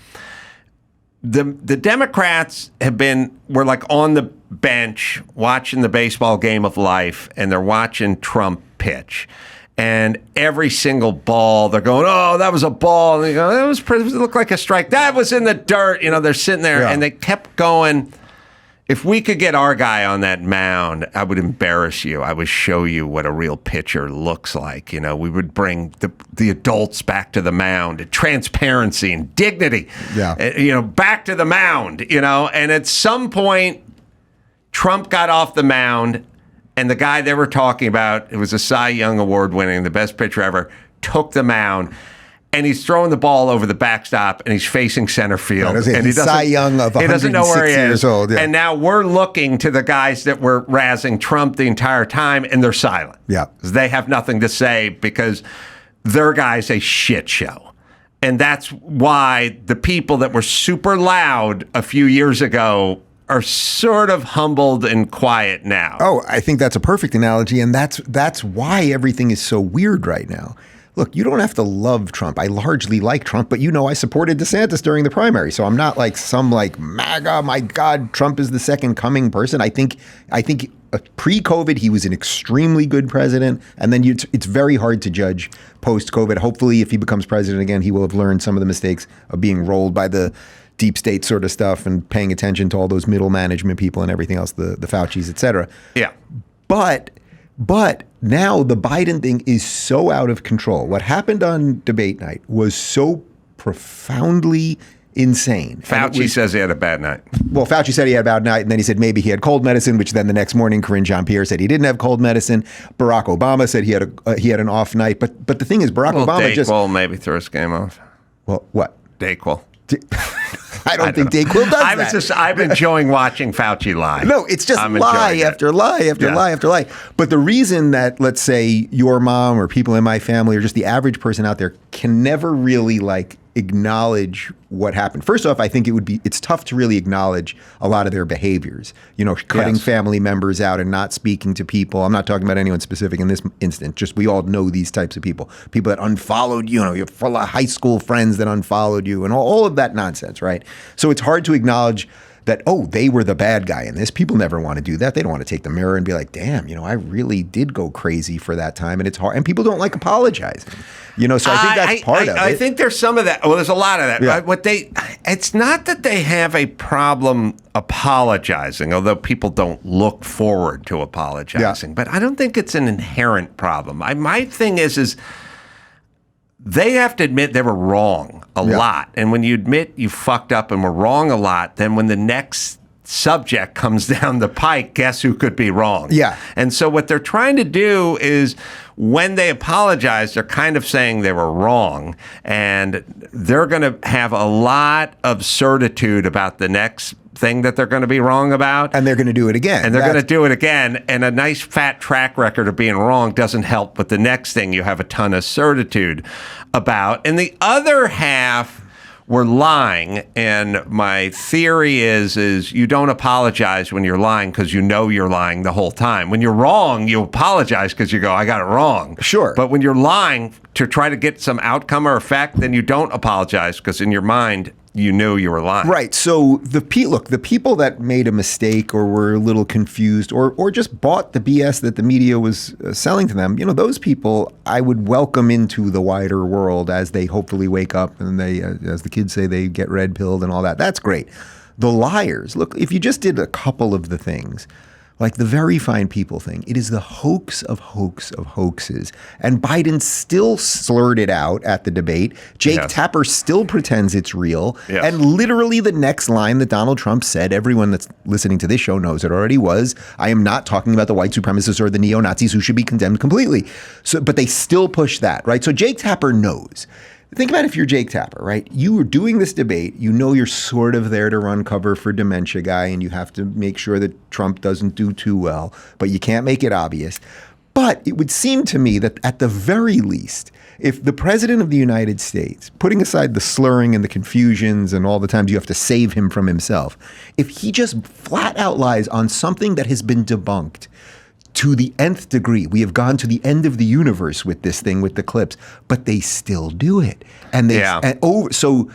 the Democrats were like on the bench watching the baseball game of life, and they're watching Trump pitch. And every single ball, they're going, oh, that was a ball. And they go, it looked like a strike. That was in the dirt. You know, they're sitting there, and they kept going. If we could get our guy on that mound, I would embarrass you. I would show you what a real pitcher looks like. You know, we would bring the adults back to the mound, transparency and dignity. You know, back to the mound. You know, and at some point, Trump got off the mound, and the guy they were talking about, it was a Cy Young Award winning, the best pitcher ever, took the mound. And he's throwing the ball over the backstop, and he's facing center field. And he Cy Young of 106 years old. Yeah. And now we're looking to the guys that were razzing Trump the entire time, and they're silent. Yeah. They have nothing to say because their guy's a shit show. And that's why the people that were super loud a few years ago are sort of humbled and quiet now. Oh, I think that's a perfect analogy, and that's why everything is so weird right now. Look, you don't have to love Trump. I largely like Trump, but you know I supported DeSantis during the primary, so I'm not like some like MAGA, my God, Trump is the second coming person. I think pre-COVID he was an extremely good president, and then it's very hard to judge post-COVID. Hopefully, if he becomes president again, he will have learned some of the mistakes of being rolled by the deep state sort of stuff and paying attention to all those middle management people and everything else, the Faucis, et cetera. Yeah. But now the Biden thing is so out of control. What happened on debate night was so profoundly insane. Fauci says he had a bad night. Well, Fauci said he had a bad night, and then he said maybe he had cold medicine, which then the next morning, Karine Jean-Pierre said he didn't have cold medicine. Barack Obama said he had an off night. But the thing is, Barack Obama Dayquil maybe threw his game off. Well, what? Dayquil. I don't think Dayquil does that. I'm enjoying watching Fauci lie. No, it's just lie after lie after lie after lie. But the reason that, let's say, your mom or people in my family or just the average person out there can never really like acknowledge what happened. First off, I think it's tough to really acknowledge a lot of their behaviors. You know, cutting family members out and not speaking to people. I'm not talking about anyone specific in this instance. Just we all know these types of people. People that unfollowed you, your high school friends that unfollowed you and all of that nonsense, right? So it's hard to acknowledge that, oh, they were the bad guy in this. People never want to do that. They don't want to take the mirror and be like, damn, I really did go crazy for that time. And it's hard. And people don't like apologizing. So I think that's part of it. I think there's some of that. Well, there's a lot of that. Yeah. It's not that they have a problem apologizing, although people don't look forward to apologizing. Yeah. But I don't think it's an inherent problem. My thing is they have to admit they were wrong a lot. And when you admit you fucked up and were wrong a lot, then when the next subject comes down the pike, guess who could be wrong? Yeah. And so what they're trying to do is when they apologize, they're kind of saying they were wrong. And they're going to have a lot of certitude about the next thing that they're going to be wrong about. And they're going to do it again. And they're going to do it again. And a nice fat track record of being wrong doesn't help with the next thing you have a ton of certitude about. And the other half were lying. And my theory is you don't apologize when you're lying because you know you're lying the whole time. When you're wrong, you apologize because you go, I got it wrong. Sure. But when you're lying to try to get some outcome or effect, then you don't apologize because in your mind, you knew you were lying. Right. So the people that made a mistake or were a little confused or just bought the BS that the media was selling to them, those people I would welcome into the wider world as they hopefully wake up and they, as the kids say, they get red pilled and all that. That's great. The liars, look, if you just did a couple of the things, like the very fine people thing, it is the hoax of hoaxes. And Biden still slurred it out at the debate. Jake Tapper still pretends it's real. Yes. And literally the next line that Donald Trump said, everyone that's listening to this show knows it already, was, I am not talking about the white supremacists or the neo-Nazis who should be condemned completely. So, but they still push that, right? So Jake Tapper knows. Think about if you're Jake Tapper, right? You were doing this debate. You know you're sort of there to run cover for dementia guy, and you have to make sure that Trump doesn't do too well, but you can't make it obvious. But it would seem to me that at the very least, if the president of the United States, putting aside the slurring and the confusions and all the times you have to save him from himself, if he just flat out lies on something that has been debunked to the nth degree, we have gone to the end of the universe with this thing, with the clips, but they still do it. And they, so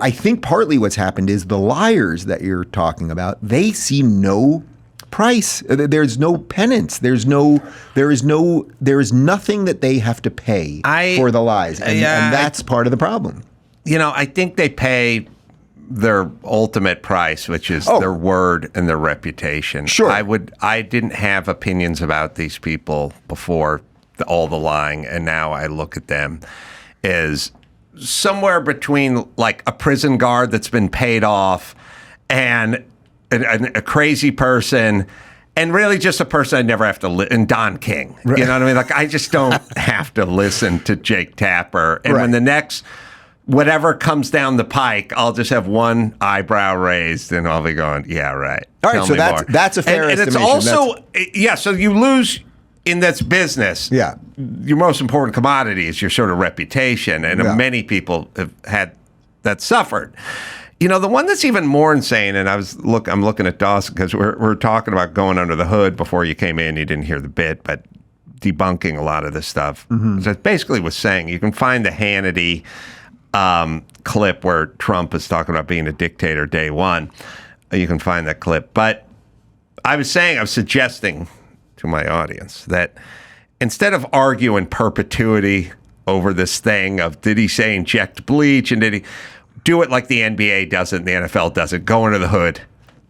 I think partly what's happened is the liars that you're talking about, they see no price. There's no penance. There is nothing that they have to pay for the lies. And that's part of the problem. I think they pay their ultimate price, which is their word and their reputation. Sure. I didn't have opinions about these people before all the lying, and now I look at them as somewhere between like a prison guard that's been paid off and a crazy person, and really just a person I'd never have to and Don King. Right. You know what I mean? Like, I just don't have to listen to Jake Tapper. And when the next whatever comes down the pike, I'll just have one eyebrow raised, and I'll be going, yeah, right. All right, so that's a fair estimation. And it's also, so you lose in this business. Yeah. Your most important commodity is your sort of reputation, and many people have had that suffered. The one that's even more insane, and I'm looking at Dawson because we're talking about going under the hood before you came in. You didn't hear the bit, but debunking a lot of this stuff. Mm-hmm. So it basically was saying you can find the Hannity clip where Trump is talking about being a dictator day one. You can find that clip. But I was suggesting to my audience that instead of arguing perpetuity over this thing of did he say inject bleach and did he do it like the NBA does it and the NFL does it, go under the hood,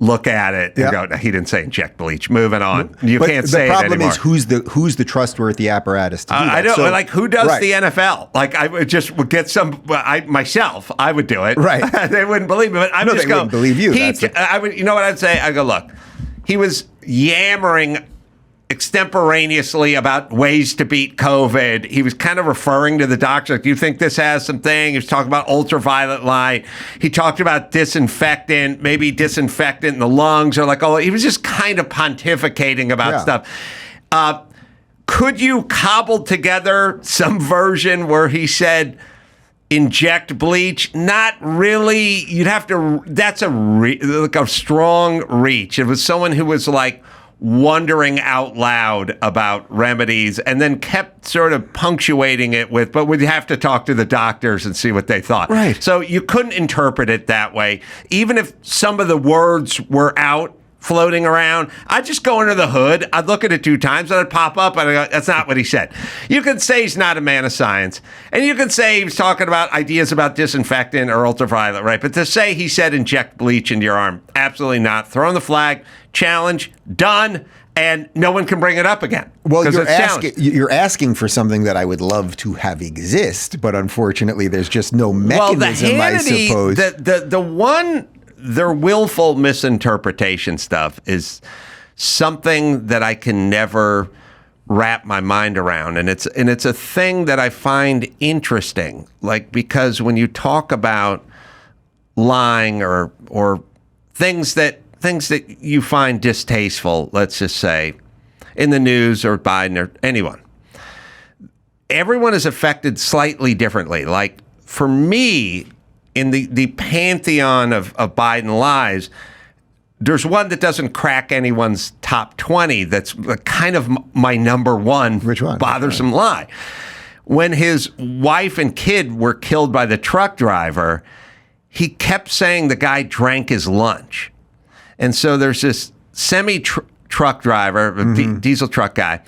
look at it, and go, he didn't say inject bleach, moving on. You can't say it anymore. The problem is who's the trustworthy apparatus to do that? I don't, who does the NFL? Like, I would get some, myself, I would do it. Right. They wouldn't believe me, but they wouldn't believe you. I would, you know what I'd say? I'd go, look, he was yammering extemporaneously about ways to beat COVID. He was kind of referring to the doctor. Like, do you think this has something? He was talking about ultraviolet light. He talked about disinfectant, maybe disinfectant in the lungs, or he was just kind of pontificating about stuff. Could you cobble together some version where he said inject bleach? Not really. You'd have to. That's a strong reach. It was someone who was wondering out loud about remedies and then kept sort of punctuating it with, but we'd have to talk to the doctors and see what they thought. Right. So you couldn't interpret it that way. Even if some of the words were out floating around, I'd just go under the hood. I'd look at it 2 times and I'd pop up and I'd go, that's not what he said. You could say he's not a man of science. And you could say he was talking about ideas about disinfectant or ultraviolet, right? But to say he said inject bleach into your arm, absolutely not. Throw in the flag, challenge, done, and no one can bring it up again. Well, you're asking for something that I would love to have exist, but unfortunately there's just no mechanism, I suppose. Their willful misinterpretation stuff is something that I can never wrap my mind around, and it's a thing that I find interesting. Because when you talk about lying or things that you find distasteful, let's just say, in the news or Biden or anyone, everyone is affected slightly differently. For me, in the pantheon of Biden lies, there's one that doesn't crack anyone's top 20 that's kind of my number one. Which one? Bothersome lie. When his wife and kid were killed by the truck driver, he kept saying the guy drank his lunch. And so there's this semi-truck driver, diesel truck guy,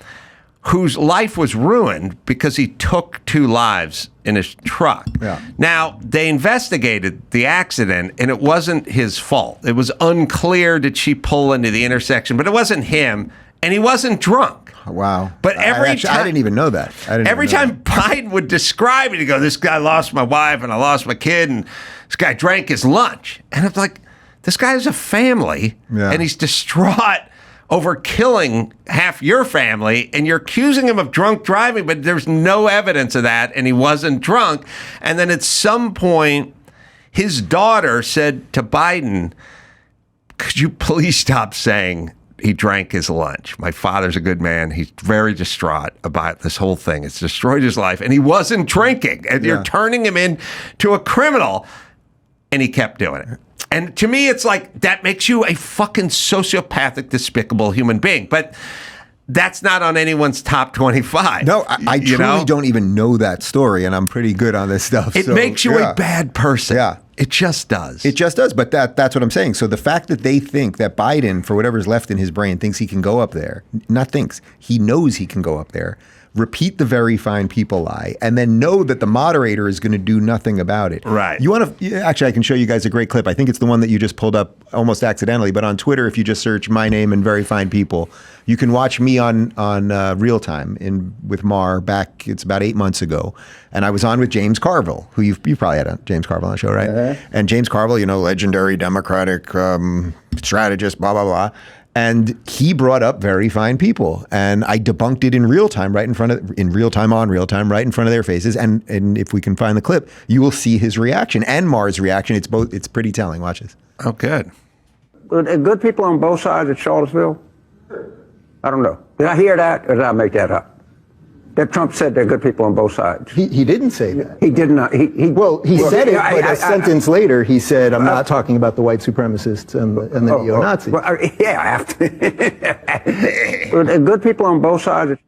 whose life was ruined because he took 2 lives in his truck. Yeah. Now, they investigated the accident, and it wasn't his fault. It was unclear, did she pull into the intersection, but it wasn't him, and he wasn't drunk. Wow. But I didn't even know that. Every time Biden would describe it, he'd go, this guy lost my wife, and I lost my kid, and this guy drank his lunch. And I'm like, this guy has a family, and he's distraught over killing half your family, and you're accusing him of drunk driving, but there's no evidence of that, and he wasn't drunk. And then at some point, his daughter said to Biden, could you please stop saying he drank his lunch? My father's a good man. He's very distraught about this whole thing. It's destroyed his life, and he wasn't drinking, and you're turning him into a criminal, and he kept doing it. And to me, it's like, that makes you a fucking sociopathic, despicable human being. But that's not on anyone's top 25. No, I truly don't even know that story, and I'm pretty good on this stuff. It makes you a bad person. Yeah. It just does. It just does. But that's what I'm saying. So the fact that they think that Biden, for whatever's left in his brain, thinks he can go up there, not thinks, he knows he can go up there, repeat the very fine people lie, and then know that the moderator is going to do nothing about it. Right. You want to actually? I can show you guys a great clip. I think it's the one that you just pulled up almost accidentally. But on Twitter, if you just search my name and very fine people, you can watch me on real time with Maher back. It's about 8 months ago, and I was on with James Carville, who you probably had James Carville on the show, right? Uh-huh. And James Carville, legendary Democratic strategist, blah blah blah. And he brought up very fine people, and I debunked it in real time, right in front of right in front of their faces. And if we can find the clip, you will see his reaction and Maher's reaction. It's pretty telling. Watch this. Oh, good. Good people on both sides of Charlottesville? I don't know. Did I hear that, or did I make that up? That Trump said there are good people on both sides. He didn't say that. He did not. He said it, but a sentence later he said, "I'm not talking about the white supremacists and the neo-Nazis." Well, yeah, after. Good people on both sides.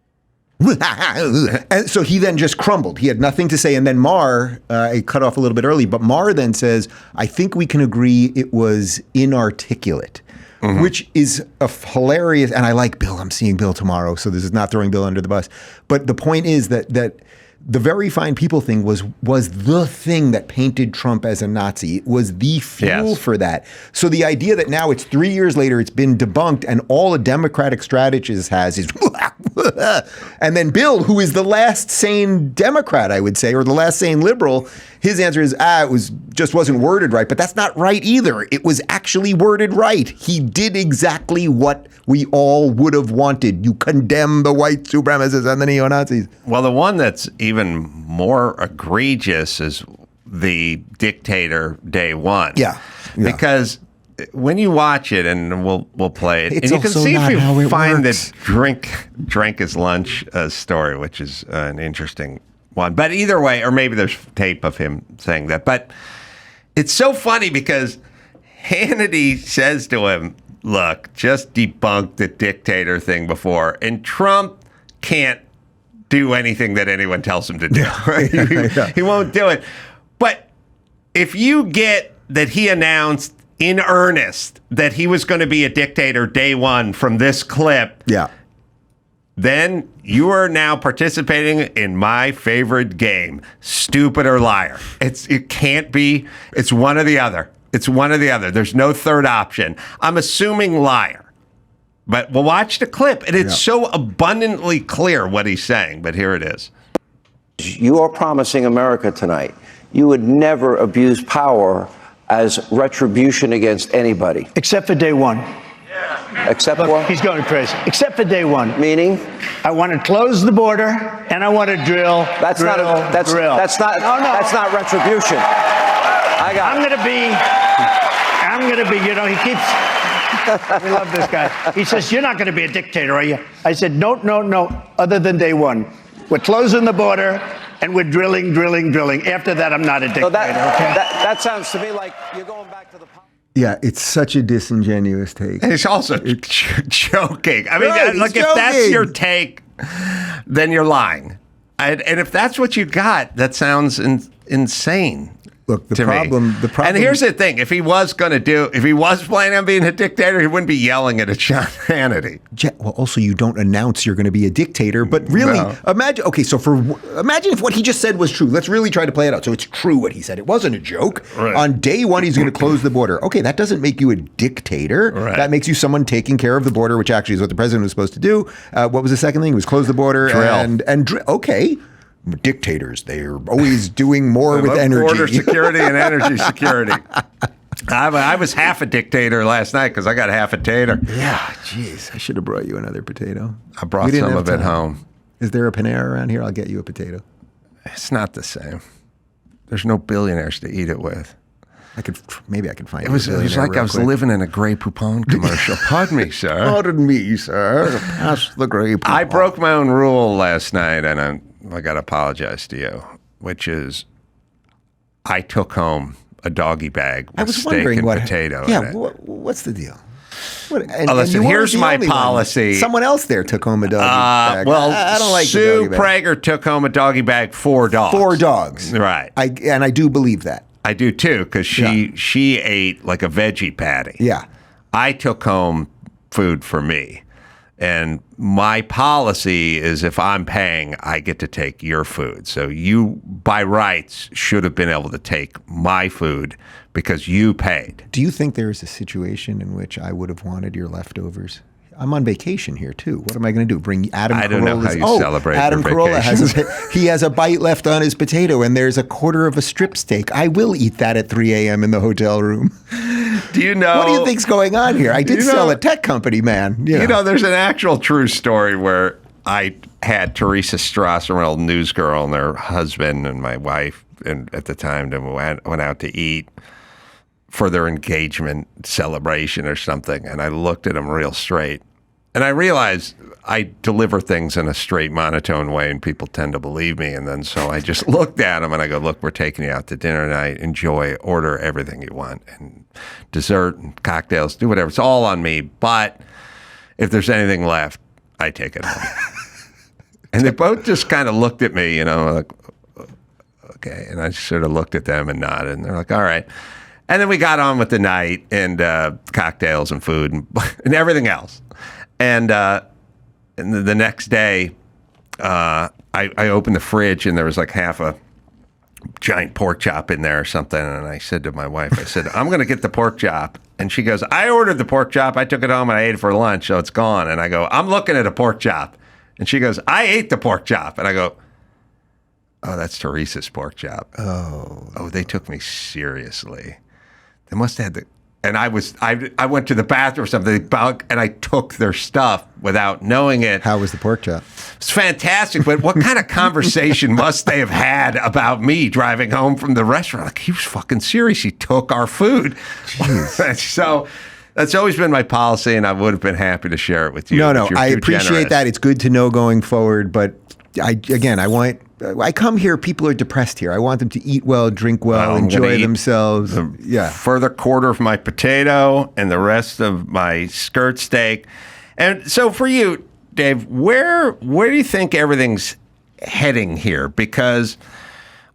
And so he then just crumbled. He had nothing to say. And then Maher, it cut off a little bit early, but Maher then says, I think we can agree it was inarticulate. Mm-hmm. Which is a hilarious, and I like Bill. I'm seeing Bill tomorrow, so this is not throwing Bill under the bus. But the point is that the very fine people thing was the thing that painted Trump as a Nazi. It was the fuel for that. So the idea that now it's 3 years later, it's been debunked, and all a Democratic strategist has is, and then Bill, who is the last sane Democrat, I would say, or the last sane liberal, his answer is, just wasn't worded right. But that's not right either. It was actually worded right. He did exactly what we all would have wanted. You condemn the white supremacists and the neo-Nazis. Well, the one that's even more egregious is the dictator day one. Yeah. Because when you watch it, and we'll play it, it's and you can also see not if how you it find works. that drank his lunch story, which is an interesting one. But either way, or maybe there's tape of him saying that. But it's so funny because Hannity says to him, look, just debunk the dictator thing before. And Trump can't do anything that anyone tells him to do. Right? He won't do it. But if you get that he announced in earnest that he was going to be a dictator day one from this clip, then you are now participating in my favorite game, stupid or liar. It can't be. It's one or the other. It's one or the other. There's no third option. I'm assuming liar. But we'll watch the clip, and it's so abundantly clear what he's saying. But here it is. You are promising America tonight you would never abuse power as retribution against anybody. Except for day one. Except Look, what? He's going crazy. Except for day one. Meaning? I want to close the border, and I want to drill. That's not retribution. I'm going to be, he keeps, we love this guy. He says, you're not going to be a dictator, are you? I said, no, other than day one. We're closing the border, and we're drilling. After that, I'm not a dictator, that sounds to me like you're going back to the... Yeah, it's such a disingenuous take. And it's also joking. I mean, Right, look, if that's your take, then you're lying. And if that's what you got, that sounds insane. Look, the to problem. me. And here's the thing: if he was planning on being a dictator, he wouldn't be yelling at Sean Hannity. Well, also, you don't announce you're going to be a dictator, but really, imagine. Okay, so imagine if what he just said was true. Let's really try to play it out. So it's true what he said. It wasn't a joke. Right. On day one, he's going to close the border. Okay, that doesn't make you a dictator. Right. That makes you someone taking care of the border, which actually is what the president was supposed to do. What was the second thing? It was close the border and drill. Okay. Dictators, they're always doing more with energy. Border security and energy security. I was half a dictator last night because I got half a tater. Yeah, jeez. I should have brought you another potato. I brought some of it home. Is there a Panera around here? I'll get you a potato. It's not the same. There's no billionaires to eat it with. Maybe I could find it. Was like I was living in a Grey Poupon commercial. Pardon me, sir. Pardon me, sir. Pass the Grey Poupon. I broke my own rule last night, and I got to apologize to you, which is I took home a doggy bag with steak and potato in it. What's the deal? Listen, here's my policy. Someone else there took home a doggy bag. Well, I don't like Sue the doggy bag. Prager took home a doggy bag, 4 dogs. 4 dogs. Right. And I do believe that. I do too, because she ate like a veggie patty. Yeah. I took home food for me. And my policy is if I'm paying, I get to take your food. So you, by rights, should have been able to take my food because you paid. Do you think there is a situation in which I would have wanted your leftovers? I'm on vacation here too. What am I going to do? Bring Adam? I don't know how you celebrate. Adam Carolla has a bite left on his potato, and there's a quarter of a strip steak. I will eat that at 3 a.m. in the hotel room. Do you know? What do you think's going on here? I did sell a tech company, man. You know, there's an actual true story where I had Teresa Strasser, an old news girl, and their husband and my wife, and at the time, and went out to eat for their engagement celebration or something. And I looked at them real straight. And I realized I deliver things in a straight, monotone way, and people tend to believe me. And then so I just looked at them and I go, look, we're taking you out to dinner tonight. Enjoy, order everything you want. And dessert and cocktails, do whatever. It's all on me. But if there's anything left, I take it home. And they both just kind of looked at me, like, okay. And I sort of looked at them and nodded. And they're like, all right. And then we got on with the night and cocktails and food and everything else. And the next day, I opened the fridge and there was like half a giant pork chop in there or something. And I said to my wife, I said, I'm going to get the pork chop. And she goes, I ordered the pork chop. I took it home and I ate it for lunch, so it's gone. And I go, I'm looking at a pork chop. And she goes, I ate the pork chop. And I go, oh, that's Teresa's pork chop. Oh, they took me seriously. They must have had the... And I went to the bathroom or something, and I took their stuff without knowing it. How was the pork chop? It's fantastic, but what kind of conversation must they have had about me driving home from the restaurant? Like, he was fucking serious. He took our food. So that's always been my policy, and I would have been happy to share it with you. No, I appreciate that. It's good to know going forward, but I come here, people are depressed here. I want them to eat well, drink well, enjoy themselves. Further quarter of my potato and the rest of my skirt steak. And so for you, Dave, where do you think everything's heading here? Because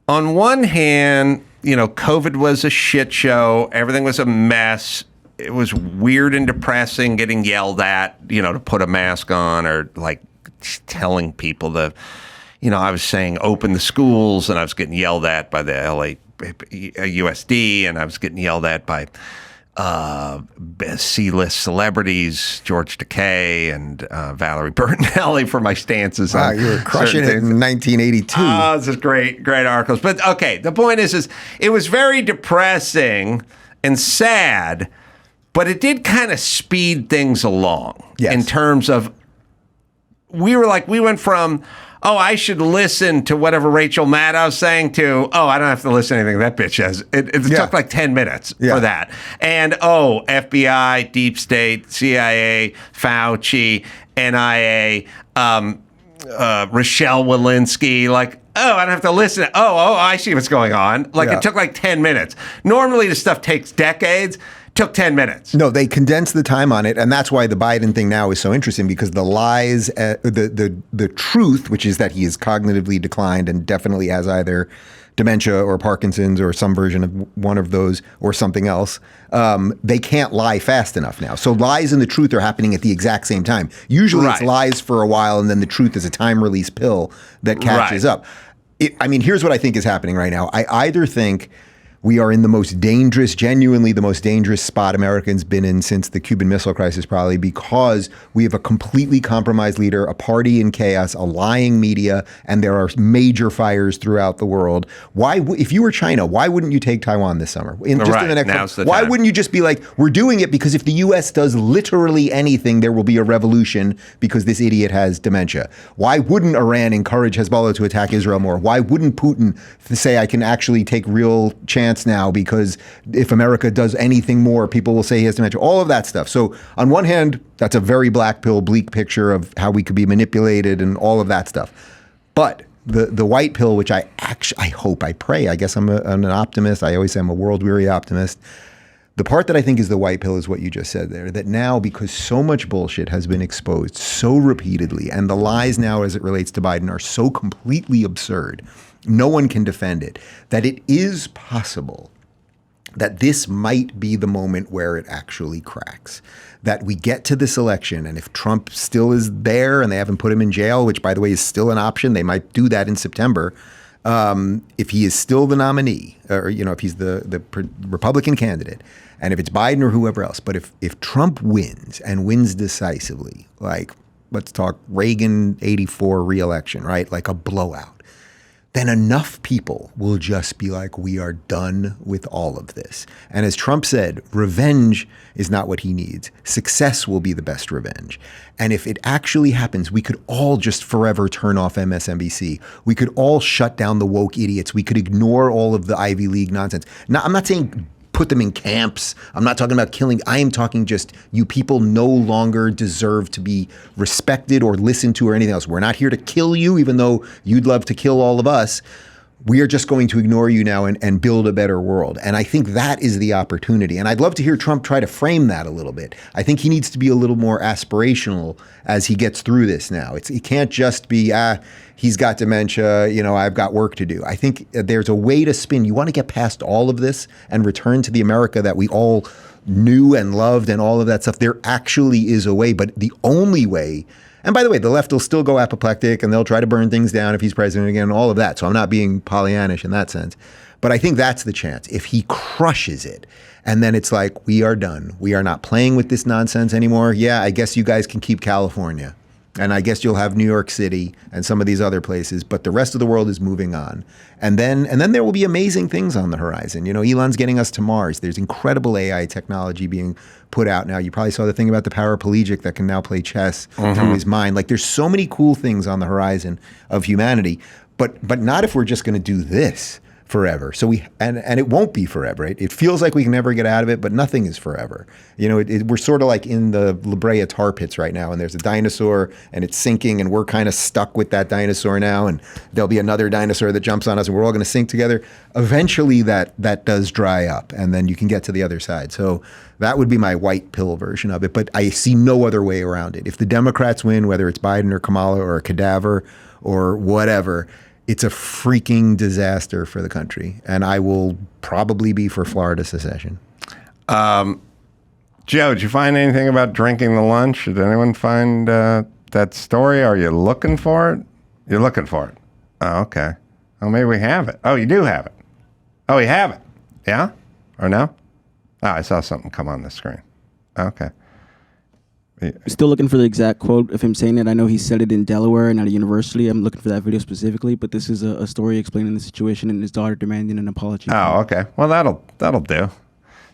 on one hand, COVID was a shit show. Everything was a mess. It was weird and depressing getting yelled at, to put a mask on or like telling people to... I was saying open the schools, and I was getting yelled at by the USD, and I was getting yelled at by C-list celebrities, George Takei and Valerie Bertinelli for my stances. Wow, you were crushing it in 1982. Oh, this is great articles. But okay, the point is it was very depressing and sad, but it did kind of speed things along in terms of we went from, I should listen to whatever Rachel Maddow's saying to, I don't have to listen to anything that bitch says. It took like 10 minutes for that. And, FBI, Deep State, CIA, Fauci, NIA, Rochelle Walensky, like, I don't have to listen. I see what's going on. Like, it took like 10 minutes. Normally, this stuff takes decades. Took 10 minutes. No, they condensed the time on it, and that's why the Biden thing now is so interesting, because the lies, the truth, which is that he is cognitively declined and definitely has either dementia or Parkinson's or some version of one of those or something else, they can't lie fast enough now. So lies and the truth are happening at the exact same time. Usually it's lies for a while and then the truth is a time release pill that catches up. Here's what I think is happening right now. I either think we are in the most dangerous, genuinely the most dangerous spot Americans been in since the Cuban Missile Crisis, probably because we have a completely compromised leader, a party in chaos, a lying media, and there are major fires throughout the world. Why, if you were China, why wouldn't you take Taiwan this summer? In the next why wouldn't you just be like, we're doing it because if the U.S. does literally anything, there will be a revolution because this idiot has dementia? Why wouldn't Iran encourage Hezbollah to attack Israel more? Why wouldn't Putin say, I can actually take real chance now because if America does anything more, people will say he has dementia, all of that stuff. So on one hand, that's a very black pill, bleak picture of how we could be manipulated and all of that stuff. But the white pill, which I hope, I pray, I guess I'm an optimist. I always say I'm a world weary optimist. The part that I think is the white pill is what you just said there, that now because so much bullshit has been exposed so repeatedly and the lies now as it relates to Biden are so completely absurd, no one can defend it, that it is possible that this might be the moment where it actually cracks. That we get to this election, and if Trump still is there and they haven't put him in jail, which, by the way, is still an option, they might do that in September, if he is still the nominee, or if he's the Republican candidate, and if it's Biden or whoever else, but if Trump wins and wins decisively, like let's talk Reagan 84 re-election, right? Like a blowout. Then enough people will just be like, we are done with all of this. And as Trump said, revenge is not what he needs. Success will be the best revenge. And if it actually happens, we could all just forever turn off MSNBC. We could all shut down the woke idiots. We could ignore all of the Ivy League nonsense. Now, I'm not saying put them in camps. I'm not talking about killing. I am talking just you people no longer deserve to be respected or listened to or anything else. We're not here to kill you, even though you'd love to kill all of us. We are just going to ignore you now and build a better world. And I think that is the opportunity. And I'd love to hear Trump try to frame that a little bit. I think he needs to be a little more aspirational as he gets through this now. It can't just be, he's got dementia, I've got work to do. I think there's a way to spin. You want to get past all of this and return to the America that we all knew and loved and all of that stuff. There actually is a way, but the only way. And by the way, the left will still go apoplectic and they'll try to burn things down if he's president again and all of that. So I'm not being Pollyannish in that sense. But I think that's the chance. If he crushes it and then it's like, we are done. We are not playing with this nonsense anymore. Yeah, I guess you guys can keep California. And I guess you'll have New York City and some of these other places, but the rest of the world is moving on. And then there will be amazing things on the horizon. Elon's getting us to Mars. There's incredible AI technology being put out now. You probably saw the thing about the paraplegic that can now play chess through his mind. Like there's so many cool things on the horizon of humanity, but not if we're just going to do this forever. So and it won't be forever. Right? It feels like we can never get out of it, but nothing is forever. We're sort of like in the La Brea tar pits right now, and there's a dinosaur and it's sinking, and we're kind of stuck with that dinosaur now, and there'll be another dinosaur that jumps on us, and we're all going to sink together. Eventually, that does dry up, and then you can get to the other side. So that would be my white pill version of it, but I see no other way around it. If the Democrats win, whether it's Biden or Kamala or a cadaver or whatever, it's a freaking disaster for the country, and I will probably be for Florida secession. Joe, did you find anything about drinking the lunch? Did anyone find that story? Are you looking for it? You're looking for it. Oh, okay. Oh, maybe we have it. Oh, you do have it. Oh, we have it. Yeah? Or no? Oh, I saw something come on the screen. Okay. Still looking for the exact quote of him saying it. I know he said it in Delaware and at a university. I'm looking for that video specifically, but this is a story explaining the situation and his daughter demanding an apology. Oh, okay. Well, that'll do.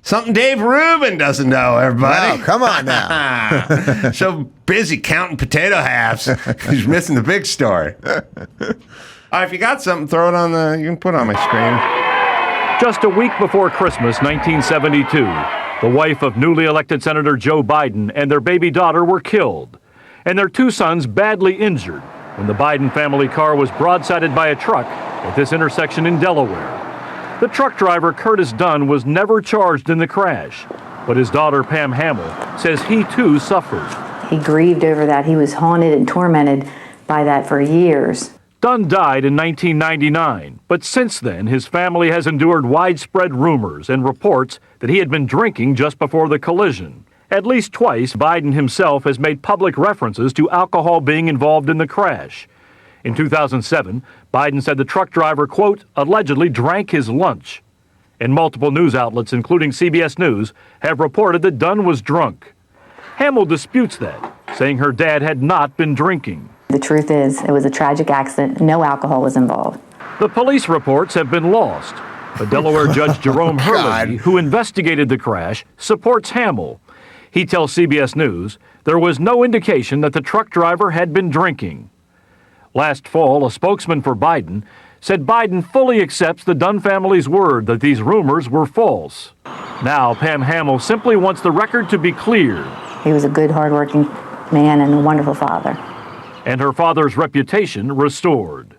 Something Dave Rubin doesn't know, everybody. Oh, come on now. So busy counting potato halves, he's missing the big story. All right, if you got something, throw it you can put it on my screen. Just a week before Christmas, 1972. The wife of newly elected Senator Joe Biden and their baby daughter were killed, and their two sons badly injured when the Biden family car was broadsided by a truck at this intersection in Delaware. The truck driver, Curtis Dunn, was never charged in the crash, but his daughter, Pam Hamill, says he too suffered. He grieved over that. He was haunted and tormented by that for years. Dunn died in 1999, but since then his family has endured widespread rumors and reports that he had been drinking just before the collision. At least twice, Biden himself has made public references to alcohol being involved in the crash. In 2007, Biden said the truck driver, quote, allegedly drank his lunch. And multiple news outlets, including CBS News, have reported that Dunn was drunk. Hamill disputes that, saying her dad had not been drinking. The truth is, it was a tragic accident. No alcohol was involved. The police reports have been lost, but Delaware Judge Jerome Hurley, who investigated the crash, supports Hamill. He tells CBS News there was no indication that the truck driver had been drinking. Last fall, a spokesman for Biden said Biden fully accepts the Dunn family's word that these rumors were false. Now, Pam Hamill simply wants the record to be cleared. He was a good, hardworking man and a wonderful father. And her father's reputation restored.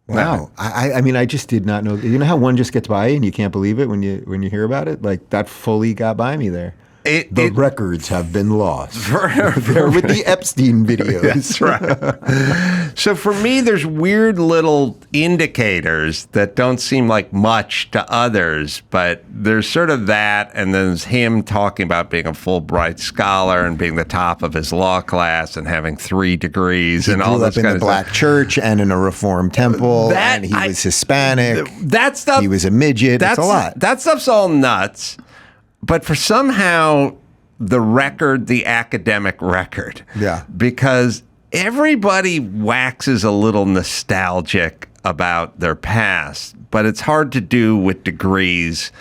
Wow. I mean, I just did not know. You know how one just gets by and you can't believe it when you hear about it? Like, that fully got by me there. The records have been lost. They're with the Epstein videos. That's right. So for me, there's weird little indicators that don't seem like much to others, but there's sort of that, and then there's him talking about being a Fulbright scholar and being the top of his law class and having 3 degrees and all this kind of stuff. He grew up in a black church and in a Reformed temple, and he was Hispanic. That stuff. He was a midget. That's a lot. That stuff's all nuts. But for somehow the record, the academic record, because everybody waxes a little nostalgic about their past, but it's hard to do with degrees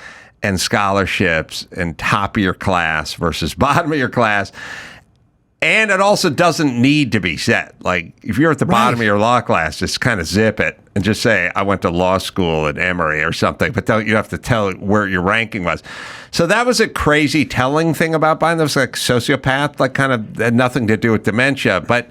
and scholarships and top of your class versus bottom of your class. And it also doesn't need to be said. Like, if you're at the bottom of your law class, just kind of zip it and just say, I went to law school at Emory or something, but you have to tell where your ranking was. So that was a crazy telling thing about Biden. That was like sociopath, like kind of had nothing to do with dementia. But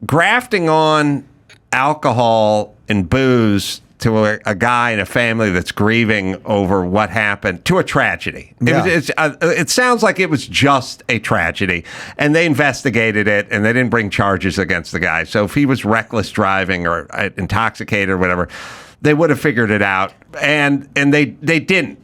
grafting on alcohol and booze to a guy in a family that's grieving over what happened, to a tragedy. It sounds like it was just a tragedy, and they investigated it, and they didn't bring charges against the guy. So if he was reckless driving or intoxicated or whatever, they would have figured it out, and they didn't.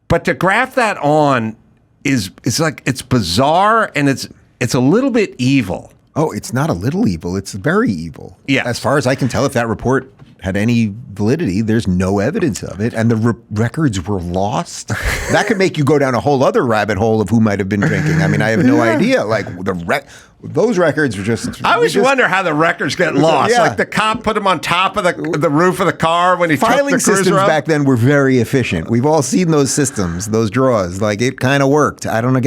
But to graft that on is like, it's bizarre, and it's a little bit evil. Oh, it's not a little evil. It's very evil. Yeah. As far as I can tell, if that report had any validity, there's no evidence of it, and the records were lost. That could make you go down a whole other rabbit hole of who might have been drinking. I mean, I have no idea. Like, those records were just... I always wonder how the records get lost. Yeah. Like, the cop put them on top of the roof of the car when he took the Filing cruiser systems up. back then were very efficient. We've all seen those systems, those drawers. Like, it kind of worked. I don't know.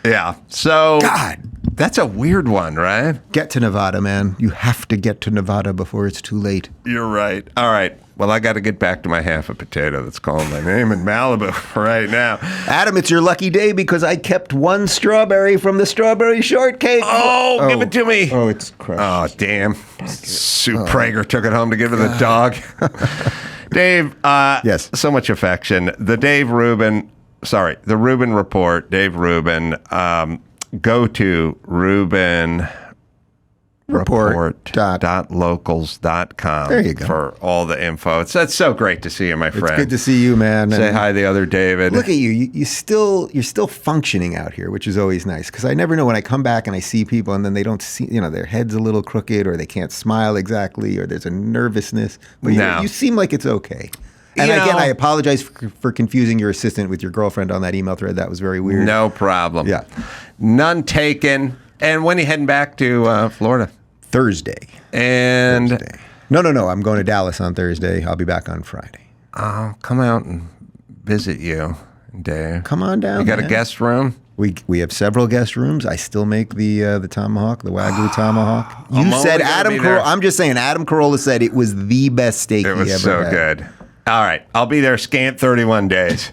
Yeah. So... God. That's a weird one, right? Get to Nevada, man. You have to get to Nevada before it's too late. You're right. All right. Well, I got to get back to my half a potato that's calling my name in Malibu right now. Adam, it's your lucky day because I kept 1 strawberry from the strawberry shortcake. Oh, give it to me. Oh, it's crushed. Oh, damn. Sue Prager took it home to give to the dog. Dave, yes. So much affection. The Rubin Report, Dave Rubin, go to rubinreport.locals.com. There you go. For all the info. That's so great to see you, my friend. It's good to see you, man. Say hi to the other David. Look at you. You're still functioning out here, which is always nice, because I never know when I come back and I see people and then they don't see, their head's a little crooked or they can't smile exactly or there's a nervousness. But you seem like it's okay. And again, I apologize for confusing your assistant with your girlfriend on that email thread. That was very weird. No problem. Yeah. None taken. And when are you heading back to Florida? Thursday. And No. I'm going to Dallas on Thursday. I'll be back on Friday. I'll come out and visit you, Dave. Come on down. You got a guest room? We have several guest rooms. I still make the tomahawk, the Wagyu tomahawk. You said Adam Carolla. I'm just saying, Adam Carolla said it was the best steak he ever had. It was so good. All right. I'll be there scant 31 days.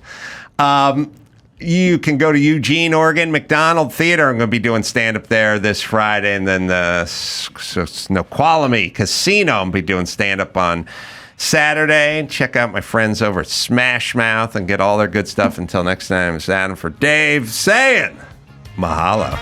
You can go to Eugene, Oregon, McDonald Theater. I'm going to be doing stand-up there this Friday. And then the Snoqualmie Casino, I'm going to be doing stand-up on Saturday. Check out my friends over at Smash Mouth and get all their good stuff. Until next time, it's Adam for Dave saying mahalo.